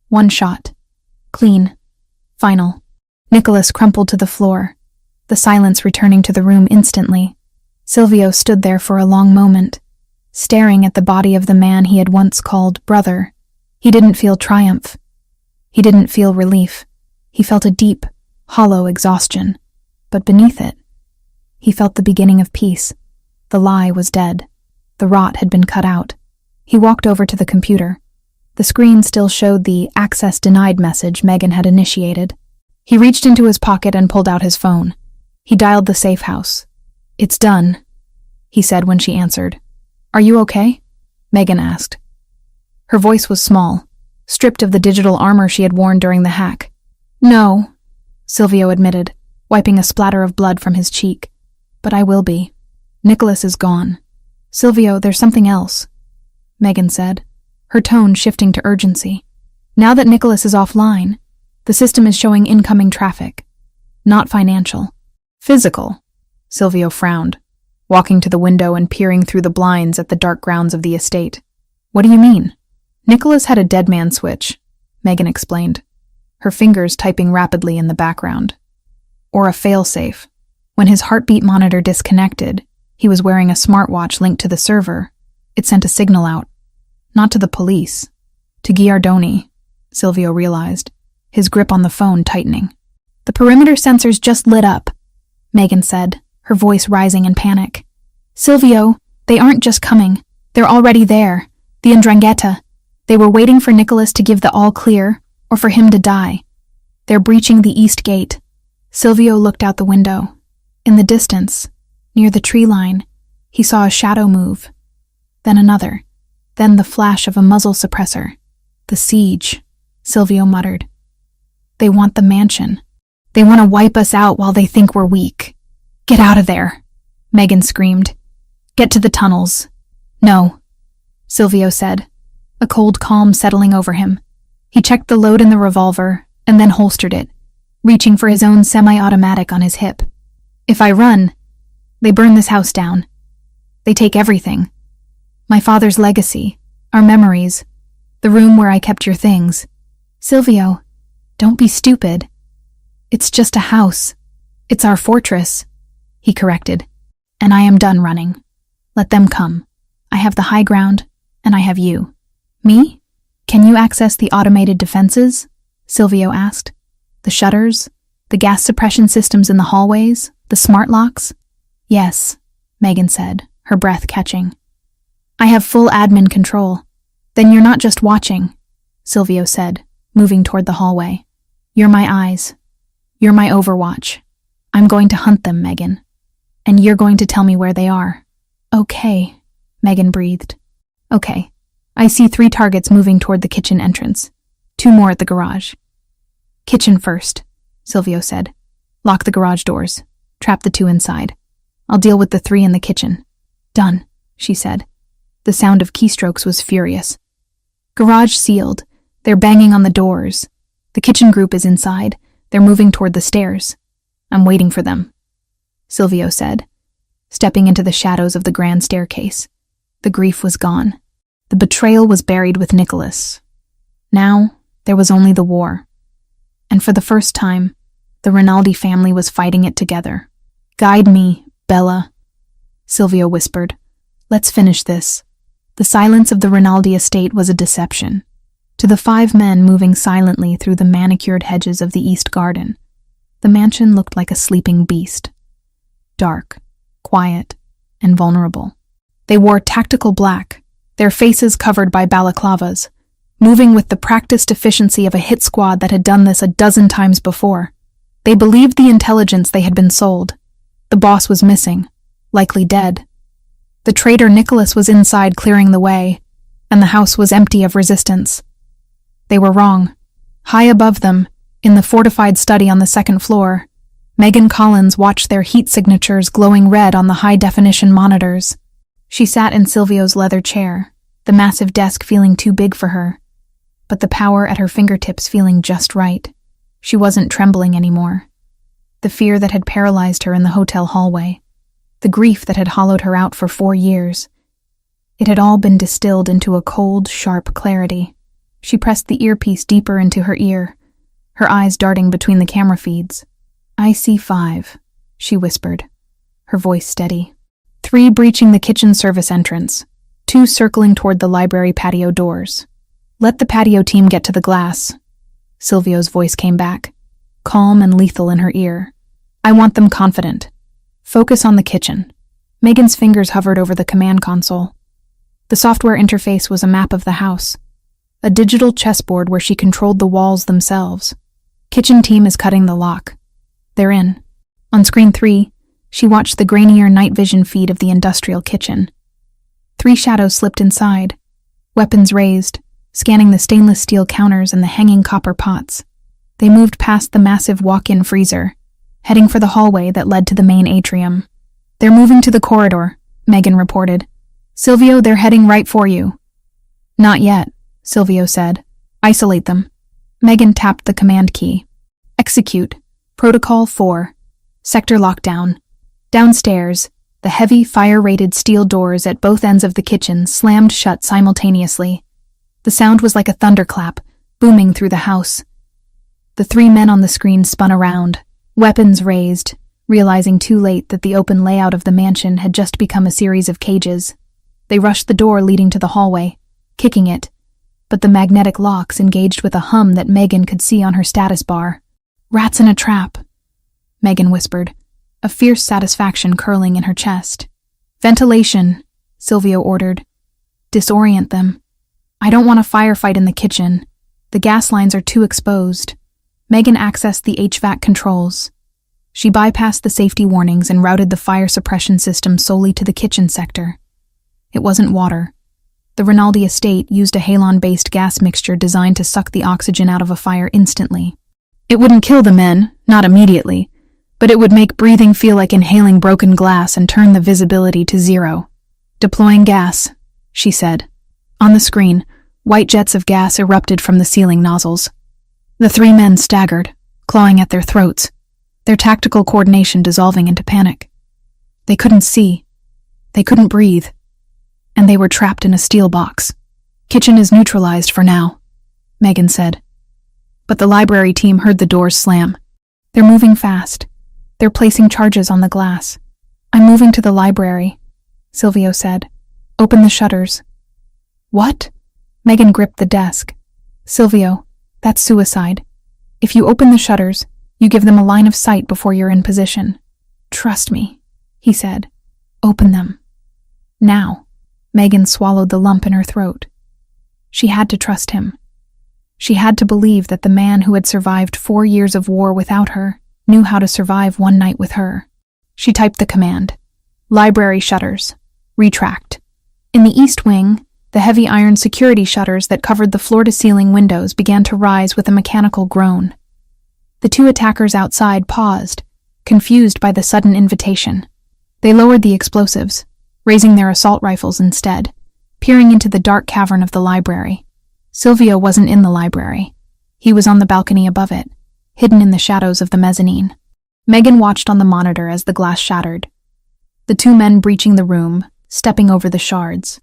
One shot. Clean. Final. Nicholas crumpled to the floor, the silence returning to the room instantly. Silvio stood there for a long moment, staring at the body of the man he had once called brother. He didn't feel triumph. He didn't feel relief. He felt a deep, hollow exhaustion. But beneath it, he felt the beginning of peace. The lie was dead. The rot had been cut out. He walked over to the computer. The screen still showed the access denied message Megan had initiated. He reached into his pocket and pulled out his phone. He dialed the safe house. "It's done," he said when she answered. "Are you okay?" Megan asked. Her voice was small, stripped of the digital armor she had worn during the hack. "No," Silvio admitted, wiping a splatter of blood from his cheek. "But I will be. Nicholas is gone." "Silvio, there's something else," Megan said, her tone shifting to urgency. "Now that Nicholas is offline, the system is showing incoming traffic. Not financial. Physical." Silvio frowned, walking to the window and peering through the blinds at the dark grounds of the estate. "What do you mean?" "Nicholas had a dead man switch," Megan explained, her fingers typing rapidly in the background. "Or a failsafe. When his heartbeat monitor disconnected, he was wearing a smartwatch linked to the server. It sent a signal out. Not to the police. To Giardoni," Silvio realized, his grip on the phone tightening. "The perimeter sensors just lit up," Megan said, her voice rising in panic. "Silvio, they aren't just coming. They're already there. The 'Ndrangheta. They were waiting for Nicholas to give the all clear, or for him to die. They're breaching the east gate." Silvio looked out the window. In the distance, near the tree line, he saw a shadow move. Then another. Then the flash of a muzzle suppressor. "The siege," Silvio muttered. "They want the mansion. They want to wipe us out while they think we're weak." "Get out of there," Megan screamed. "Get to the tunnels." "No," Silvio said, a cold calm settling over him. He checked the load in the revolver and then holstered it, reaching for his own semi-automatic on his hip. "If I run, they burn this house down. They take everything. My father's legacy, our memories, the room where I kept your things. Silvio, don't be stupid. It's just a house. It's our fortress," he corrected. "And I am done running. Let them come. I have the high ground, and I have you." "Me? Can you access the automated defenses?" Silvio asked. "The shutters? The gas suppression systems in the hallways? The smart locks?" "Yes," Megan said, her breath catching. "I have full admin control." "Then you're not just watching," Silvio said, moving toward the hallway. "You're my eyes. You're my overwatch. I'm going to hunt them, Megan. And you're going to tell me where they are." "Okay," Megan breathed. "Okay. I see 3 targets moving toward the kitchen entrance. 2 more at the garage." "Kitchen first," Silvio said. "Lock the garage doors. Trap the 2 inside. I'll deal with the 3 in the kitchen." "Done," she said. The sound of keystrokes was furious. "Garage sealed. They're banging on the doors. The kitchen group is inside. They're moving toward the stairs. I'm waiting for them," Silvio said, stepping into the shadows of the grand staircase. The grief was gone. The betrayal was buried with Nicholas. Now, there was only the war. And for the first time, the Rinaldi family was fighting it together. "Guide me, Bella," Silvio whispered. "Let's finish this." The silence of the Rinaldi estate was a deception. To the 5 men moving silently through the manicured hedges of the east garden, the mansion looked like a sleeping beast. Dark, quiet, and vulnerable. They wore tactical black, their faces covered by balaclavas, moving with the practiced efficiency of a hit squad that had done this a dozen times before. They believed the intelligence they had been sold. The boss was missing, likely dead. The traitor Nicholas was inside clearing the way, and the house was empty of resistance. They were wrong. High above them, in the fortified study on the 2nd floor, Megan Collins watched their heat signatures glowing red on the high-definition monitors. She sat in Silvio's leather chair, the massive desk feeling too big for her, but the power at her fingertips feeling just right. She wasn't trembling anymore. The fear that had paralyzed her in the hotel hallway, the grief that had hollowed her out for 4 years, it had all been distilled into a cold, sharp clarity. She pressed the earpiece deeper into her ear, her eyes darting between the camera feeds. "I see 5, she whispered, her voice steady. 3 breaching the kitchen service entrance, 2 circling toward the library patio doors. Let the patio team get to the glass." Silvio's voice came back, calm and lethal in her ear. "I want them confident. Focus on the kitchen." Megan's fingers hovered over the command console. The software interface was a map of the house, a digital chessboard where she controlled the walls themselves. "Kitchen team is cutting the lock. They're in." On screen 3, she watched the grainier night vision feed of the industrial kitchen. 3 shadows slipped inside, weapons raised, scanning the stainless steel counters and the hanging copper pots. They moved past the massive walk-in freezer, heading for the hallway that led to the main atrium. "They're moving to the corridor," Megan reported. "Silvio, they're heading right for you." "Not yet," Silvio said. "Isolate them." Megan tapped the command key. "Execute. Protocol 4. Sector lockdown." Downstairs, the heavy, fire-rated steel doors at both ends of the kitchen slammed shut simultaneously. The sound was like a thunderclap, booming through the house. The 3 men on the screen spun around, weapons raised, realizing too late that the open layout of the mansion had just become a series of cages. They rushed the door leading to the hallway, kicking it, but the magnetic locks engaged with a hum that Megan could see on her status bar. "Rats in a trap," Megan whispered, a fierce satisfaction curling in her chest. "Ventilation," Silvio ordered. "Disorient them. I don't want a firefight in the kitchen. The gas lines are too exposed." Megan accessed the HVAC controls. She bypassed the safety warnings and routed the fire suppression system solely to the kitchen sector. It wasn't water. The Rinaldi estate used a halon-based gas mixture designed to suck the oxygen out of a fire instantly. It wouldn't kill the men, not immediately, but it would make breathing feel like inhaling broken glass and turn the visibility to 0. "Deploying gas," she said. On the screen, white jets of gas erupted from the ceiling nozzles. The 3 men staggered, clawing at their throats, their tactical coordination dissolving into panic. They couldn't see. They couldn't breathe. And they were trapped in a steel box. "Kitchen is neutralized for now," Megan said. But the library team heard the doors slam. "They're moving fast. They're placing charges on the glass." "I'm moving to the library," Silvio said. "Open the shutters." "What?" Megan gripped the desk. "Silvio, that's suicide. If you open the shutters, you give them a line of sight before you're in position." "Trust me," he said. "Open them. Now." Megan swallowed the lump in her throat. She had to trust him. She had to believe that the man who had survived 4 years of war without her knew how to survive one night with her. She typed the command. "Library shutters. Retract." In the east wing, the heavy iron security shutters that covered the floor-to-ceiling windows began to rise with a mechanical groan. The 2 attackers outside paused, confused by the sudden invitation. They lowered the explosives, raising their assault rifles instead, peering into the dark cavern of the library. Silvio wasn't in the library. He was on the balcony above it, hidden in the shadows of the mezzanine. Megan watched on the monitor as the glass shattered. The 2 men breaching the room, stepping over the shards.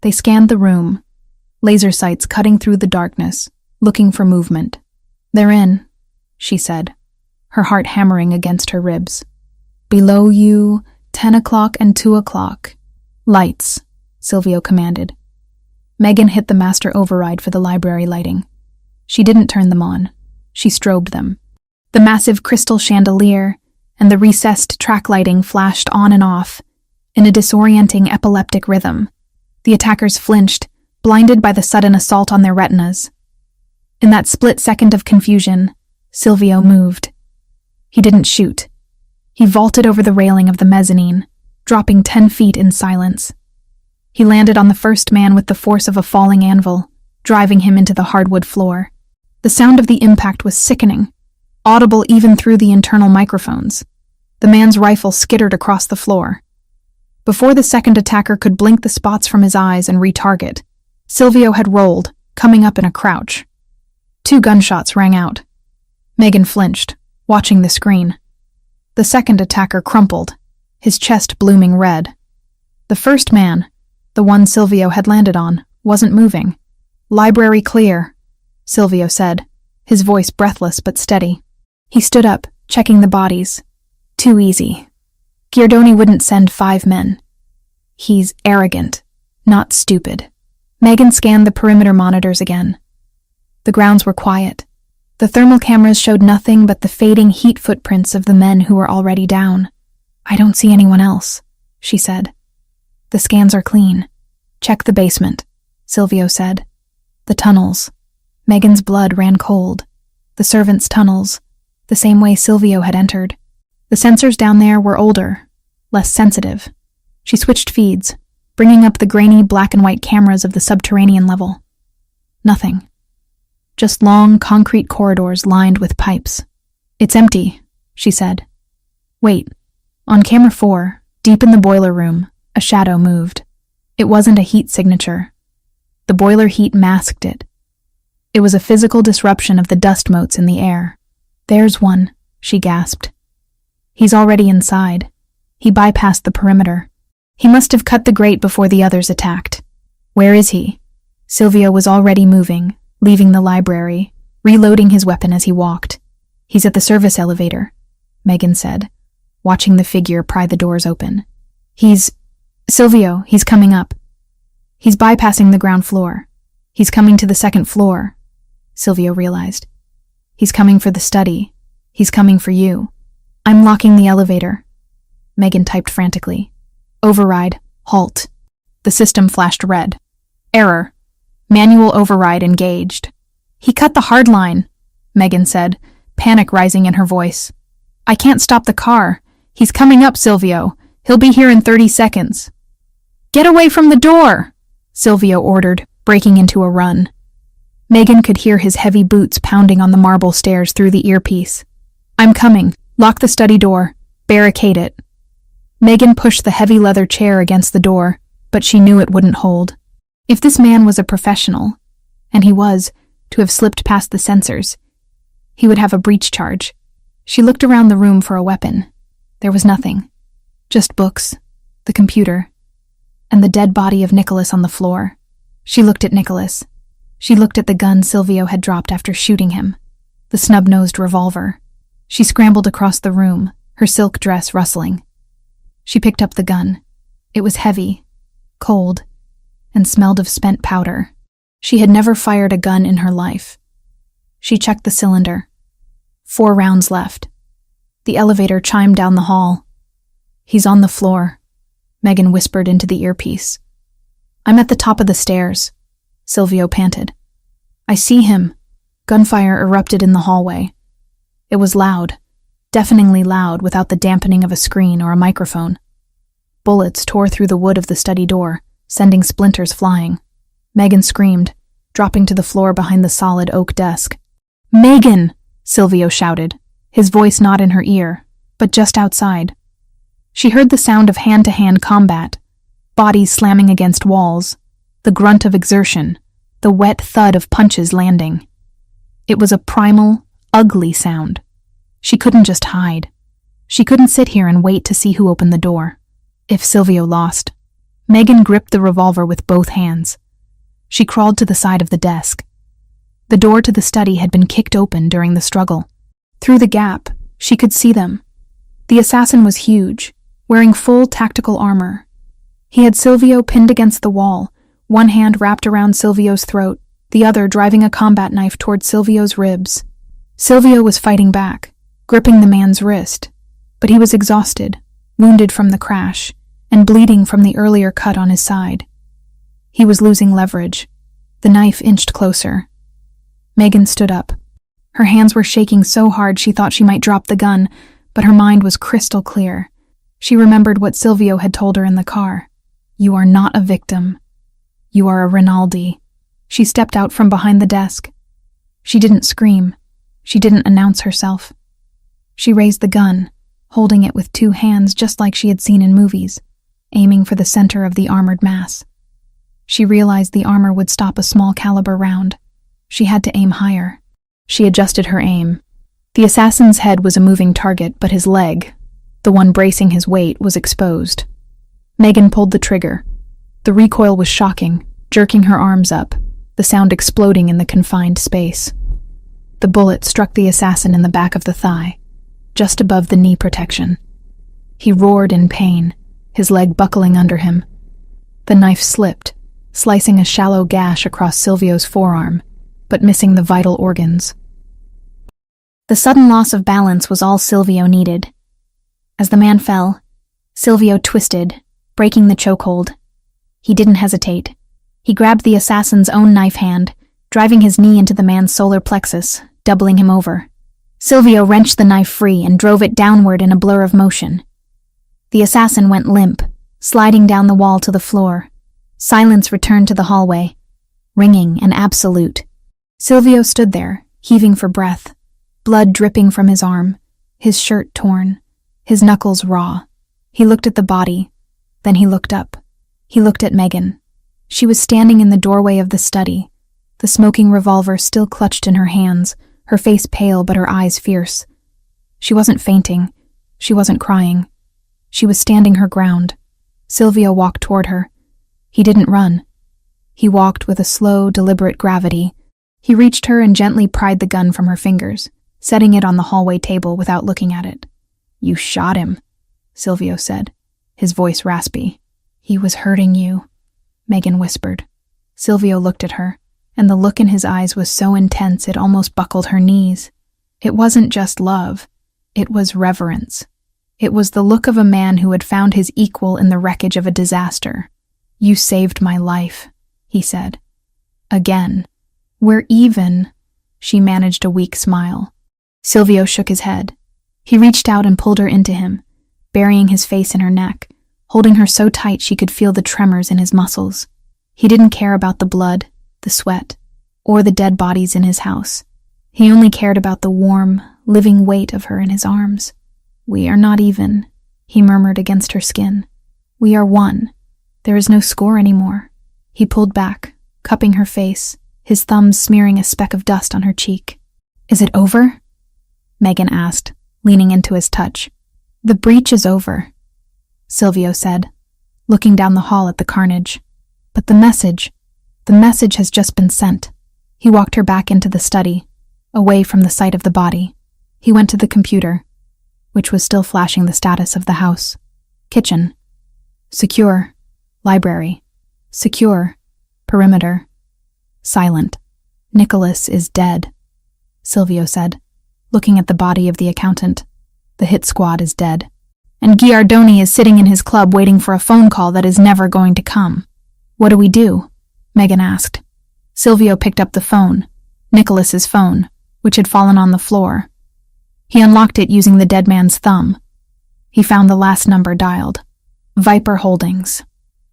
They scanned the room, laser sights cutting through the darkness, looking for movement. "They're in," she said, her heart hammering against her ribs. "Below you, 10 o'clock and 2 o'clock. Lights," Silvio commanded. Megan hit the master override for the library lighting. She didn't turn them on. She strobed them. The massive crystal chandelier and the recessed track lighting flashed on and off in a disorienting epileptic rhythm. The attackers flinched, blinded by the sudden assault on their retinas. In that split second of confusion, Silvio moved. He didn't shoot. He vaulted over the railing of the mezzanine, dropping 10 feet in silence. He landed on the first man with the force of a falling anvil, driving him into the hardwood floor. The sound of the impact was sickening, audible even through the internal microphones. The man's rifle skittered across the floor. Before the second attacker could blink the spots from his eyes and retarget, Silvio had rolled, coming up in a crouch. 2 gunshots rang out. Megan flinched, watching the screen. The second attacker crumpled, his chest blooming red. The first man, the one Silvio had landed on, wasn't moving. "Library clear," Silvio said, his voice breathless but steady. He stood up, checking the bodies. Too easy. Giordoni wouldn't send 5 men. He's arrogant, not stupid. Megan scanned the perimeter monitors again. The grounds were quiet. The thermal cameras showed nothing but the fading heat footprints of the men who were already down. "I don't see anyone else," she said. "The scans are clean. Check the basement," Silvio said. The tunnels. Megan's blood ran cold. The servants' tunnels, the same way Silvio had entered. The sensors down there were older, less sensitive. She switched feeds, bringing up the grainy black and white cameras of the subterranean level. Nothing. Just long concrete corridors lined with pipes. "It's empty," she said. "Wait." On camera 4, deep in the boiler room, a shadow moved. It wasn't a heat signature. The boiler heat masked it. It was a physical disruption of the dust motes in the air. "There's one," she gasped. "He's already inside. He bypassed the perimeter. He must have cut the grate before the others attacked." "Where is he?" Silvio was already moving, leaving the library, reloading his weapon as he walked. "He's at the service elevator," Megan said, watching the figure pry the doors open. Silvio, he's coming up. He's bypassing the ground floor. He's coming to the second floor," Silvio realized. "He's coming for the study. He's coming for you." "I'm locking the elevator," Megan typed frantically. "Override. Halt." The system flashed red. "Error. Manual override engaged." "He cut the hard line," Megan said, panic rising in her voice. "I can't stop the car. He's coming up, Silvio. He'll be here in 30 seconds. "Get away from the door," Silvio ordered, breaking into a run. Megan could hear his heavy boots pounding on the marble stairs through the earpiece. "I'm coming. Lock the study door. Barricade it." Megan pushed the heavy leather chair against the door, but she knew it wouldn't hold. If this man was a professional, and he was, to have slipped past the sensors, he would have a breach charge. She looked around the room for a weapon. There was nothing. Just books, the computer, and the dead body of Nicholas on the floor. She looked at Nicholas. She looked at the gun Silvio had dropped after shooting him, the snub-nosed revolver. She scrambled across the room, her silk dress rustling. She picked up the gun. It was heavy, cold, and smelled of spent powder. She had never fired a gun in her life. She checked the cylinder. 4 rounds left. The elevator chimed down the hall. "He's on the floor," Megan whispered into the earpiece. "I'm at the top of the stairs," Silvio panted. "I see him." Gunfire erupted in the hallway. It was loud, deafeningly loud without the dampening of a screen or a microphone. Bullets tore through the wood of the study door, sending splinters flying. Megan screamed, dropping to the floor behind the solid oak desk. "Megan!" Silvio shouted, his voice not in her ear, but just outside. She heard the sound of hand-to-hand combat, bodies slamming against walls, the grunt of exertion, the wet thud of punches landing. It was a primal, ugly sound. She couldn't just hide. She couldn't sit here and wait to see who opened the door. If Silvio lost, Megan gripped the revolver with both hands. She crawled to the side of the desk. The door to the study had been kicked open during the struggle. Through the gap, she could see them. The assassin was huge, wearing full tactical armor. He had Silvio pinned against the wall, one hand wrapped around Silvio's throat, the other driving a combat knife toward Silvio's ribs. Silvio was fighting back, gripping the man's wrist, but he was exhausted, wounded from the crash, and bleeding from the earlier cut on his side. He was losing leverage. The knife inched closer. Megan stood up. Her hands were shaking so hard she thought she might drop the gun, but her mind was crystal clear. She remembered what Silvio had told her in the car. "You are not a victim. You are a Rinaldi." She stepped out from behind the desk. She didn't scream. She didn't announce herself. She raised the gun, holding it with 2 hands just like she had seen in movies, aiming for the center of the armored mass. She realized the armor would stop a small caliber round. She had to aim higher. She adjusted her aim. The assassin's head was a moving target, but his leg, the one bracing his weight, was exposed. Megan pulled the trigger. The recoil was shocking, jerking her arms up, the sound exploding in the confined space. The bullet struck the assassin in the back of the thigh, just above the knee protection. He roared in pain, his leg buckling under him. The knife slipped, slicing a shallow gash across Silvio's forearm, but missing the vital organs. The sudden loss of balance was all Silvio needed. As the man fell, Silvio twisted, breaking the chokehold. He didn't hesitate. He grabbed the assassin's own knife hand, driving his knee into the man's solar plexus, doubling him over. Silvio wrenched the knife free and drove it downward in a blur of motion. The assassin went limp, sliding down the wall to the floor. Silence returned to the hallway, ringing and absolute. Silvio stood there, heaving for breath, blood dripping from his arm, his shirt torn, his knuckles raw. He looked at the body, then he looked up. He looked at Megan. She was standing in the doorway of the study, the smoking revolver still clutched in her hands, her face pale but her eyes fierce. She wasn't fainting. She wasn't crying. She was standing her ground. Silvio walked toward her. He didn't run. He walked with a slow, deliberate gravity. He reached her and gently pried the gun from her fingers, setting it on the hallway table without looking at it. "You shot him," Silvio said, his voice raspy. "He was hurting you," Megan whispered. Silvio looked at her, and the look in his eyes was so intense it almost buckled her knees. It wasn't just love. It was reverence. It was the look of a man who had found his equal in the wreckage of a disaster. "You saved my life," he said. "Again. We're even." She managed a weak smile. Silvio shook his head. He reached out and pulled her into him, burying his face in her neck, holding her so tight she could feel the tremors in his muscles. He didn't care about the blood, the sweat, or the dead bodies in his house. He only cared about the warm, living weight of her in his arms. "We are not even," he murmured against her skin. "We are one. There is no score anymore." He pulled back, cupping her face, his thumbs smearing a speck of dust on her cheek. "Is it over?" Megan asked, leaning into his touch. "The breach is over," Silvio said, looking down the hall at the carnage. "But the message has just been sent." He walked her back into the study, away from the sight of the body. He went to the computer, which was still flashing the status of the house. Kitchen. Secure. Library. Secure. Perimeter. Silent. "Nicholas is dead," Silvio said, looking at the body of the accountant. "The hit squad is dead. And Giardoni is sitting in his club waiting for a phone call that is never going to come." "What do we do?" Megan asked. Silvio picked up the phone, Nicholas's phone, which had fallen on the floor. He unlocked it using the dead man's thumb. He found the last number dialed. Viper Holdings.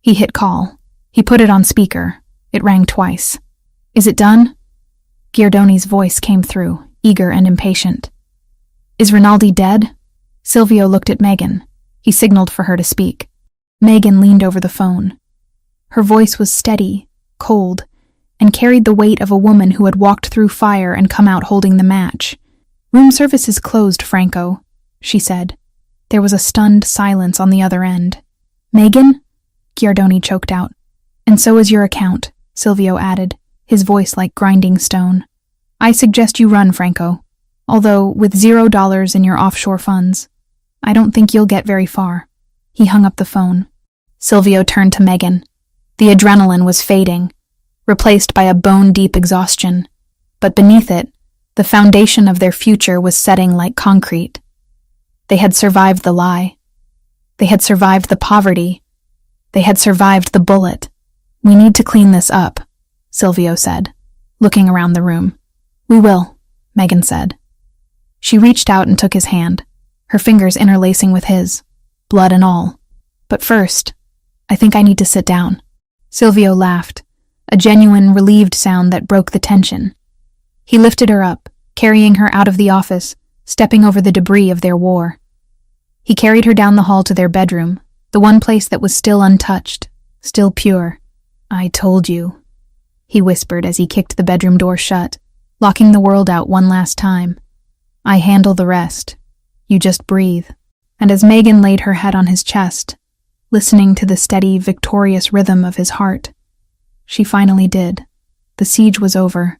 He hit call. He put it on speaker. It rang twice. "Is it done?" Giardoni's voice came through, eager and impatient. "Is Rinaldi dead?" Silvio looked at Megan. He signaled for her to speak. Megan leaned over the phone. Her voice was steady, cold, and carried the weight of a woman who had walked through fire and come out holding the match. "Room service is closed, Franco," she said. There was a stunned silence on the other end. "Megan?" Giardoni choked out. "And so is your account," Silvio added, his voice like grinding stone. "I suggest you run, Franco. Although, with $0 in your offshore funds, I don't think you'll get very far." He hung up the phone. Silvio turned to Megan. The adrenaline was fading, replaced by a bone-deep exhaustion. But beneath it, the foundation of their future was setting like concrete. They had survived the lie. They had survived the poverty. They had survived the bullet. "We need to clean this up," Silvio said, looking around the room. "We will," Megan said. She reached out and took his hand, her fingers interlacing with his, blood and all. "But first, I think I need to sit down." Silvio laughed, a genuine, relieved sound that broke the tension. He lifted her up, carrying her out of the office, stepping over the debris of their war. He carried her down the hall to their bedroom, the one place that was still untouched, still pure. "I told you," he whispered as he kicked the bedroom door shut, locking the world out one last time. "I handle the rest. You just breathe." And as Megan laid her head on his chest, listening to the steady, victorious rhythm of his heart, she finally did. The siege was over.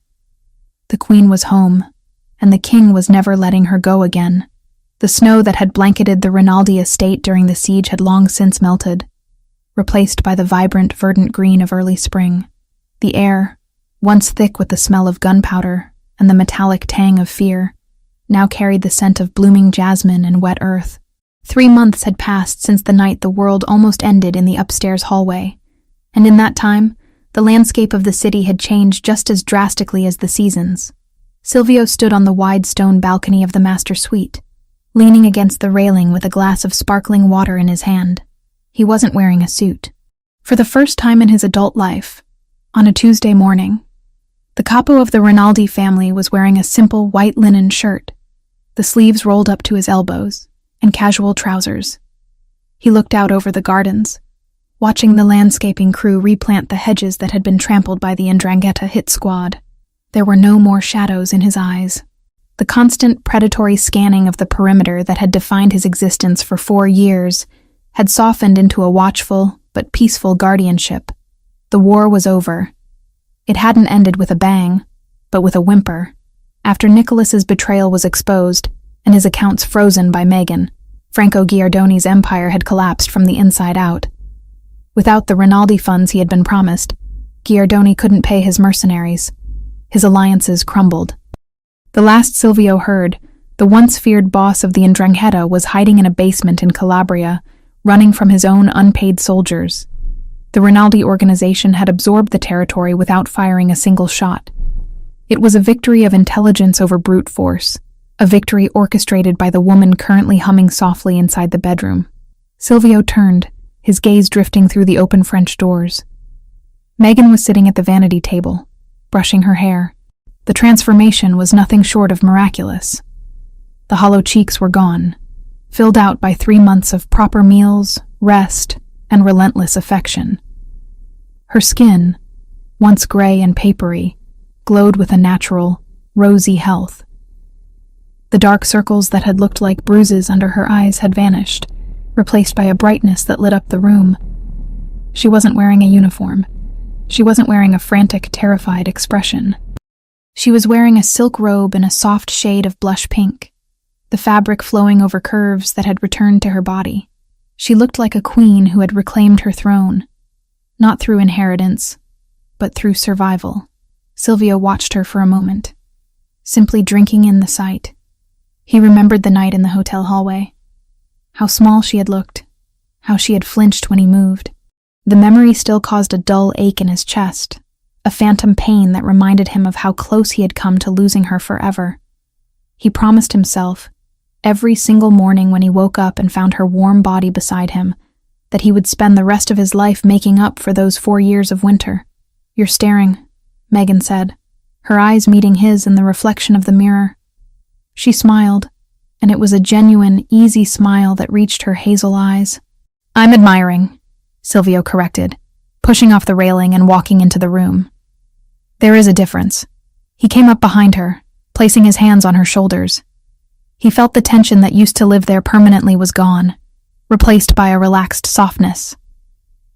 The queen was home, and the king was never letting her go again. The snow that had blanketed the Rinaldi estate during the siege had long since melted, replaced by the vibrant, verdant green of early spring. The air, once thick with the smell of gunpowder and the metallic tang of fear, now carried the scent of blooming jasmine and wet earth. 3 months had passed since the night the world almost ended in the upstairs hallway, and in that time, the landscape of the city had changed just as drastically as the seasons. Silvio stood on the wide stone balcony of the master suite, leaning against the railing with a glass of sparkling water in his hand. He wasn't wearing a suit. For the first time in his adult life, on a Tuesday morning, the capo of the Rinaldi family was wearing a simple white linen shirt, the sleeves rolled up to his elbows, and casual trousers. He looked out over the gardens, watching the landscaping crew replant the hedges that had been trampled by the 'Ndrangheta hit squad. There were no more shadows in his eyes. The constant predatory scanning of the perimeter that had defined his existence for 4 years had softened into a watchful but peaceful guardianship. The war was over. It hadn't ended with a bang, but with a whimper. After Nicholas's betrayal was exposed and his accounts frozen by Megan, Franco Giardoni's empire had collapsed from the inside out. Without the Rinaldi funds he had been promised, Giardoni couldn't pay his mercenaries. His alliances crumbled. The last Silvio heard, the once feared boss of the 'Ndrangheta was hiding in a basement in Calabria, running from his own unpaid soldiers. The Rinaldi organization had absorbed the territory without firing a single shot. It was a victory of intelligence over brute force, a victory orchestrated by the woman currently humming softly inside the bedroom. Silvio turned, his gaze drifting through the open French doors. Megan was sitting at the vanity table, brushing her hair. The transformation was nothing short of miraculous. The hollow cheeks were gone, filled out by 3 months of proper meals, rest, and relentless affection. Her skin, once gray and papery, glowed with a natural, rosy health. The dark circles that had looked like bruises under her eyes had vanished, replaced by a brightness that lit up the room. She wasn't wearing a uniform. She wasn't wearing a frantic, terrified expression. She was wearing a silk robe in a soft shade of blush pink, the fabric flowing over curves that had returned to her body. She looked like a queen who had reclaimed her throne, not through inheritance, but through survival. Silvio watched her for a moment, simply drinking in the sight. He remembered the night in the hotel hallway, how small she had looked, how she had flinched when he moved. The memory still caused a dull ache in his chest, a phantom pain that reminded him of how close he had come to losing her forever. He promised himself, every single morning when he woke up and found her warm body beside him, that he would spend the rest of his life making up for those 4 years of winter. "You're staring," Megan said, her eyes meeting his in the reflection of the mirror. She smiled, and it was a genuine, easy smile that reached her hazel eyes. "I'm admiring," Silvio corrected, pushing off the railing and walking into the room. "There is a difference." He came up behind her, placing his hands on her shoulders. He felt the tension that used to live there permanently was gone, replaced by a relaxed softness.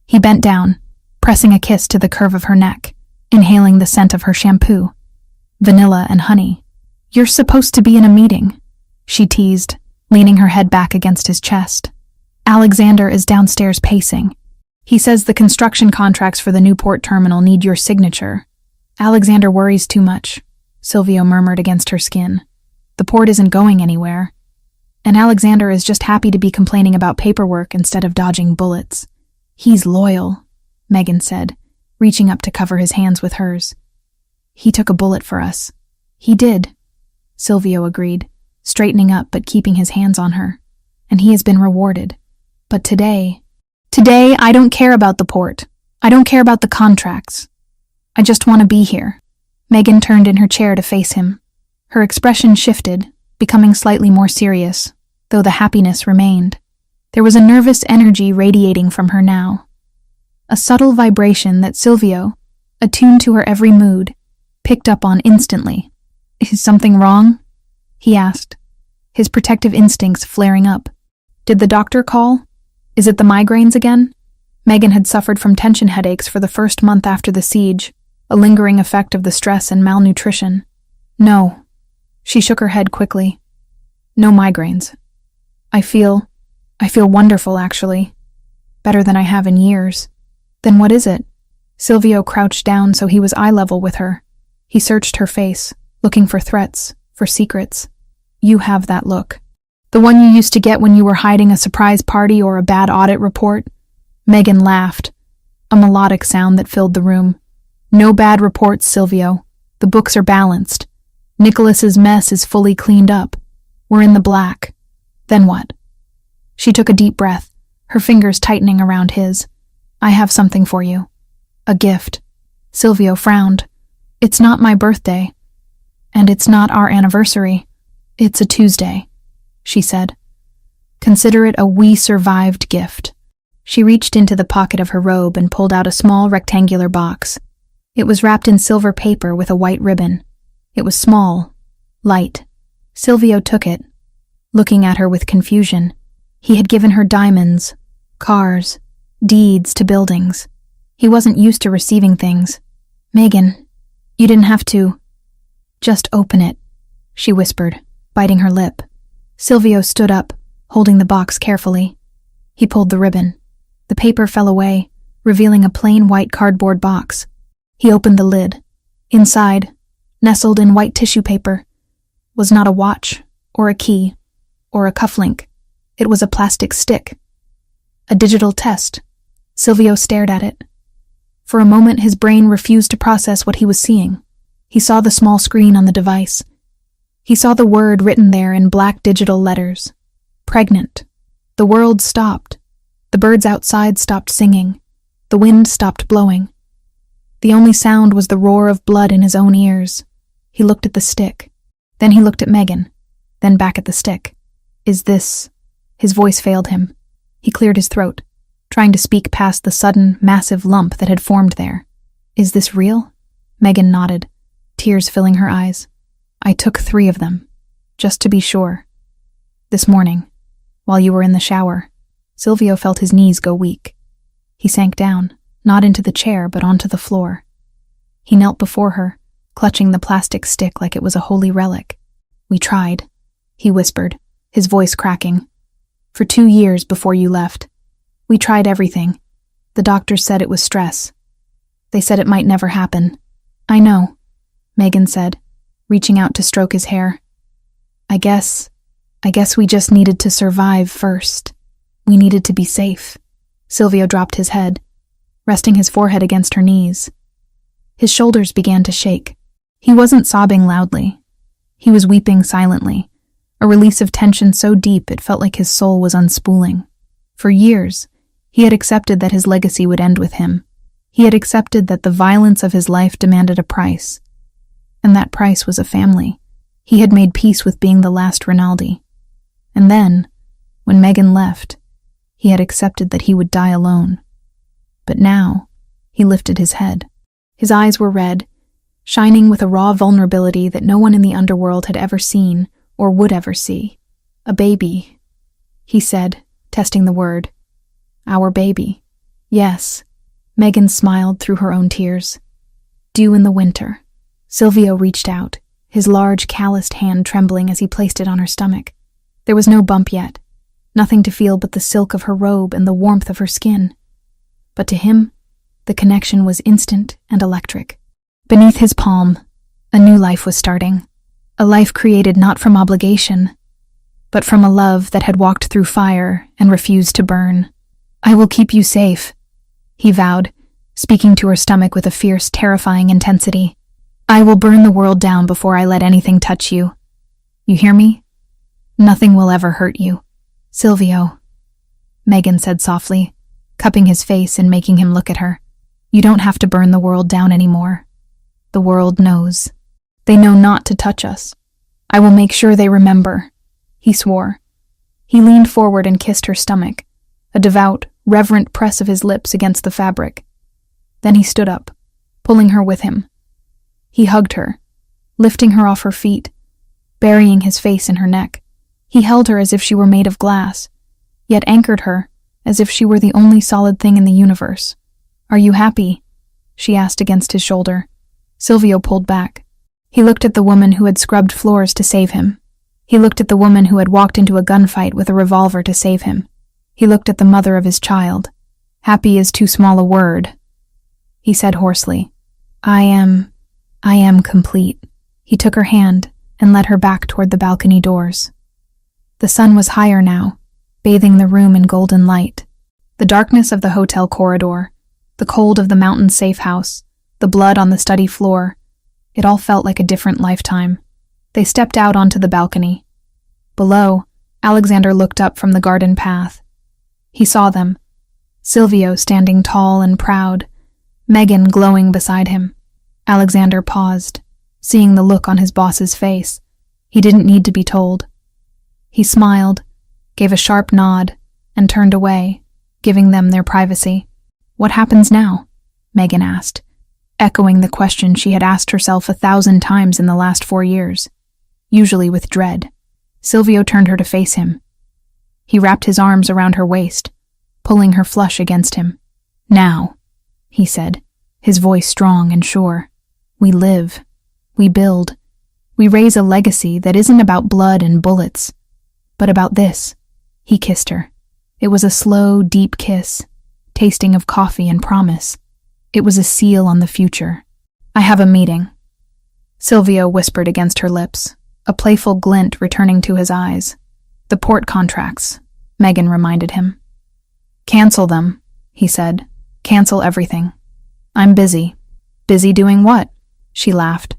He bent down, pressing a kiss to the curve of her neck, inhaling the scent of her shampoo, vanilla and honey. "You're supposed to be in a meeting," she teased, leaning her head back against his chest. "Alexander is downstairs pacing. He says the construction contracts for the Newport terminal need your signature." "Alexander worries too much," Silvio murmured against her skin. "The port isn't going anywhere. And Alexander is just happy to be complaining about paperwork instead of dodging bullets." "He's loyal," Megan said, reaching up to cover his hands with hers. "He took a bullet for us." "He did," Silvio agreed, straightening up but keeping his hands on her. "And he has been rewarded. But today I don't care about the port. I don't care about the contracts. I just want to be here." Megan turned in her chair to face him. Her expression shifted, becoming slightly more serious, though the happiness remained. There was a nervous energy radiating from her now, a subtle vibration that Silvio, attuned to her every mood, picked up on instantly. "Is something wrong?" he asked, his protective instincts flaring up. "Did the doctor call? Is it the migraines again?" Megan had suffered from tension headaches for the first month after the siege, a lingering effect of the stress and malnutrition. "No." She shook her head quickly. "No migraines. I feel wonderful, actually. Better than I have in years." "Then what is it?" Silvio crouched down so he was eye level with her. He searched her face, looking for threats, for secrets. "You have that look. The one you used to get when you were hiding a surprise party or a bad audit report." Megan laughed, a melodic sound that filled the room. "No bad reports, Silvio. The books are balanced. Nicholas's mess is fully cleaned up. We're in the black. Then what? She took a deep breath, her fingers tightening around his. I have something for you. A gift. Silvio frowned. It's not my birthday. And it's not our anniversary. It's a Tuesday, she said. Consider it a we survived gift. She reached into the pocket of her robe and pulled out a small rectangular box. It was wrapped in silver paper with a white ribbon. It was small, light. Silvio took it, looking at her with confusion. He had given her diamonds, cars, deeds to buildings. He wasn't used to receiving things. Megan, you didn't have to. Just open it, she whispered, biting her lip. Silvio stood up, holding the box carefully. He pulled the ribbon. The paper fell away, revealing a plain white cardboard box. He opened the lid. Inside, nestled in white tissue paper, was not a watch, or a key, or a cufflink. It was a plastic stick. A digital test. Silvio stared at it. For a moment, his brain refused to process what he was seeing. He saw the small screen on the device. He saw the word written there in black digital letters. Pregnant. The world stopped. The birds outside stopped singing. The wind stopped blowing. The only sound was the roar of blood in his own ears. He looked at the stick. Then he looked at Megan. Then back at the stick. Is this... His voice failed him. He cleared his throat, trying to speak past the sudden, massive lump that had formed there. Is this real? Megan nodded, tears filling her eyes. I took 3 of them, just to be sure. This morning, while you were in the shower. Silvio felt his knees go weak. He sank down, not into the chair, but onto the floor. He knelt before her, clutching the plastic stick like it was a holy relic. We tried, he whispered, his voice cracking. For 2 years before you left. We tried everything. The doctors said it was stress. They said it might never happen. I know, Megan said, reaching out to stroke his hair. I guess we just needed to survive first. We needed to be safe. Silvio dropped his head, resting his forehead against her knees. His shoulders began to shake. He wasn't sobbing loudly. He was weeping silently, a release of tension so deep it felt like his soul was unspooling. For years, he had accepted that his legacy would end with him. He had accepted that the violence of his life demanded a price, and that price was a family. He had made peace with being the last Rinaldi. And then, when Megan left, he had accepted that he would die alone. But now, he lifted his head. His eyes were red, shining with a raw vulnerability that no one in the underworld had ever seen or would ever see. A baby, he said, testing the word. Our baby. Yes. Megan smiled through her own tears. Due in the winter. Silvio reached out, his large, calloused hand trembling as he placed it on her stomach. There was no bump yet, nothing to feel but the silk of her robe and the warmth of her skin. But to him, the connection was instant and electric. Beneath his palm, a new life was starting. A life created not from obligation, but from a love that had walked through fire and refused to burn. I will keep you safe, he vowed, speaking to her stomach with a fierce, terrifying intensity. I will burn the world down before I let anything touch you. You hear me? Nothing will ever hurt you. Silvio, Megan said softly, cupping his face and making him look at her. You don't have to burn the world down anymore. The world knows. They know not to touch us. I will make sure they remember, he swore. He leaned forward and kissed her stomach, a devout, reverent press of his lips against the fabric. Then he stood up, pulling her with him. He hugged her, lifting her off her feet, burying his face in her neck. He held her as if she were made of glass, yet anchored her as if she were the only solid thing in the universe. Are you happy? She asked against his shoulder. Silvio pulled back. He looked at the woman who had scrubbed floors to save him. He looked at the woman who had walked into a gunfight with a revolver to save him. He looked at the mother of his child. Happy is too small a word, he said hoarsely. I am complete. He took her hand and led her back toward the balcony doors. The sun was higher now, bathing the room in golden light. The darkness of the hotel corridor, the cold of the mountain safe house, the blood on the study floor, it all felt like a different lifetime. They stepped out onto the balcony. Below, Alexander looked up from the garden path. He saw them. Silvio standing tall and proud, Megan glowing beside him. Alexander paused, seeing the look on his boss's face. He didn't need to be told. He smiled, gave a sharp nod, and turned away, giving them their privacy. "What happens now?" Megan asked, echoing the question she had asked herself 1,000 times in the last 4 years, usually with dread. Silvio turned her to face him. He wrapped his arms around her waist, pulling her flush against him. "Now," he said, his voice strong and sure. "We live. We build. We raise a legacy that isn't about blood and bullets, but about this." He kissed her. It was a slow, deep kiss, tasting of coffee and promise. It was a seal on the future. "I have a meeting," Silvio whispered against her lips, a playful glint returning to his eyes. "The port contracts," Megan reminded him. "Cancel them," he said. "Cancel everything. I'm busy." "Busy doing what?" She laughed.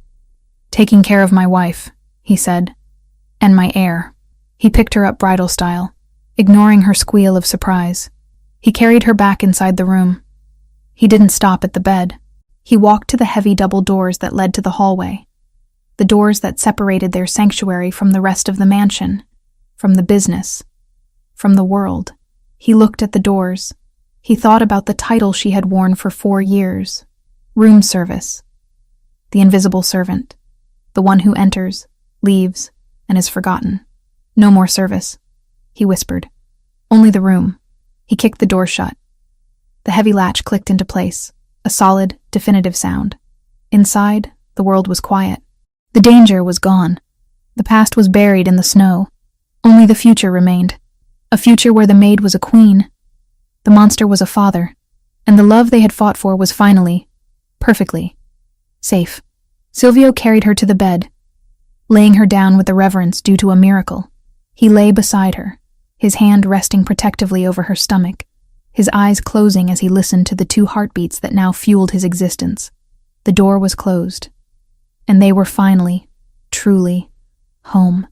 "Taking care of my wife," he said. "And my heir." He picked her up bridal style, ignoring her squeal of surprise. He carried her back inside the room. He didn't stop at the bed. He walked to the heavy double doors that led to the hallway, the doors that separated their sanctuary from the rest of the mansion, from the business, from the world. He looked at the doors. He thought about the title she had worn for 4 years. Room service. The invisible servant. The one who enters, leaves, and is forgotten. "No more service," he whispered. "Only the room." He kicked the door shut. The heavy latch clicked into place, a solid, definitive sound. Inside, the world was quiet. The danger was gone. The past was buried in the snow. Only the future remained. A future where the maid was a queen, the monster was a father, and the love they had fought for was finally, perfectly, safe. Silvio carried her to the bed, laying her down with the reverence due to a miracle. He lay beside her, his hand resting protectively over her stomach, his eyes closing as he listened to the 2 heartbeats that now fueled his existence. The door was closed, and they were finally, truly, home.